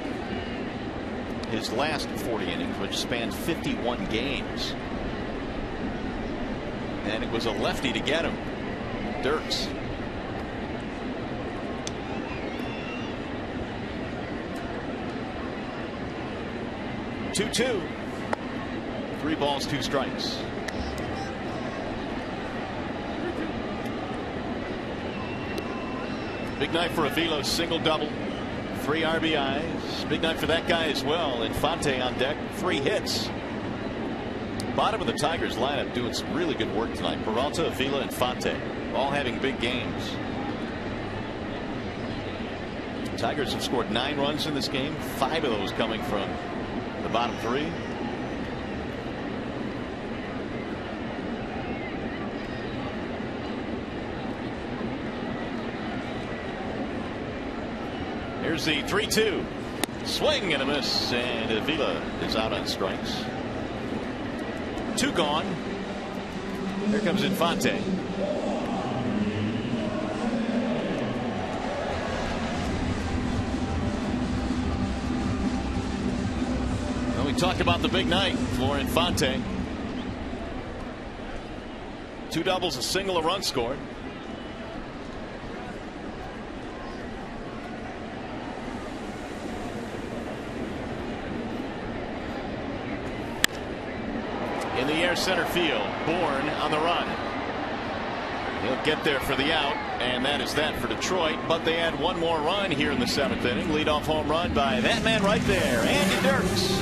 His last 40 innings, which spanned 51 games. And it was a lefty to get him. Dirks. Two. 3 balls, 2 strikes. Big night for Avila, single double, 3 RBIs. Big night for that guy as well. Infante on deck, 3 hits. Bottom of the Tigers lineup doing some really good work tonight. Peralta, Avila, Infante all having big games. Tigers have scored 9 runs in this game, 5 of those coming from the bottom 3. Here's the 3-2. Swing and a miss, and Avila is out on strikes. 2 gone. Here comes Infante. Well, we talked about the big night for Infante. 2 doubles, a single, a run scored. In the air center field, Bourne on the run. He'll get there for the out, and that is that for Detroit. But they add 1 more run here in the 7th inning. Leadoff home run by that man right there, Andy Dirks.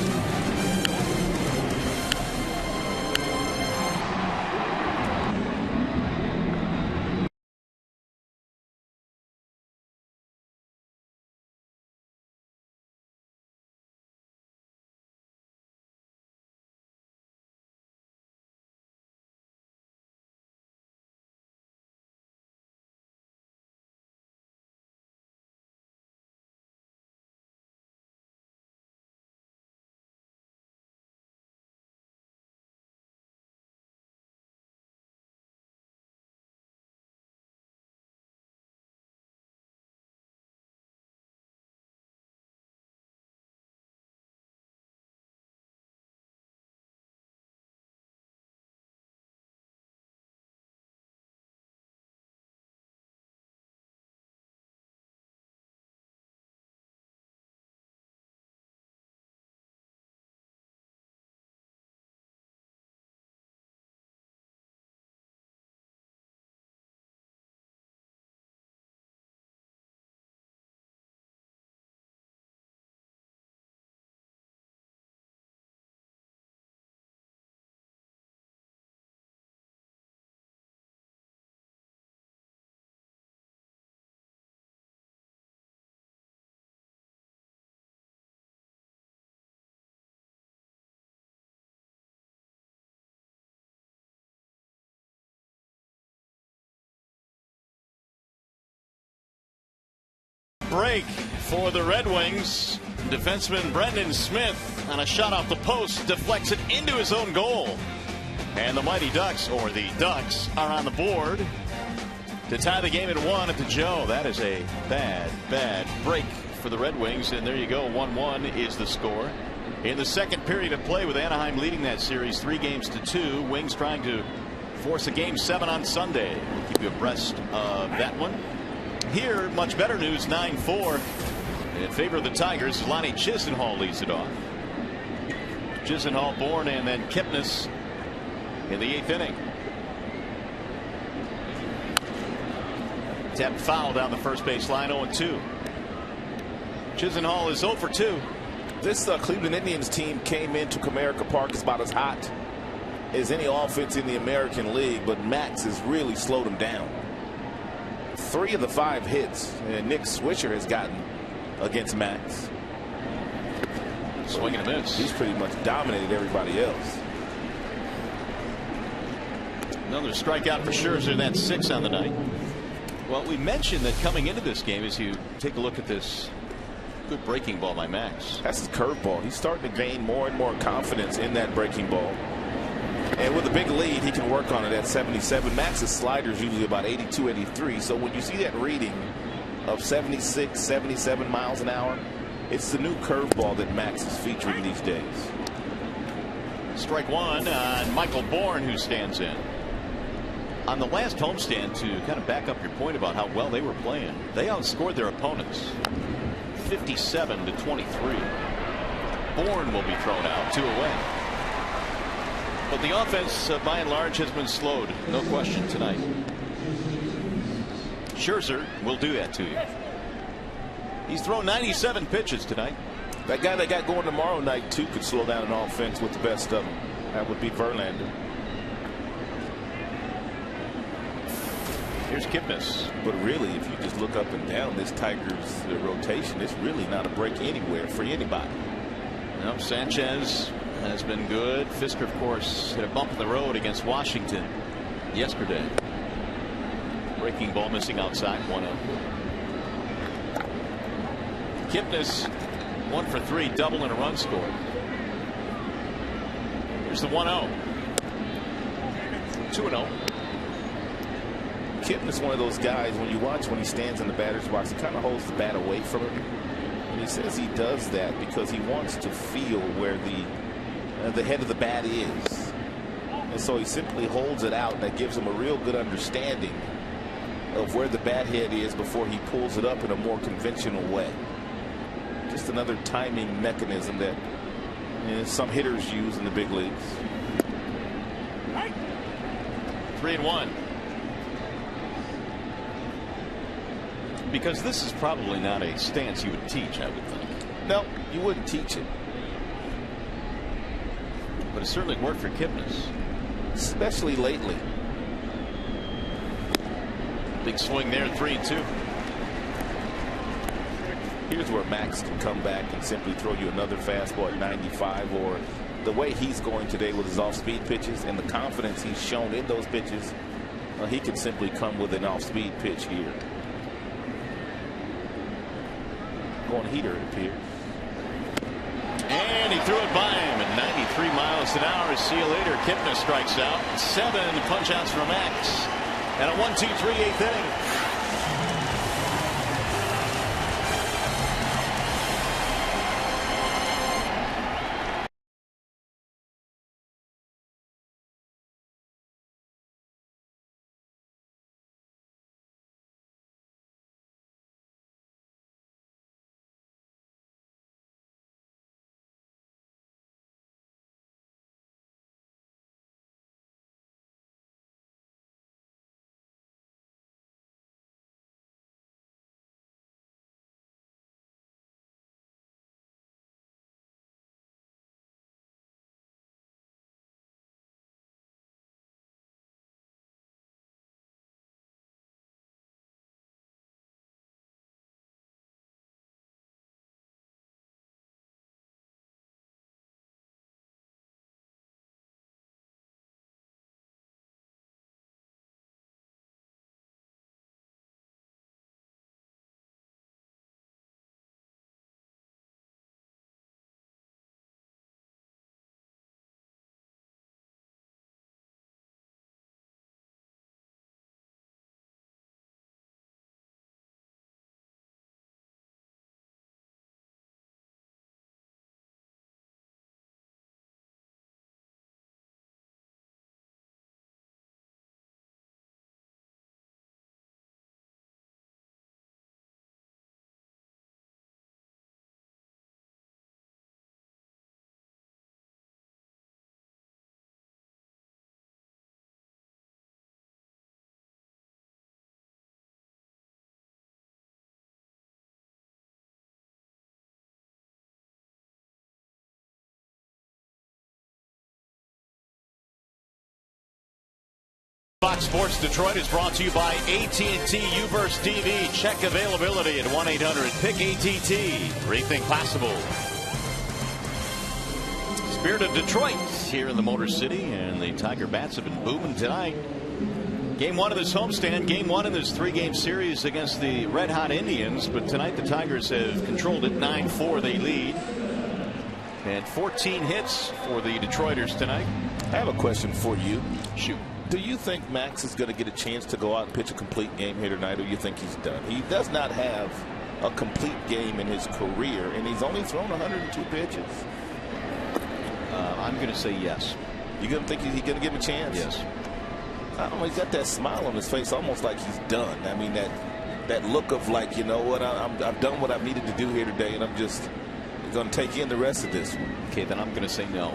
break for the Red Wings. Defenseman Brendan Smith on a shot off the post deflects it into his own goal. And the Mighty Ducks, or the Ducks, are on the board to tie the game at 1 at the Joe. That is a bad break for the Red Wings. And there you go. 1-1 is the score. In the second period of play, with Anaheim leading that series 3-2. Wings trying to force a Game 7 on Sunday. We'll keep you abreast of that one. Here, much better news, 9-4 in favor of the Tigers. Lonnie Chisenhall leads it off. Chisenhall, Bourne, and then Kipnis in the 8th inning. Tapped foul down the first base line, 0-2. Chisenhall is 0 for 2. This Cleveland Indians team came into Comerica Park is about as hot as any offense in the American League, but Max has really slowed them down. 3 of the 5 hits Nick Swisher has gotten against Max. Swing and a miss. He's pretty much dominated everybody else. Another strikeout for Scherzer. That's 6 on the night. Well, we mentioned that coming into this game, as you take a look at this good breaking ball by Max. That's his curveball. He's starting to gain more and more confidence in that breaking ball. And with a big lead, he can work on it at 77. Max's slider is usually about 82, 83. So when you see that reading of 76, 77 miles an hour, it's the new curveball that Max is featuring these days. Strike one on Michael Bourne, who stands in. On the last homestand, to kind of back up your point about how well they were playing, they outscored their opponents 57-23. Bourne will be thrown out, 2 away. But the offense, by and large, has been slowed, no question, tonight. Scherzer will do that to you. He's thrown 97 pitches tonight. That guy that got going tomorrow night, too, could slow down an offense with the best of them. That would be Verlander. Here's Kipnis. But really, if you just look up and down this Tigers rotation, it's really not a break anywhere for anybody. No, Sanchez has been good. Fisker, of course, hit a bump in the road against Washington yesterday. Breaking ball missing outside, 1-0. Kipnis 1 for 3, double and a run scored. Here's the 1-0. 2-0. Kipnis is one of those guys, when you watch when he stands in the batter's box, he kind of holds the bat away from him. And he says he does that because he wants to feel where the head of the bat is. And so he simply holds it out, and that gives him a real good understanding of where the bat head is before he pulls it up in a more conventional way. Just another timing mechanism that some hitters use in the big leagues. 3-1. Because this is probably not a stance you would teach, I would think. No, you wouldn't teach it. But it certainly worked for Kipnis. Especially lately. Big swing there, 3-2. Here's where Max can come back and simply throw you another fastball at 95, or the way he's going today with his off-speed pitches and the confidence he's shown in those pitches, he can simply come with an off-speed pitch here. Going heater, it appears. And he threw it by him at 93 miles an hour. See you later. Kipnis strikes out. 7 punch outs for Max. And a 1-2-3 8th inning. Fox Sports Detroit is brought to you by AT&T Uverse TV. Check availability at 1-800-PICK-ATT. Rethink possible. Spirit of Detroit here in the Motor City, and the Tiger bats have been booming tonight. Game one of this homestand, game one in this three-game series against the red-hot Indians. But tonight the Tigers have controlled it 9-4. They lead. And 14 hits for the Detroiters tonight. I have a question for you. Shoot. Do you think Max is going to get a chance to go out and pitch a complete game here tonight, or you think he's done? He does not have a complete game in his career, and he's only thrown 102 pitches. I'm going to say yes. You going to think he's going to give him a chance? Yes. I don't know. He's got that smile on his face, almost like he's done. I mean, that look of like, you know what, I've done what I've needed to do here today, and I'm just going to take in the rest of this one. Okay, then I'm going to say no.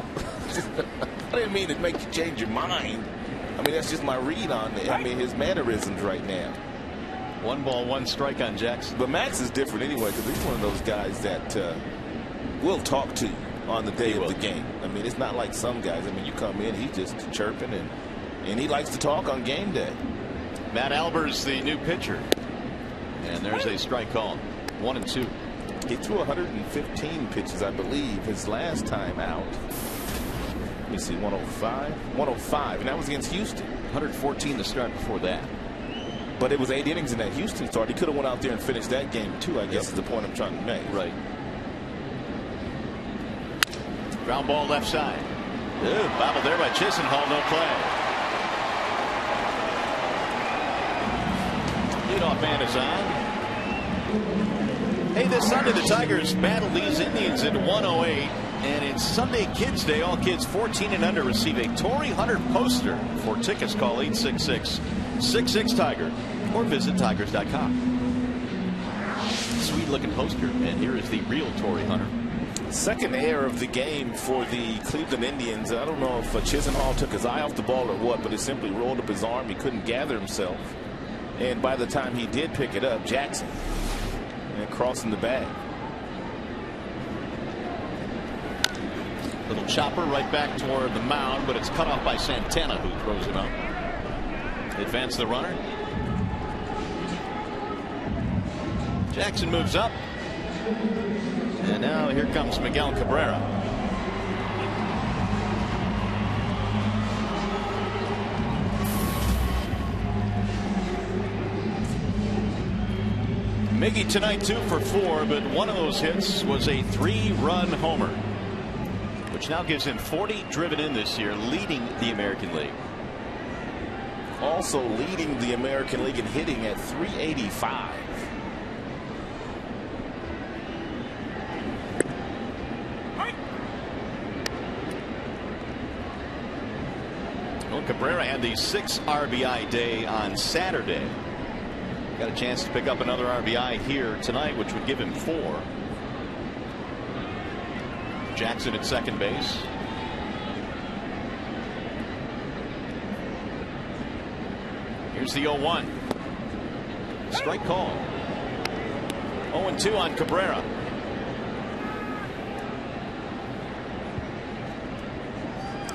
I didn't mean to make you change your mind. I mean, that's just my read on it. I mean, his mannerisms right now. 1 ball, 1 strike on Jackson. But Max is different anyway, because he's one of those guys that will talk to you on the day of the game. I mean, it's not like some guys. I mean, you come in, he's just chirping, and he likes to talk on game day. Matt Albers, the new pitcher. And there's a strike call. 1-2. He threw 115 pitches, I believe, his last time out. Let me see, 105, and that was against Houston. 114 to start before that. But it was 8 innings in that Houston start. He could have went out there and finished that game too, I guess is the point I'm trying to make. Right. Ground ball left side. Ooh, bobbled there by Chisenhall, no play. Leadoff man is on. Hey, this Sunday the Tigers battle these Indians at 108. And it's Sunday Kids Day. All kids 14 and under receive a Torrey Hunter poster. For tickets, call 866-66-TIGER or visit tigers.com. Sweet looking poster. And here is the real Torrey Hunter. Second error of the game for the Cleveland Indians. I don't know if Chisenhall took his eye off the ball or what, but he simply rolled up his arm. He couldn't gather himself. And by the time he did pick it up, Jackson and crossing the bag. Little chopper right back toward the mound, but it's cut off by Santana, who throws it out. Advance the runner. Jackson moves up. And now here comes Miguel Cabrera. Miggy tonight 2 for 4, but one of those hits was a 3-run homer, which now gives him 40 driven in this year, leading the American League. Also leading the American League in hitting at 385. Well, Cabrera had the 6 RBI day on Saturday. Got a chance to pick up another RBI here tonight, which would give him 4. Jackson at second base. Here's the 0-1. Strike call. 0-2 on Cabrera.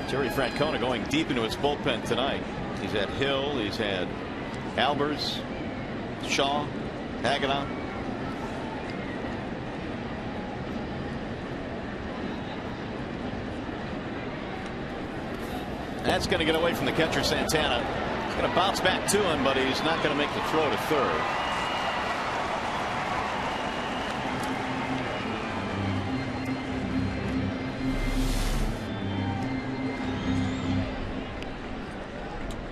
Terry Francona going deep into his bullpen tonight. He's had Hill, he's had Albers, Shaw, Hagedorn. That's going to get away from the catcher, Santana. Going to bounce back to him, but he's not going to make the throw to third.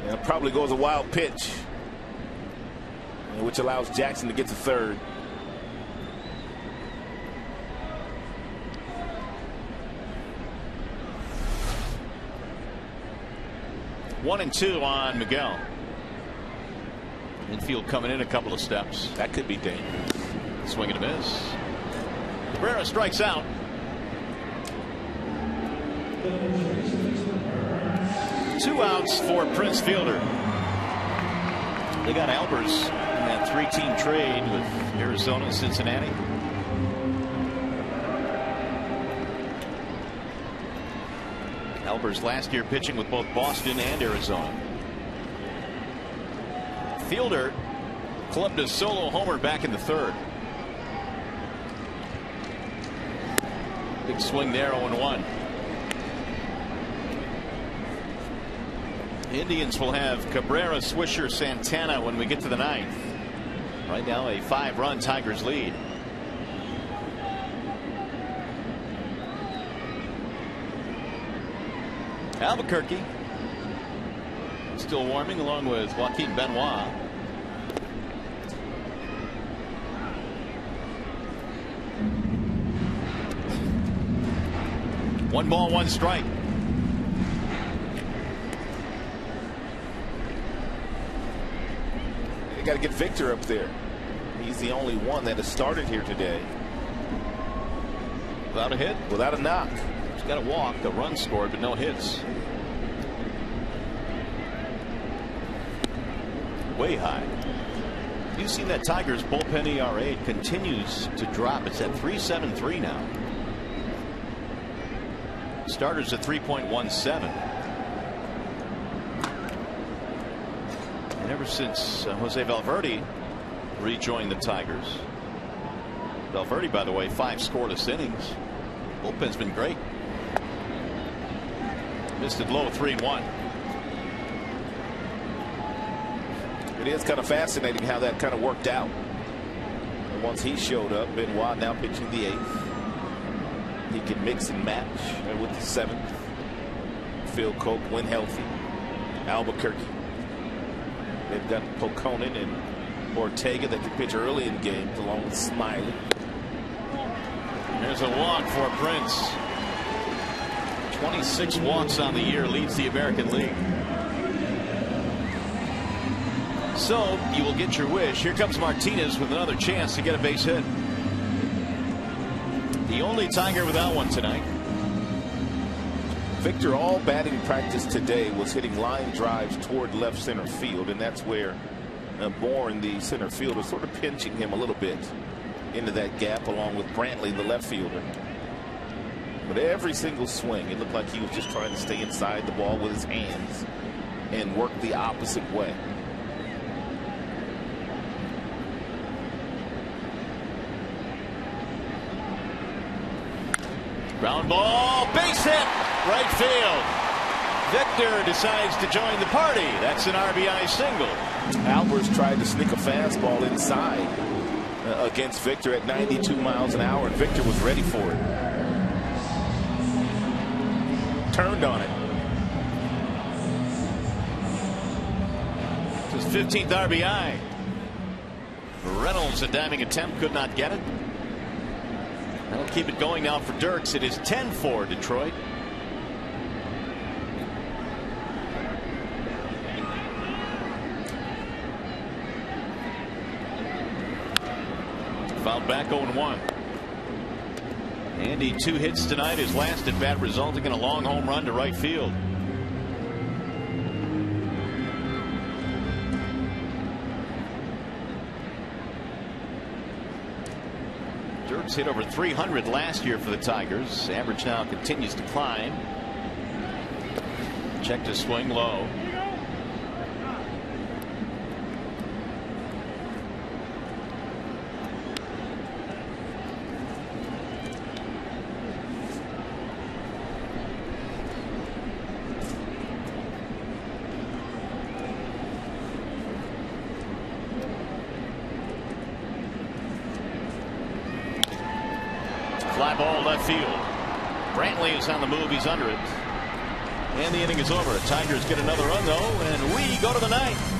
And probably goes a wild pitch, which allows Jackson to get to third. One and 2 on Miguel. Infield coming in a couple of steps. That could be dangerous. Swing and a miss. Cabrera strikes out. Two outs for Prince Fielder. They got Albers in that 3-team trade with Arizona and Cincinnati. Albers last year pitching with both Boston and Arizona. Fielder clubbed a solo homer back in the third. Big swing there, 0-1. Indians will have Cabrera, Swisher, Santana when we get to the ninth. Right now a 5-run Tigers lead. Albuquerque still warming along with Joaquin Benoit. One ball, one strike. You got to get Victor up there. He's the only one that has started here today. Without a hit, without a knock. He's got a walk, a run scored, but no hits. Way high. You've seen that Tigers bullpen ERA. It continues to drop. It's at 3.73 now. Starters at 3.17. And ever since Jose Valverde rejoined the Tigers. Valverde, by the way, 5 scoreless innings. Bullpen's been great. Missed it low, 3-1. It is kind of fascinating how that kind of worked out. And once he showed up, Benoit now pitching the 8th. He can mix and match with the 7th. Phil Coke when healthy. Albuquerque. They've got Poconin and Ortega that can pitch early in games along with Smiley. There's a walk for Prince. 26 walks on the year, leads the American League. So you will get your wish. Here comes Martinez with another chance to get a base hit. The only Tiger without one tonight. Victor, all batting practice today was hitting line drives toward left center field, and that's where Bourne, the center fielder, sort of pinching him a little bit into that gap along with Brantley, the left fielder. But every single swing, it looked like he was just trying to stay inside the ball with his hands and work the opposite way. Ground ball, base hit, right field. Victor decides to join the party. That's an RBI single. Albers tried to sneak a fastball inside against Victor at 92 miles an hour, and Victor was ready for it. Turned on it. It's his 15th RBI. Reynolds, a diving attempt, could not get it. That'll keep it going now for Dirks. It is 10-4 Detroit. Fouled back 0-1. Andy, 2 hits tonight. His last at bat resulting in a long home run to right field. Dirks hit over 300 last year for the Tigers. Average now continues to climb. Checked his swing low. Fly ball left field. Brantley is on the move. He's under it. And the inning is over. Tigers get another run, though, and we go to the ninth.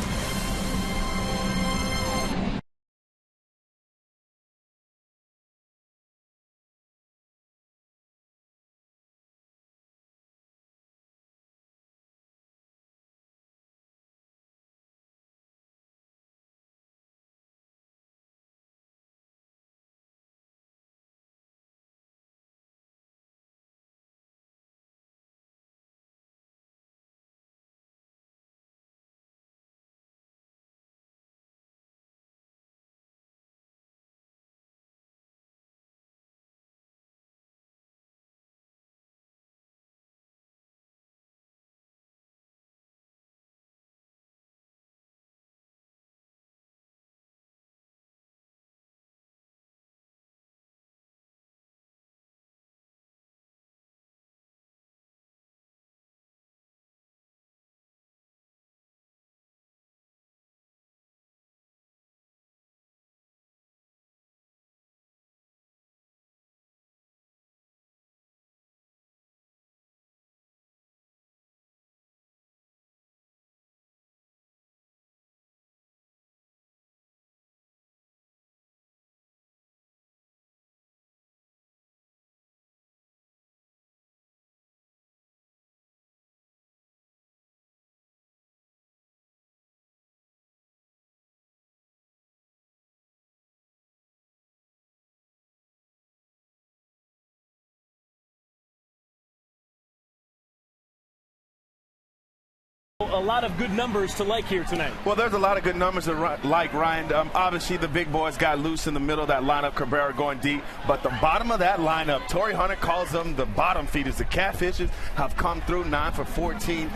a lot of good numbers to like here tonight. Well, there's a lot of good numbers to like, Ryan. Obviously, the big boys got loose in the middle of that lineup, Cabrera going deep. But the bottom of that lineup, Torrey Hunter calls them the bottom feeders. The Catfishes have come through 9 for 14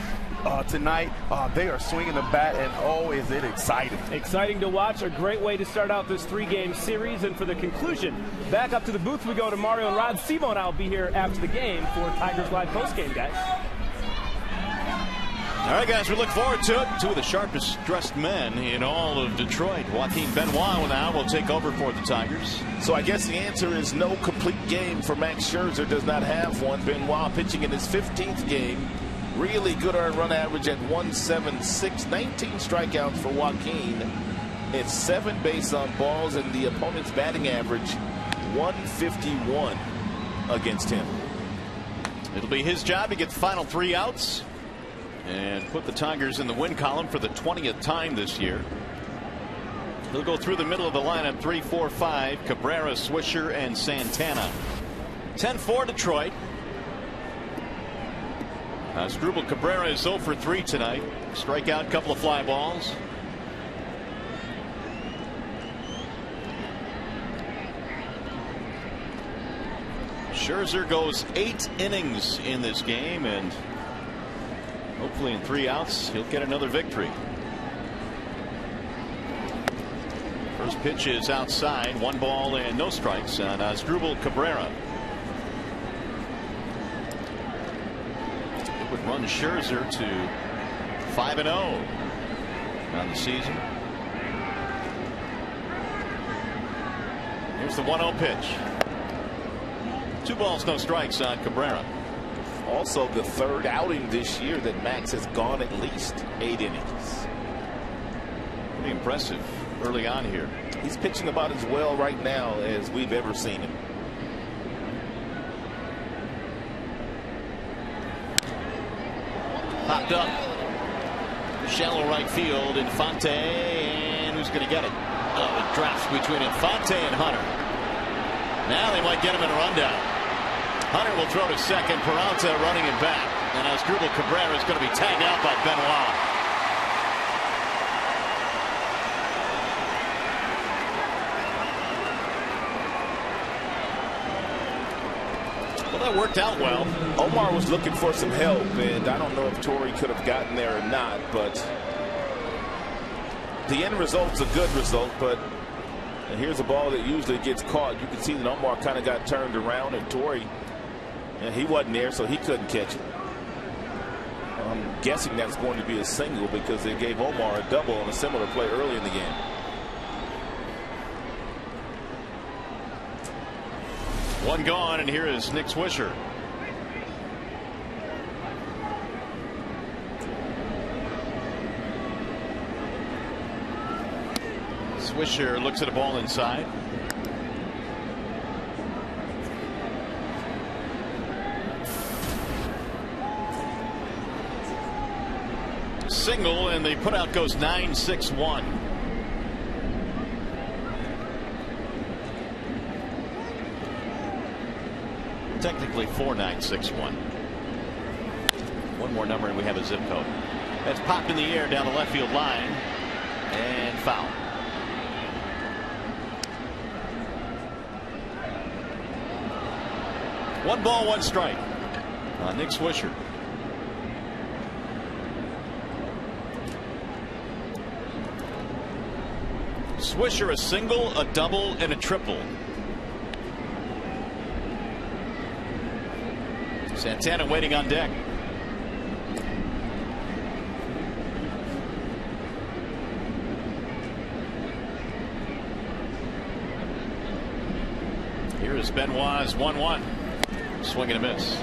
tonight. They are swinging the bat, and oh, is it exciting. Exciting to watch. A great way to start out this 3-game series. And for the conclusion, back up to the booth we go to Mario and Rod. Simo and I will be here after the game for Tigers Live postgame, guys. All right, guys, we look forward to it. Two of the sharpest dressed men in all of Detroit. Joaquin Benoit now will take over for the Tigers. So I guess the answer is no complete game for Max Scherzer. Does not have one. Benoit pitching in his 15th game. Really good earned run average at 1.76. 19 strikeouts for Joaquin. It's 7 base on balls, and the opponent's batting average 151 against him. It'll be his job to get the final 3 outs and put the Tigers in the win column for the 20th time this year. He'll go through the middle of the lineup: 3, 4, 5, Cabrera, Swisher, and Santana. 10-4 Detroit. ASDRUBAL Cabrera is 0 for 3 tonight. Strikeout, couple of fly balls. Scherzer goes 8 innings in this game, and hopefully in 3 outs he'll get another victory. First pitch is outside. 1 ball and no strikes on ASDRUBAL Cabrera. It would run Scherzer to 5-0 on the season. Here's the 1-0 pitch. 2 balls, no strikes on Cabrera. Also the 3rd outing this year that Max has gone at least 8 innings. Pretty impressive early on here. He's pitching about as well right now as we've ever seen him. Popped up. Shallow right field. Infante, and who's going to get it? Oh, it drops between Infante and Hunter. Now they might get him in a rundown. Hunter will throw to second. Peralta running it back. And ASDRUBAL Cabrera is going to be tagged out by Benoit. Well, that worked out well. Omar was looking for some help, and I don't know if Torrey could have gotten there or not, but the end result's a good result. But here's a ball that usually gets caught. You can see that Omar kind of got turned around, and Torrey, he wasn't there, so he couldn't catch it. I'm guessing that's going to be a single because they gave Omar a double on a similar play early in the game. One gone, and here is Nick Swisher. Swisher looks at a ball inside. Single, and the putout goes 9-6-1. Technically 4-9-6-1. One more number and we have a zip code. That's popped in the air down the left field line, and foul. One ball, one strike. Nick Swisher. Swisher a single, a double, and a triple. Santana waiting on deck. Here is Benoit's 1-1. Swing and a miss.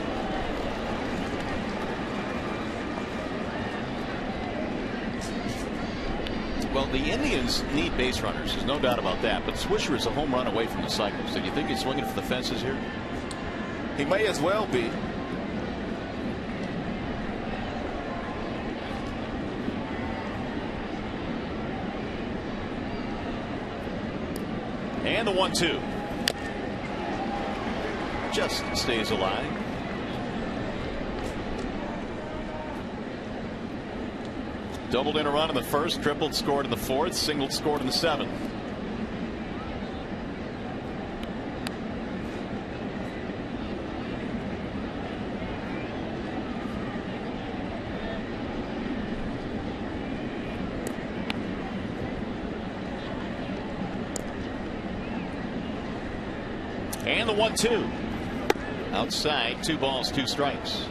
Well, the Indians need base runners. There's no doubt about that. But Swisher is a home run away from the cycle. So do you think he's swinging for the fences here? He may as well be. And the 1-2. Just stays alive. Doubled in a run in the first, tripled scored in the fourth, singled scored in the seventh. And the 1-2. Outside, 2 balls, 2 strikes.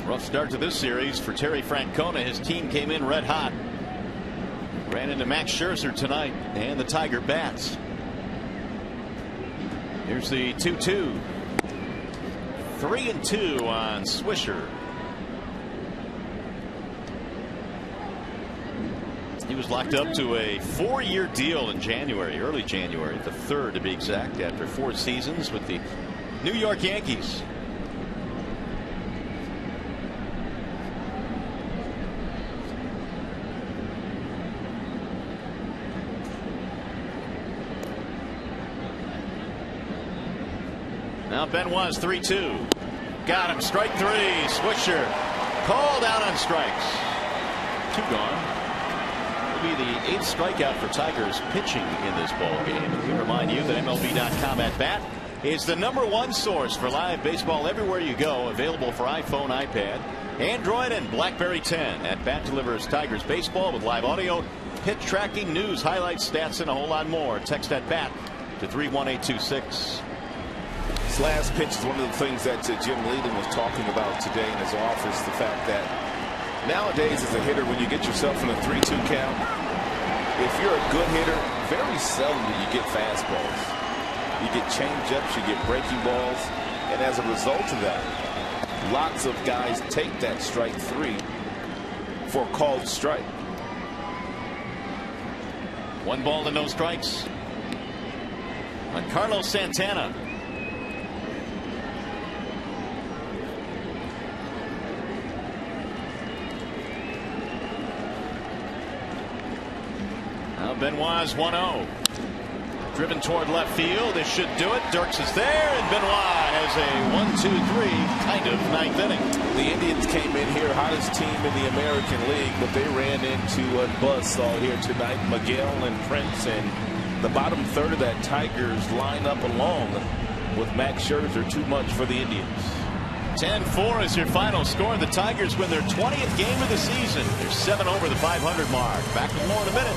Rough start to this series for Terry Francona. His team came in red hot. Ran into Max Scherzer tonight and the Tiger bats. Here's the 2-2. 3-2 on Swisher. He was locked up to a 4-year deal in January, early January, the 3rd to be exact, after 4 seasons with the New York Yankees. Now Benoit's 3-2. Got him. Strike 3. Swisher called out on strikes. 2 gone. Will be the 8th strikeout for Tigers pitching in this ball game. We remind you that MLB.com at bat is the #1 source for live baseball everywhere you go. Available for iPhone, iPad, Android, and BlackBerry 10. At Bat delivers Tigers baseball with live audio, pitch tracking, news, highlights, stats, and a whole lot more. Text at bat to 31826. This last pitch is one of the things that Jim Leland was talking about today in his office. The fact that nowadays as a hitter, when you get yourself in a 3-2 count, if you're a good hitter, very seldom do you get fastballs. You get changeups, you get breaking balls, and as a result of that, lots of guys take that strike 3 for a called strike. 1 ball to no strikes on Carlos Santana. Now Benoit's 1-0. Driven toward left field. This should do it. Dirks is there, and Benoit has a 1-2-3 kind of 9th inning. The Indians came in here, hottest team in the American League, but they ran into a buzzsaw here tonight. Miguel and Prince, and the bottom third of that Tigers lineup along with Max Scherzer. Too much for the Indians. 10-4 is your final score. The Tigers win their 20th game of the season. They're 7 over the 500 mark. Back with more in a minute.